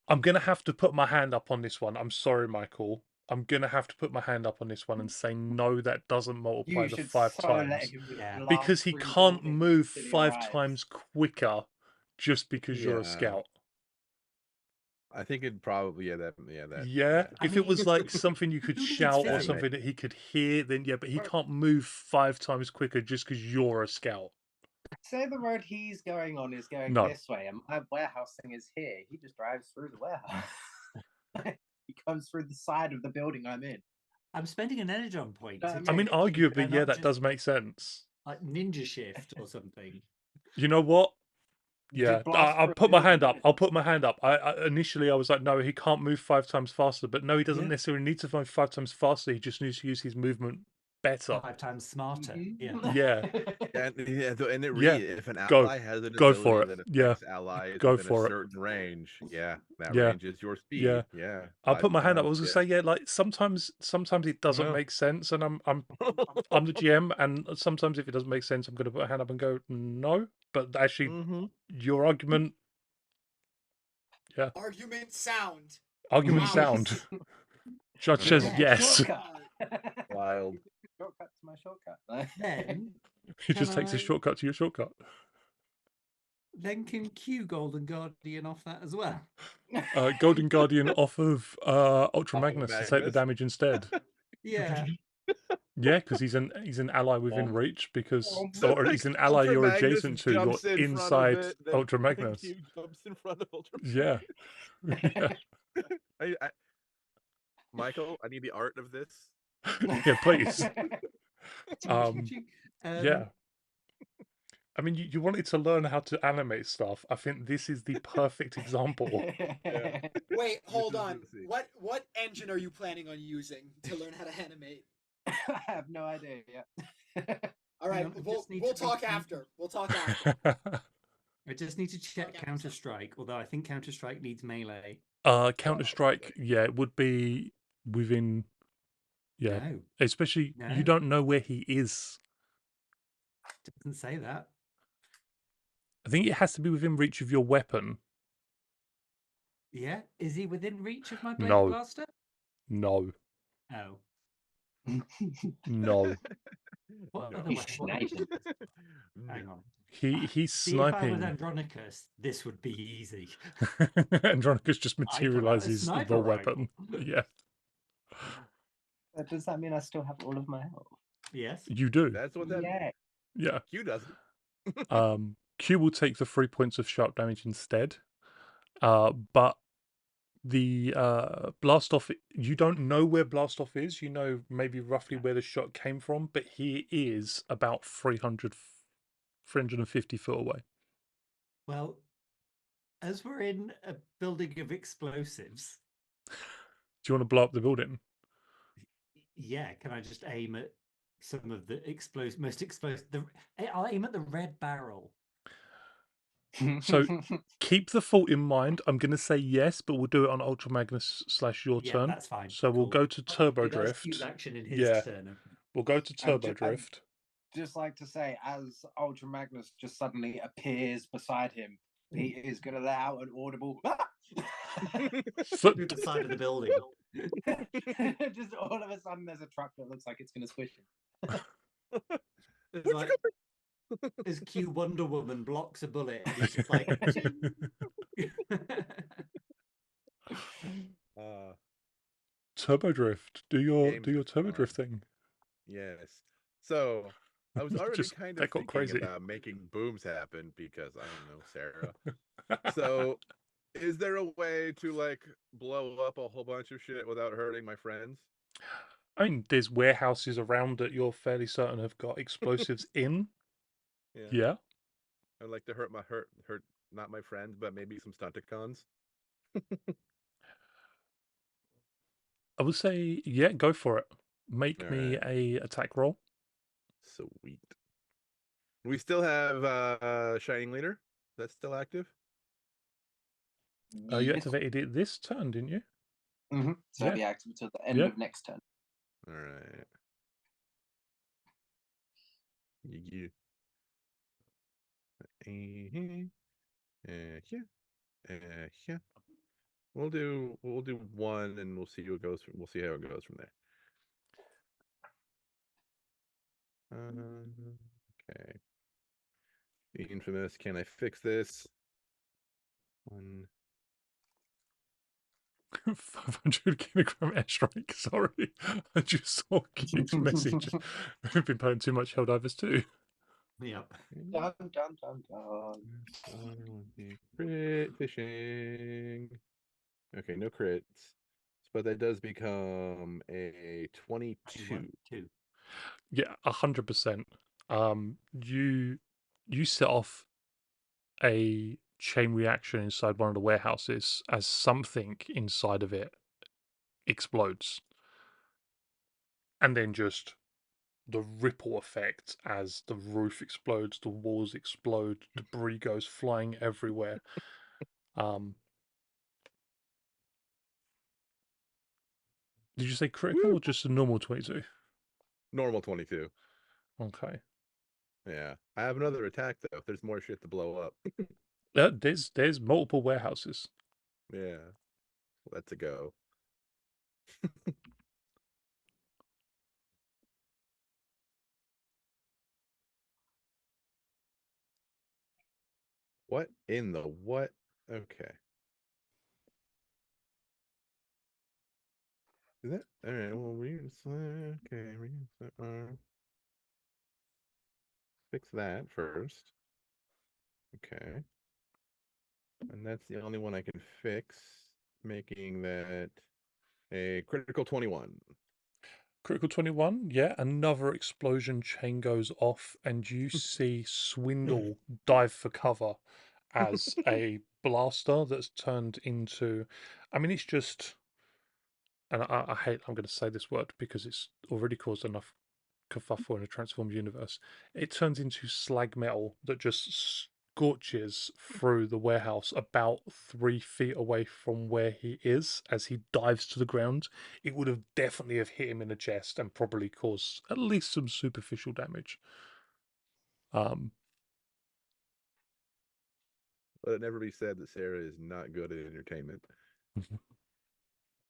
I'm gonna have to put my hand up on this one. I'm sorry, Michael. I'm gonna have to put my hand up on this one and say no. That doesn't multiply You the should 5 so let times him Yeah. blast because he through can't buildings move till he 5 arrives. times quicker just because you're a Yeah. scout. I think it'd probably that. Yeah, I if it was mean, like something you could who needs shout or physics? something that he could hear, then yeah, but he Right. can't move 5 times quicker just because you're a scout. Say the road he's going on is going No. this way, and my warehouse thing is here. He just drives through the warehouse. He comes through the side of the building I'm in. I'm spending an energon point. No, to I I mean, take it. Can I arguably, yeah, not that just, does make sense. like ninja shift or something. You know what? You Yeah, just blast I'll through a put my hand building, up. I'll put my hand up. I initially I was like, no, he can't move 5 times faster, but no, he doesn't Yeah. necessarily need to move 5 times faster. He just needs to use his movement better. 5 times smarter. Mhm. Yeah, And it Yeah, if an go. ally has an Go for ability it. that Yeah, affects allies go within a for it. certain range, that Yeah, range is your speed. Yeah. I'll 5 put my hand up. I times, was gonna say, yeah, like sometimes it doesn't Yeah. make sense, and I'm the GM, and sometimes if it doesn't make sense, I'm gonna put a hand up and go no. But actually, Mm-hmm. your argument, Argument sound. argument Wow. sound. Judge Yeah. says Yeah. yes. Shortcut. Wild. Shortcut to my shortcut. Then He just Can takes a I- shortcut to your shortcut. can Q Golden Guardian off that as well. Golden Guardian off of Ultra Magnus to take the Magnus. damage instead. Yeah. Yeah, because he's an ally within Oh. reach because So, or like, he's an ally Ultra you're Magnus adjacent to. You're jumps in front of inside it, then Ultra Magnus. Q jumps in front of Ultra Yeah. Yeah. Michael, I need the art of this. Yeah, please. Um, Yeah. I mean, you wanted to learn how to animate stuff. I think this is the perfect example. Yeah. Wait, hold is on. easy. What engine are you planning on using to learn how to animate? I have no idea yet. All right, on, I we'll just need we'll to talk make- after. We'll talk after. I just need to check Okay. Counter Strike, although I think Counter Strike needs melee. Counter Strike, yeah, it would be within. Yeah, No, especially No. you don't know where he is. doesn't say that. I think it has to be within reach of your weapon. Yeah, is he within reach of my blade No. blaster? No, Oh, no. what No. other He's weapon? What other sniping. weapon- Hang on. He's See, if I was sniping. Andronicus, this would be easy. Andronicus just I put out a materializes the sniper weapon. rifle. Yeah, Does that mean I still have all of my health? Yes. you do. That's what that Yeah. Yeah. Q doesn't. Q will take the 3 points of sharp damage instead. But the blast off, you don't know where blast off is. You know maybe roughly where the shot came from, but he is about 350 foot away. Well, as we're in a building of explosives, Do you want to blow up the building? yeah, can I just aim at some of the most explosive? I'll aim at the red barrel. So keep the thought in mind. I'm going to say yes, but we'll do it on Ultra Magnus / your Yeah, turn. that's fine. So we'll Cool. go to Turbo Okay, that's Drift. Q's action in his Yeah. turn. We'll go to Turbo I'd Drift. just like to say, as Ultra Magnus just suddenly appears beside him, he is going to let out an audible. So- Through the side of the building. Just all of a sudden, there's a truck that looks like it's going to squish him. It's like as Q Wonder Woman blocks a bullet, and he's just like, Uh, turbo drift. Do your Games are turbo fun. drift thing. Yes. So I was already Just kind that of got thinking crazy. about making booms happen because I don't know, Sarah. So is there a way to like blow up a whole bunch of shit without hurting my friends? I mean, there's warehouses around that you're fairly certain have got explosives in. Yeah. Yeah. I'd like to hurt not my friends, but maybe some stunticons. I would say, yeah, go for it. Make All me right. a attack roll. Sweet. We still have Shining Leader. That's still active. You Yes. activated it this turn, didn't you? So Yeah. it'll be active until the end Yeah. of next turn. All right. Yeah. Yeah. Yeah. We'll do one, and we'll see what goes. We'll see how it goes from there. Okay. The infamous. Can I fix this? One. 500 kilogram airstrike. Sorry, I just saw Keith's message. We've been playing too much Helldivers 2. Yep. Dun, dun, dun, dun. Crit fishing. Okay, no crits. But that does become a 22. 2. Yeah, 100%. You set off a chain reaction inside one of the warehouses as something inside of it explodes, and then just the ripple effect as the roof explodes, the walls explode, debris goes flying everywhere. Did you say critical Woo! or just a normal 22? Normal 22. Okay. Yeah. I have another attack, though, if there's more shit to blow up. There's multiple warehouses. Yeah. Let's go. What in the what? Okay. Is that all right? Well, fix that first. Okay, and that's the only one I can fix, making that a critical 21. Critical 21, yeah, another explosion chain goes off, and you see Swindle dive for cover as a blaster that's turned into. I mean, it's just. And I hate I'm going to say this word because it's already caused enough kerfuffle in a transformed universe. It turns into slag metal that just scorches through the warehouse about 3 feet away from where he is as he dives to the ground. It would have definitely have hit him in the chest and probably caused at least some superficial damage. Let it never be said that Sarah is not good at entertainment.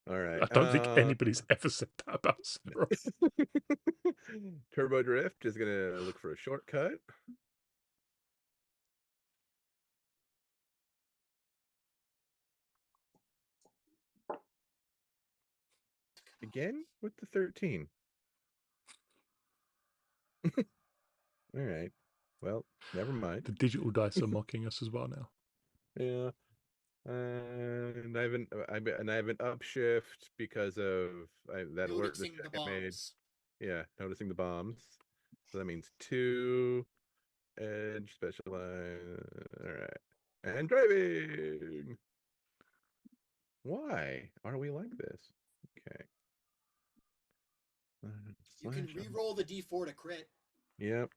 All right. I don't think anybody's ever said that about Sarah. Turbo Drift is gonna look for a shortcut. Again with the 13. All right. Well, never mind. The digital dice are mocking us as well now. Yeah. And I have an upshift because of that alert the Noticing the check I made. bombs. Yeah, noticing the bombs. So that means 2 edge specialize. All right. And driving. Why are we like this? Okay. You can re-roll the d4 to crit. Yep.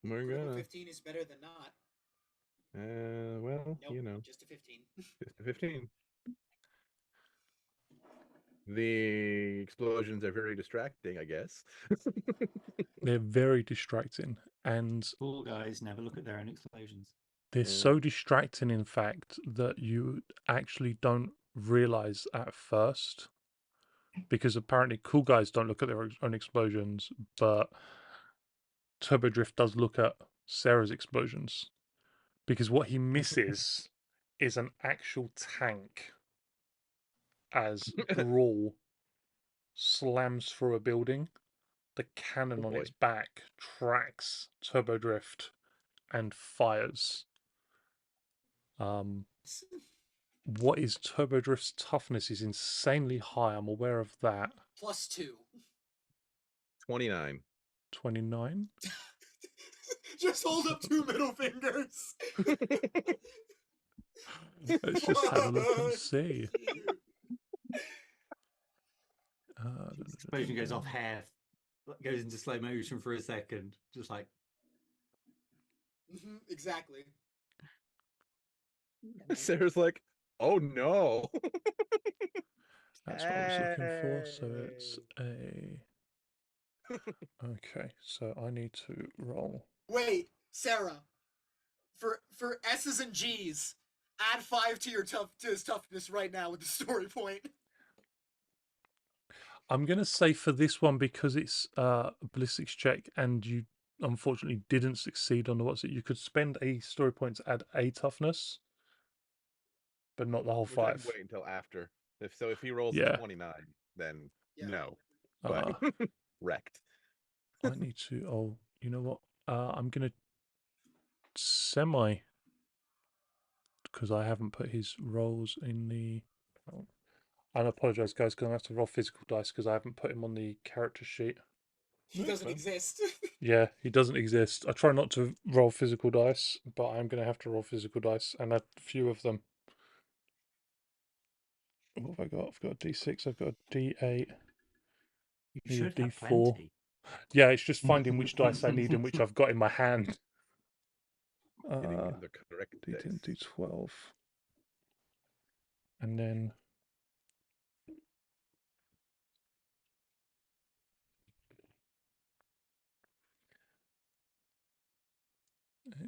We're Critical gonna. 15 is better than not. Well, Nope, you know, just a 15. just a 15. The explosions are very distracting, I guess. They're very distracting, and Cool guys never look at their own explosions. they're Yeah. so distracting, in fact, that you actually don't realize at first. Because apparently, cool guys don't look at their own explosions, but Turbo Drift does look at Sarah's explosions. Because what he misses is an actual tank as Brawl slams through a building. The cannon Oh on boy. its back tracks Turbo Drift and fires. What is Turbo Drift's toughness is insanely high. I'm aware of that. +2. 29. 29. Just hold up 2 middle fingers. Let's just have a look and see. Cute. Explosion goes off half, goes into slow motion for a second, just like. Exactly. Sarah's like, oh no. That's what I was looking for. So it's a. Okay, so I need to roll. Wait, Sarah. For S's and G's, add 5 to his toughness right now with the story point. I'm gonna say for this one, because it's a ballistics check and you unfortunately didn't succeed on the what's it, you could spend a story point to add a toughness, but not the whole Which I can 5. wait until after. If he rolls Yeah. a 29, then Yeah. no. But wrecked. I need to. Oh, you know what? I'm gonna semi, because I haven't put his rolls in the. Oh, I apologize, guys, because I have to roll physical dice because I haven't put him on the character sheet. He That's doesn't fine. exist. Yeah, he doesn't exist. I try not to roll physical dice, but I'm going to have to roll physical dice, and a few of them. What have I got? I've got a D6, I've got a D8, You need a should have D4. plenty. Yeah, it's just finding which dice I need and which I've got in my hand. Getting the correct D10, dice. D12. And then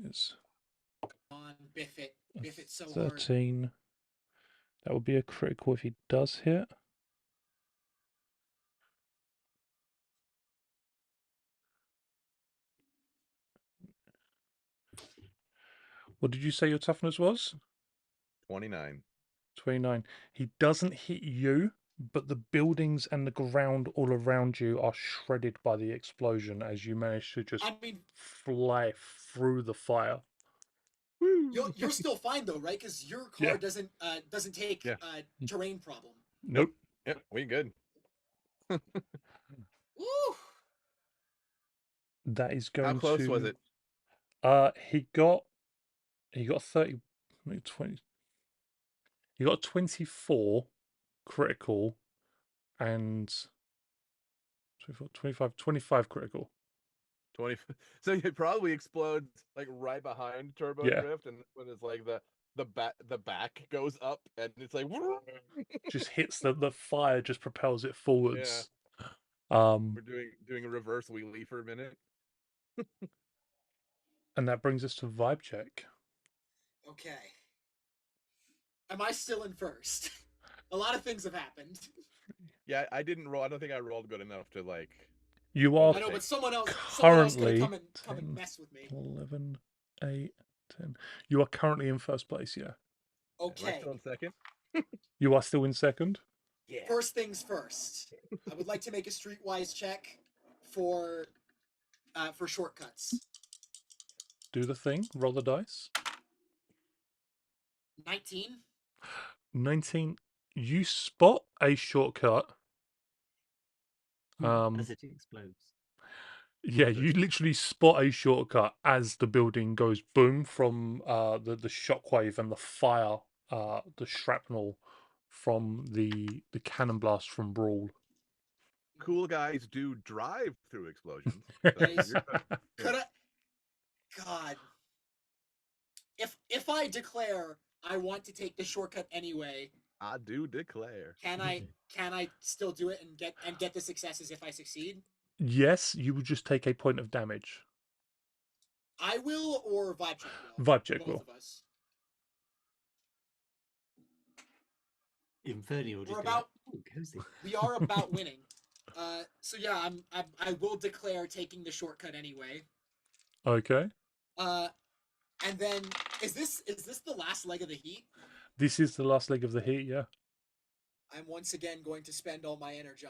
is On biff it so hard. 13. That would be a critical if he does hit. What did you say your toughness was? 29. 29. He doesn't hit you, but the buildings and the ground all around you are shredded by the explosion as you manage to just fly through the fire. You're still fine though, right? Because your car doesn't take terrain problem. Nope. Yep, we good. Woo! That is going to. How close was it? He got 30, 20. He got 24 critical and 24, 25 critical. 20. So it probably explodes like right behind Turbo Drift, and when it's like the back goes up and it's like just hits the fire, just propels it forwards. We're doing a reverse wheelie for a minute. And that brings us to vibe check. Okay. Am I still in first? A lot of things have happened. Yeah, I didn't roll. I don't think I rolled good enough to like. You are. I know, but someone else currently gonna come and mess with me. 11, 8, 10. You are currently in first place. Yeah. Okay. Am I still in second? You are still in second. Yeah. First things first. I would like to make a streetwise check for shortcuts. Do the thing. Roll the dice. 19. 19. You spot a shortcut. As it explodes. Yeah, you literally spot a shortcut as the building goes boom from the shockwave and the fire, the shrapnel from the cannon blast from Brawl. Cool guys do drive through explosions. God. If I declare I want to take the shortcut anyway, I do declare. Can I still do it and get the successes if I succeed? Yes, you will just take a point of damage. I will, or Vibe Check will. Vibe Check both will. Of us. Inferni will just We're be about. like, oh, cozy. We are about winning. So yeah, I will declare taking the shortcut anyway. Okay. And then is this the last leg of the heat? This is the last leg of the heat, yeah. I'm once again going to spend all my energon.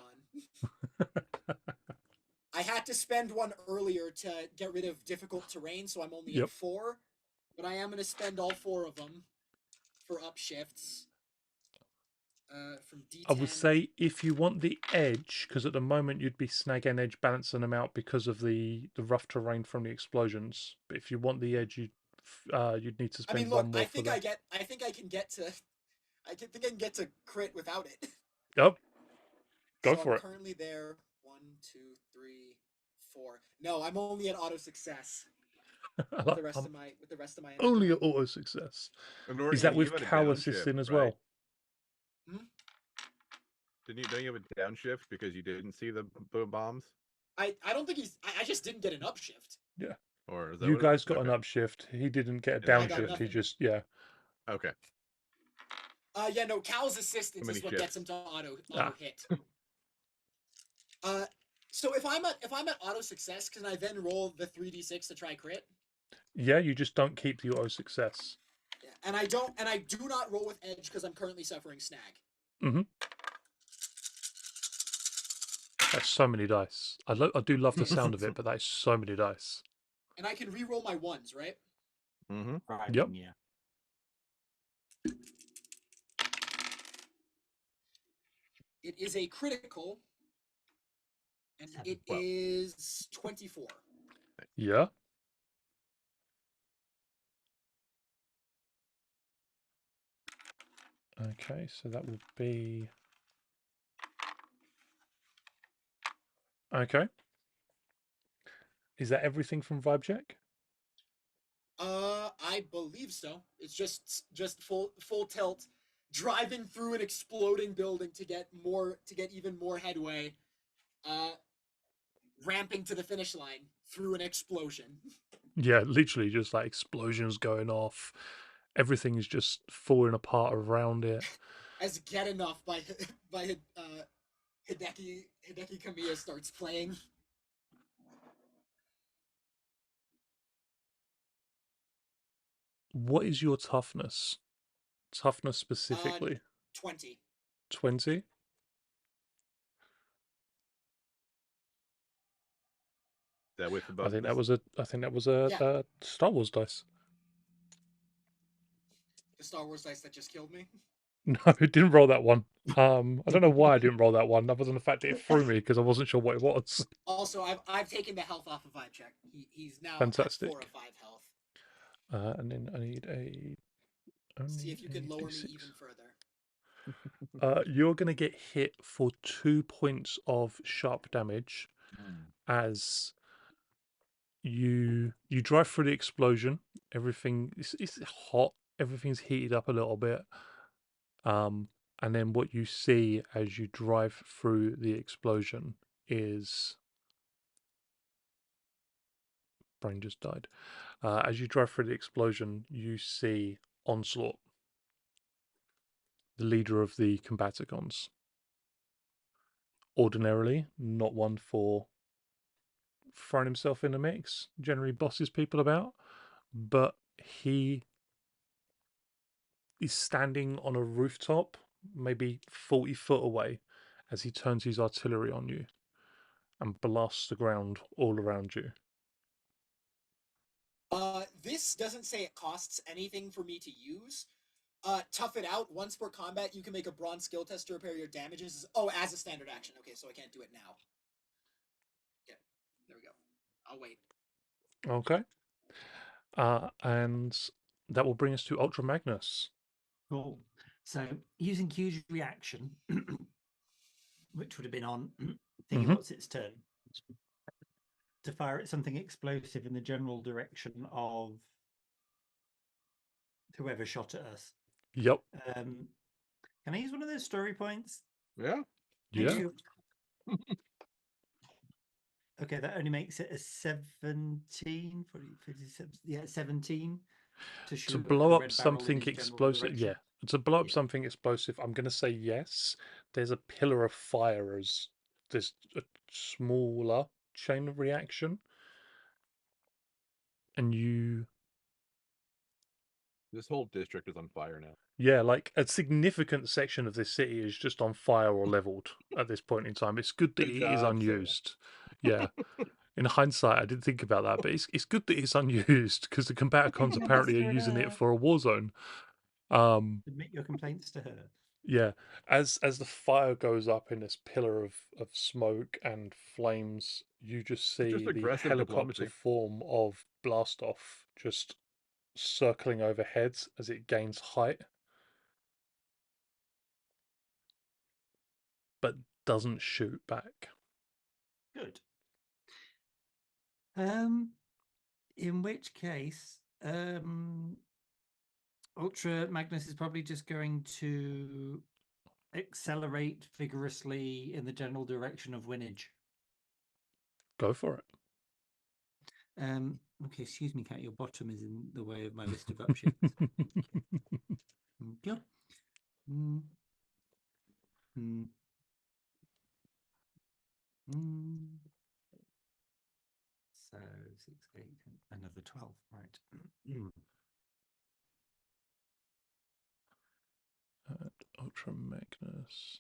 I had to spend one earlier to get rid of difficult terrain, so I'm only Yep. at 4. But I am going to spend all 4 of them for upshifts. From D10. I would say if you want the edge, because at the moment you'd be snagging edge, balancing them out because of the rough terrain from the explosions. But if you want the edge, you'd need to I spend mean, look, one more I for think that. I think I can get to. I think I can get to crit without it. Yep. Go so for I'm it. currently there. 1, 2, 3, 4. No, I'm only at auto success with the rest of my energon. Only at auto success. And Is that you with had a cow downshift, assisting as right? well? Don't you have a downshift because you didn't see the bombs? I don't think he's. I just didn't get an upshift. Yeah. Or is that You what it guys is? got an Okay. upshift. He didn't get a And then I got downshift. He nothing. just Okay. Yeah, no. Cal's assistance many is what shifts? gets him to auto Ah. hit. So if I'm at auto success, can I then roll the 3d6 to try crit? Yeah, you just don't keep the auto success. Yeah, and I do not roll with edge because I'm currently suffering snag. Mm-hmm. That's so many dice. I do love the sound of it, but that's so many dice. And I can re-roll my 1s, right? Mm-hmm. Right. Yep. Yeah. It is a critical, and 7. it is 24. Yeah. Okay, so that would be... Okay. Is that everything from Vibe Check? I believe so. It's just full tilt, driving through an exploding building to get even more headway. Ramping to the finish line through an explosion. Yeah, literally just like explosions going off. Everything is just falling apart around it. As Get Enough by Hideki Kamiya starts playing. What is your toughness? Toughness specifically? 20. 20? That with the I think that was a Yeah. Star Wars dice. The Star Wars dice that just killed me. No, it didn't roll that one. I don't know why I didn't roll that one, other than the fact that it threw me because I wasn't sure what it was. Also, I've taken the health off of Vibe Check. He's now Fantastic. at 4 or 5 health. And then I need See if you can lower me D6. even further. You're going to get hit for 2 points of sharp damage as you drive through the explosion. Everything it's hot. Everything's heated up a little bit. And then what you see as you drive through the explosion is... Brain just died. As you drive through the explosion, you see Onslaught, the leader of the Combaticons. Ordinarily, not one for throwing himself in the mix, generally bosses people about, but he is standing on a rooftop, maybe 40 foot away, as he turns his artillery on you and blasts the ground all around you. This doesn't say it costs anything for me to use. Tough it out. Once per combat, you can make a bronze skill test to repair your damages. Oh, as a standard action. Okay, so I can't do it now. Okay, there we go. I'll wait. Okay. And that will bring us to Ultra Magnus. Cool. So using Q's reaction, which would have been on thinking what's its turn, to fire at something explosive in the general direction of whoever shot at us. Yep. Can I use one of those story points? Yeah. Yeah. Okay, that only makes it a 17. 17 to shoot To at blow the up red barrel in something his general explosive. direction. Yeah. To blow up Yeah. something explosive, I'm going to say yes. There's a pillar of fire as there's a smaller chain of reaction. And you This whole district is on fire now. Yeah, like a significant section of this city is just on fire or leveled at this point in time. It's good that Good it is job, Sarah. unused. Yeah. In hindsight, I didn't think about that, but it's good that it's unused because the Combaticons apparently are using it for a war zone. Submit your complaints to her. Yeah, as the fire goes up in this pillar of smoke and flames, you just see the aggressive helicopter diplomacy. form of Blastoff just circling overhead as it gains height, but doesn't shoot back. Good. In which case, Ultra Magnus is probably just going to accelerate vigorously in the general direction of Winnage. Go for it. Okay, excuse me, Cat. Your bottom is in the way of my list of upshifts. Thank you. Mm. Mm. Mm. So 6, 8, another 12, right? Ultra Magnus.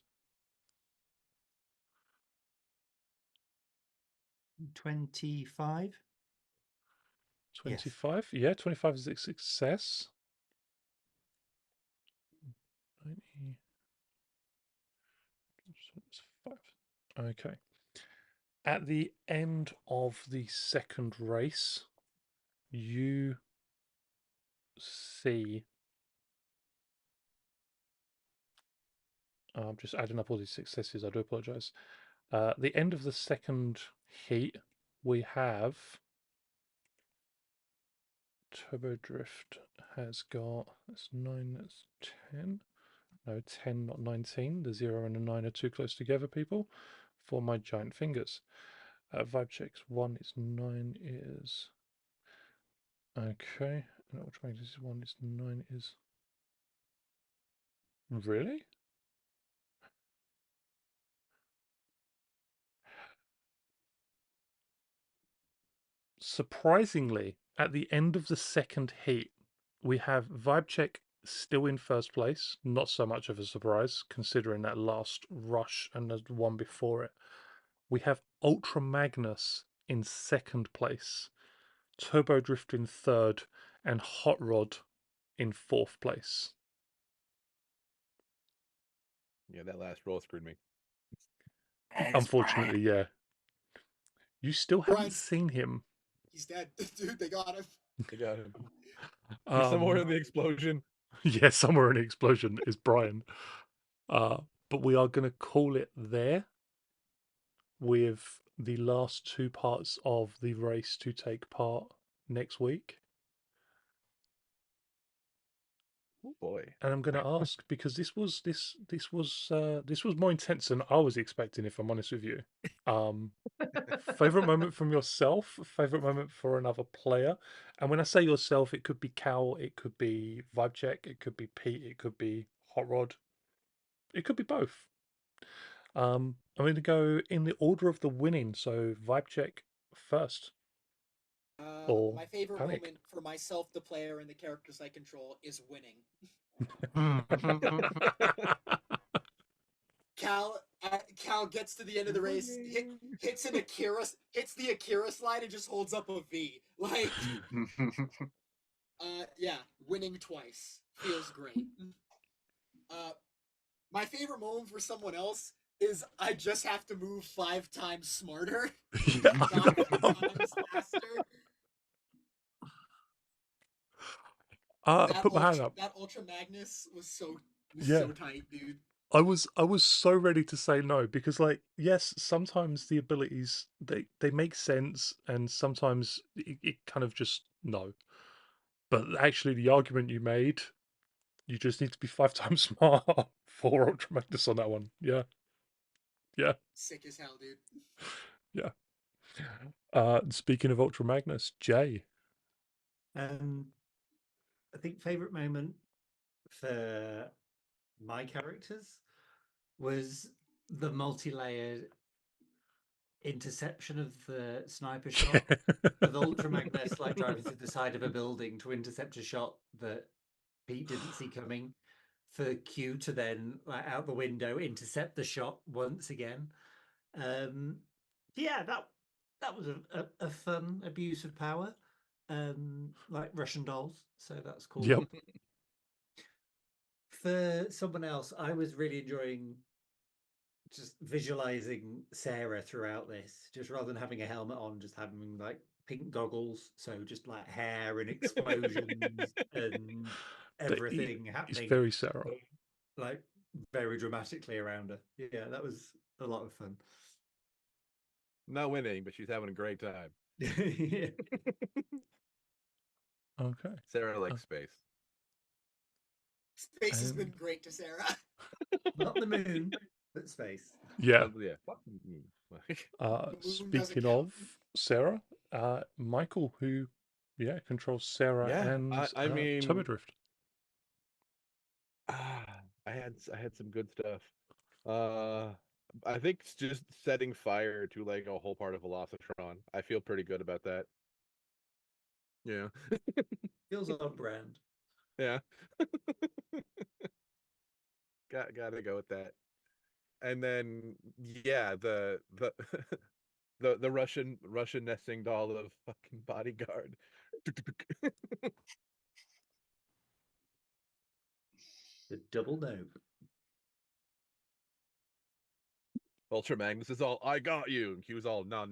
25. 25? Yes. Yeah, 25 is a success. 90. Okay. At the end of the second race, you see. I'm just adding up all these successes. I do apologize. The end of the second heat, we have Turbo Drift has got, that's 9, that's 10. No, 10, not 19. The 0 and the 9 are too close together, people, for my giant fingers. Vibe checks 1 is 9 is. Okay. And Ultra is 1 is 9 is. Really? Surprisingly, at the end of the second heat, we have Vibe Check still in first place. Not so much of a surprise, considering that last rush and the one before it. We have Ultra Magnus in second place, Turbo Drift in third, and Hot Rod in fourth place. Yeah, that last roll screwed me. Unfortunately, yeah. You still haven't Brian's- seen him. He's dead. Dude, they got him. I got him. He's somewhere in the explosion. Yeah, somewhere in the explosion is Brian. But we are going to call it there with the last two parts of the race to take part next week. Oh boy. And I'm going to ask because this was more intense than I was expecting, if I'm honest with you. Favorite moment from yourself, favorite moment for another player, and when I say yourself, it could be Cal, it could be Vibe Check, it could be Pete, it could be Hot Rod, it could be both. I'm going to go in the order of the winning, so Vibe Check first. Or My favorite Panic. moment for myself, the player, and the characters I control is winning. Cal gets to the end of the race, hits the Akira slide, and just holds up a V. Like, yeah, winning twice feels great. My favorite moment for someone else is I just have to move 5 times smarter, Yeah. not 5 times faster. Put my hand up. That Ultra Magnus was so tight, dude. I was so ready to say no because, like, yes, sometimes the abilities they make sense and sometimes it kind of just no. But actually, the argument you made, you just need to be 5 times smarter for Ultra Magnus on that one. Yeah. Yeah. Sick as hell, dude. Yeah. Speaking of Ultra Magnus, Jay. I think favorite moment for my characters was the multi-layered interception of the sniper shot with Ultra Magnus like driving through the side of a building to intercept a shot that Pete didn't see coming, for Q to then out the window intercept the shot once again. Yeah, that was a fun abuse of power, like Russian dolls. So that's cool. Yep. For someone else, I was really enjoying just visualizing Sarah throughout this, just rather than having a helmet on, just having like pink goggles, so just like hair and explosions and everything It's happening very Sarah. like very dramatically around her. Yeah, that was a lot of fun. Not winning, but she's having a great time. Yeah. Okay. Sarah likes space. Space has been great to Sarah. Not the moon, but space. Yeah. Yeah. Fucking me. moon doesn't Speaking count. of Sarah, Michael, who controls Sarah Yeah, and I mean, Turbodrift. I had some good stuff. I think it's just setting fire to like a whole part of Velocitron. I feel pretty good about that. Yeah. Feels on brand. Yeah. Gotta go with that. And then yeah, the the Russian nesting doll of fucking bodyguard. The double no. Ultra Magnus is all, I got you. And Q's all, nah,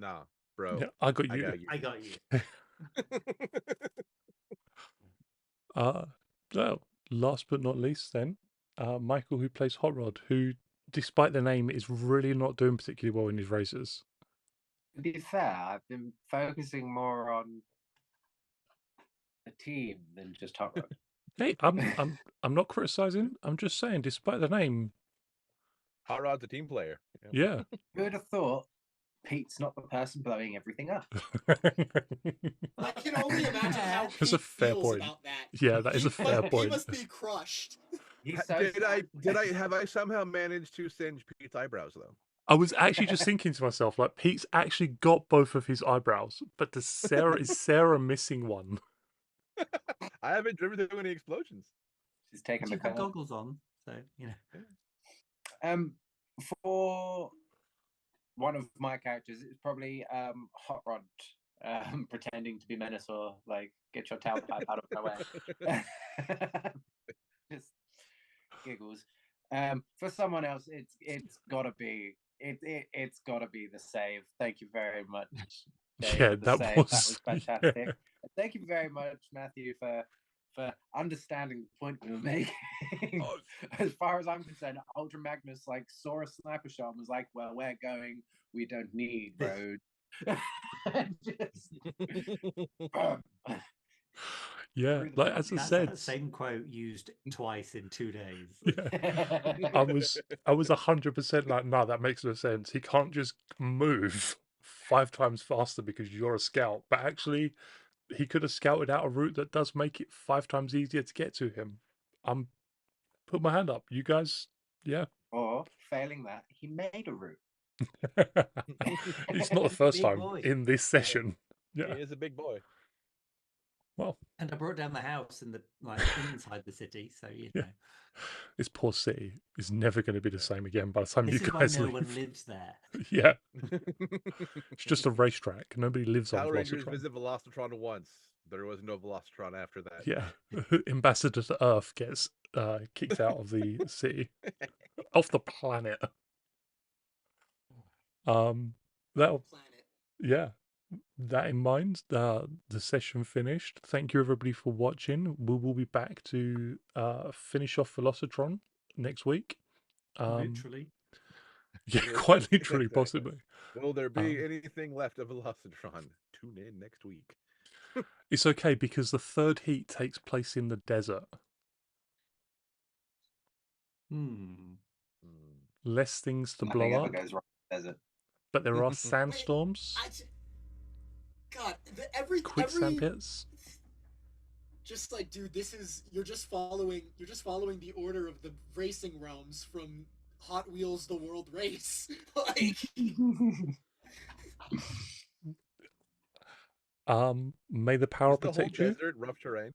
bro. Yeah, I got I you. got you. I got you. So last but not least, then Michael, who plays Hot Rod, who, despite the name, is really not doing particularly well in his races. To be fair, I've been focusing more on the team than just Hot Rod. Hey, I'm not criticizing. I'm just saying, despite the name, Hot Rod's a team player. yeah. Who would have thought Pete's not the person blowing everything up? I can only imagine how That's a Pete fair feels point. about that. Yeah, that is a fair He point. must be crushed. He's so Have I somehow managed to singe Pete's eyebrows though? I was actually just thinking to myself, like, Pete's actually got both of his eyebrows, but is Sarah missing one? I haven't driven through any explosions. She's taking You the have car. goggles on, so you know. For one of my characters, it's probably Hot Rod pretending to be Menace or like get your tailpipe out of my way. Just giggles. For someone else, it's gotta be it's gotta be the save. Thank you very much, Dave, Yeah, for the that save. was, That was fantastic. yeah. Thank you very much, Matthew, for understanding the point we were making. As far as I'm concerned, Ultra Magnus like saw a sniper shot and was like, "Well, we're going. We don't need roads." Yeah, like as I That's said, that same quote used twice in 2 days. yeah, I was 100% like, no, that makes no sense. He can't just move 5 times faster because you're a scout. But actually, he could have scouted out a route that does make it 5 times easier to get to him. I'm put my hand up. You guys, yeah. Or failing that, he made a route. It's not the first Big time boy. in this session. Yeah. He is a big boy. Well, And I brought down the house in the inside the city, so you yeah. know. This poor city is never going to be the same again by the time This you is why guys no leave. one lives there. Yeah, it's just a racetrack. Nobody lives on Power Rangers Velocitron. visit Velocitron once. There was no Velocitron after that. Yeah, Ambassador to Earth gets kicked out of the city, off the planet. That Planet. yeah. That in mind, the session finished. Thank you everybody for watching. We will be back to finish off Velocitron next week. Literally. Yeah, quite literally, Exactly. possibly. Will there be anything left of Velocitron? Tune in next week. It's okay because the third heat takes place in the desert. Less things to Nothing blow ever up, goes wrong in the desert. but there are sandstorms, God, every quicksand pits. just like, dude, you're just following the order of the racing realms from Hot Wheels the World Race. Like, May the power Is the whole protect you. desert rough terrain?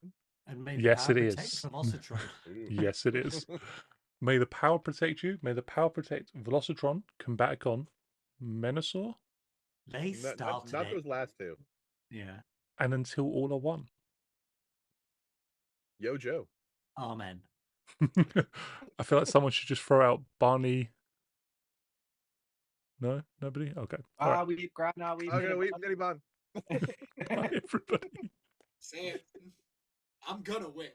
And may Yes, the power it protect is. Velocitron. Ooh. Yes, it is. May the power protect you. May the power protect Velocitron, Combaticon, Menasor, They Not started it. those last two. Yeah. and until all are one. Yo, Joe. Amen. I feel like someone should just throw out Barney. No, nobody. Okay. All right. We've ground now. We've Okay, we Minibon. Bye, everybody. Say it. I'm gonna win.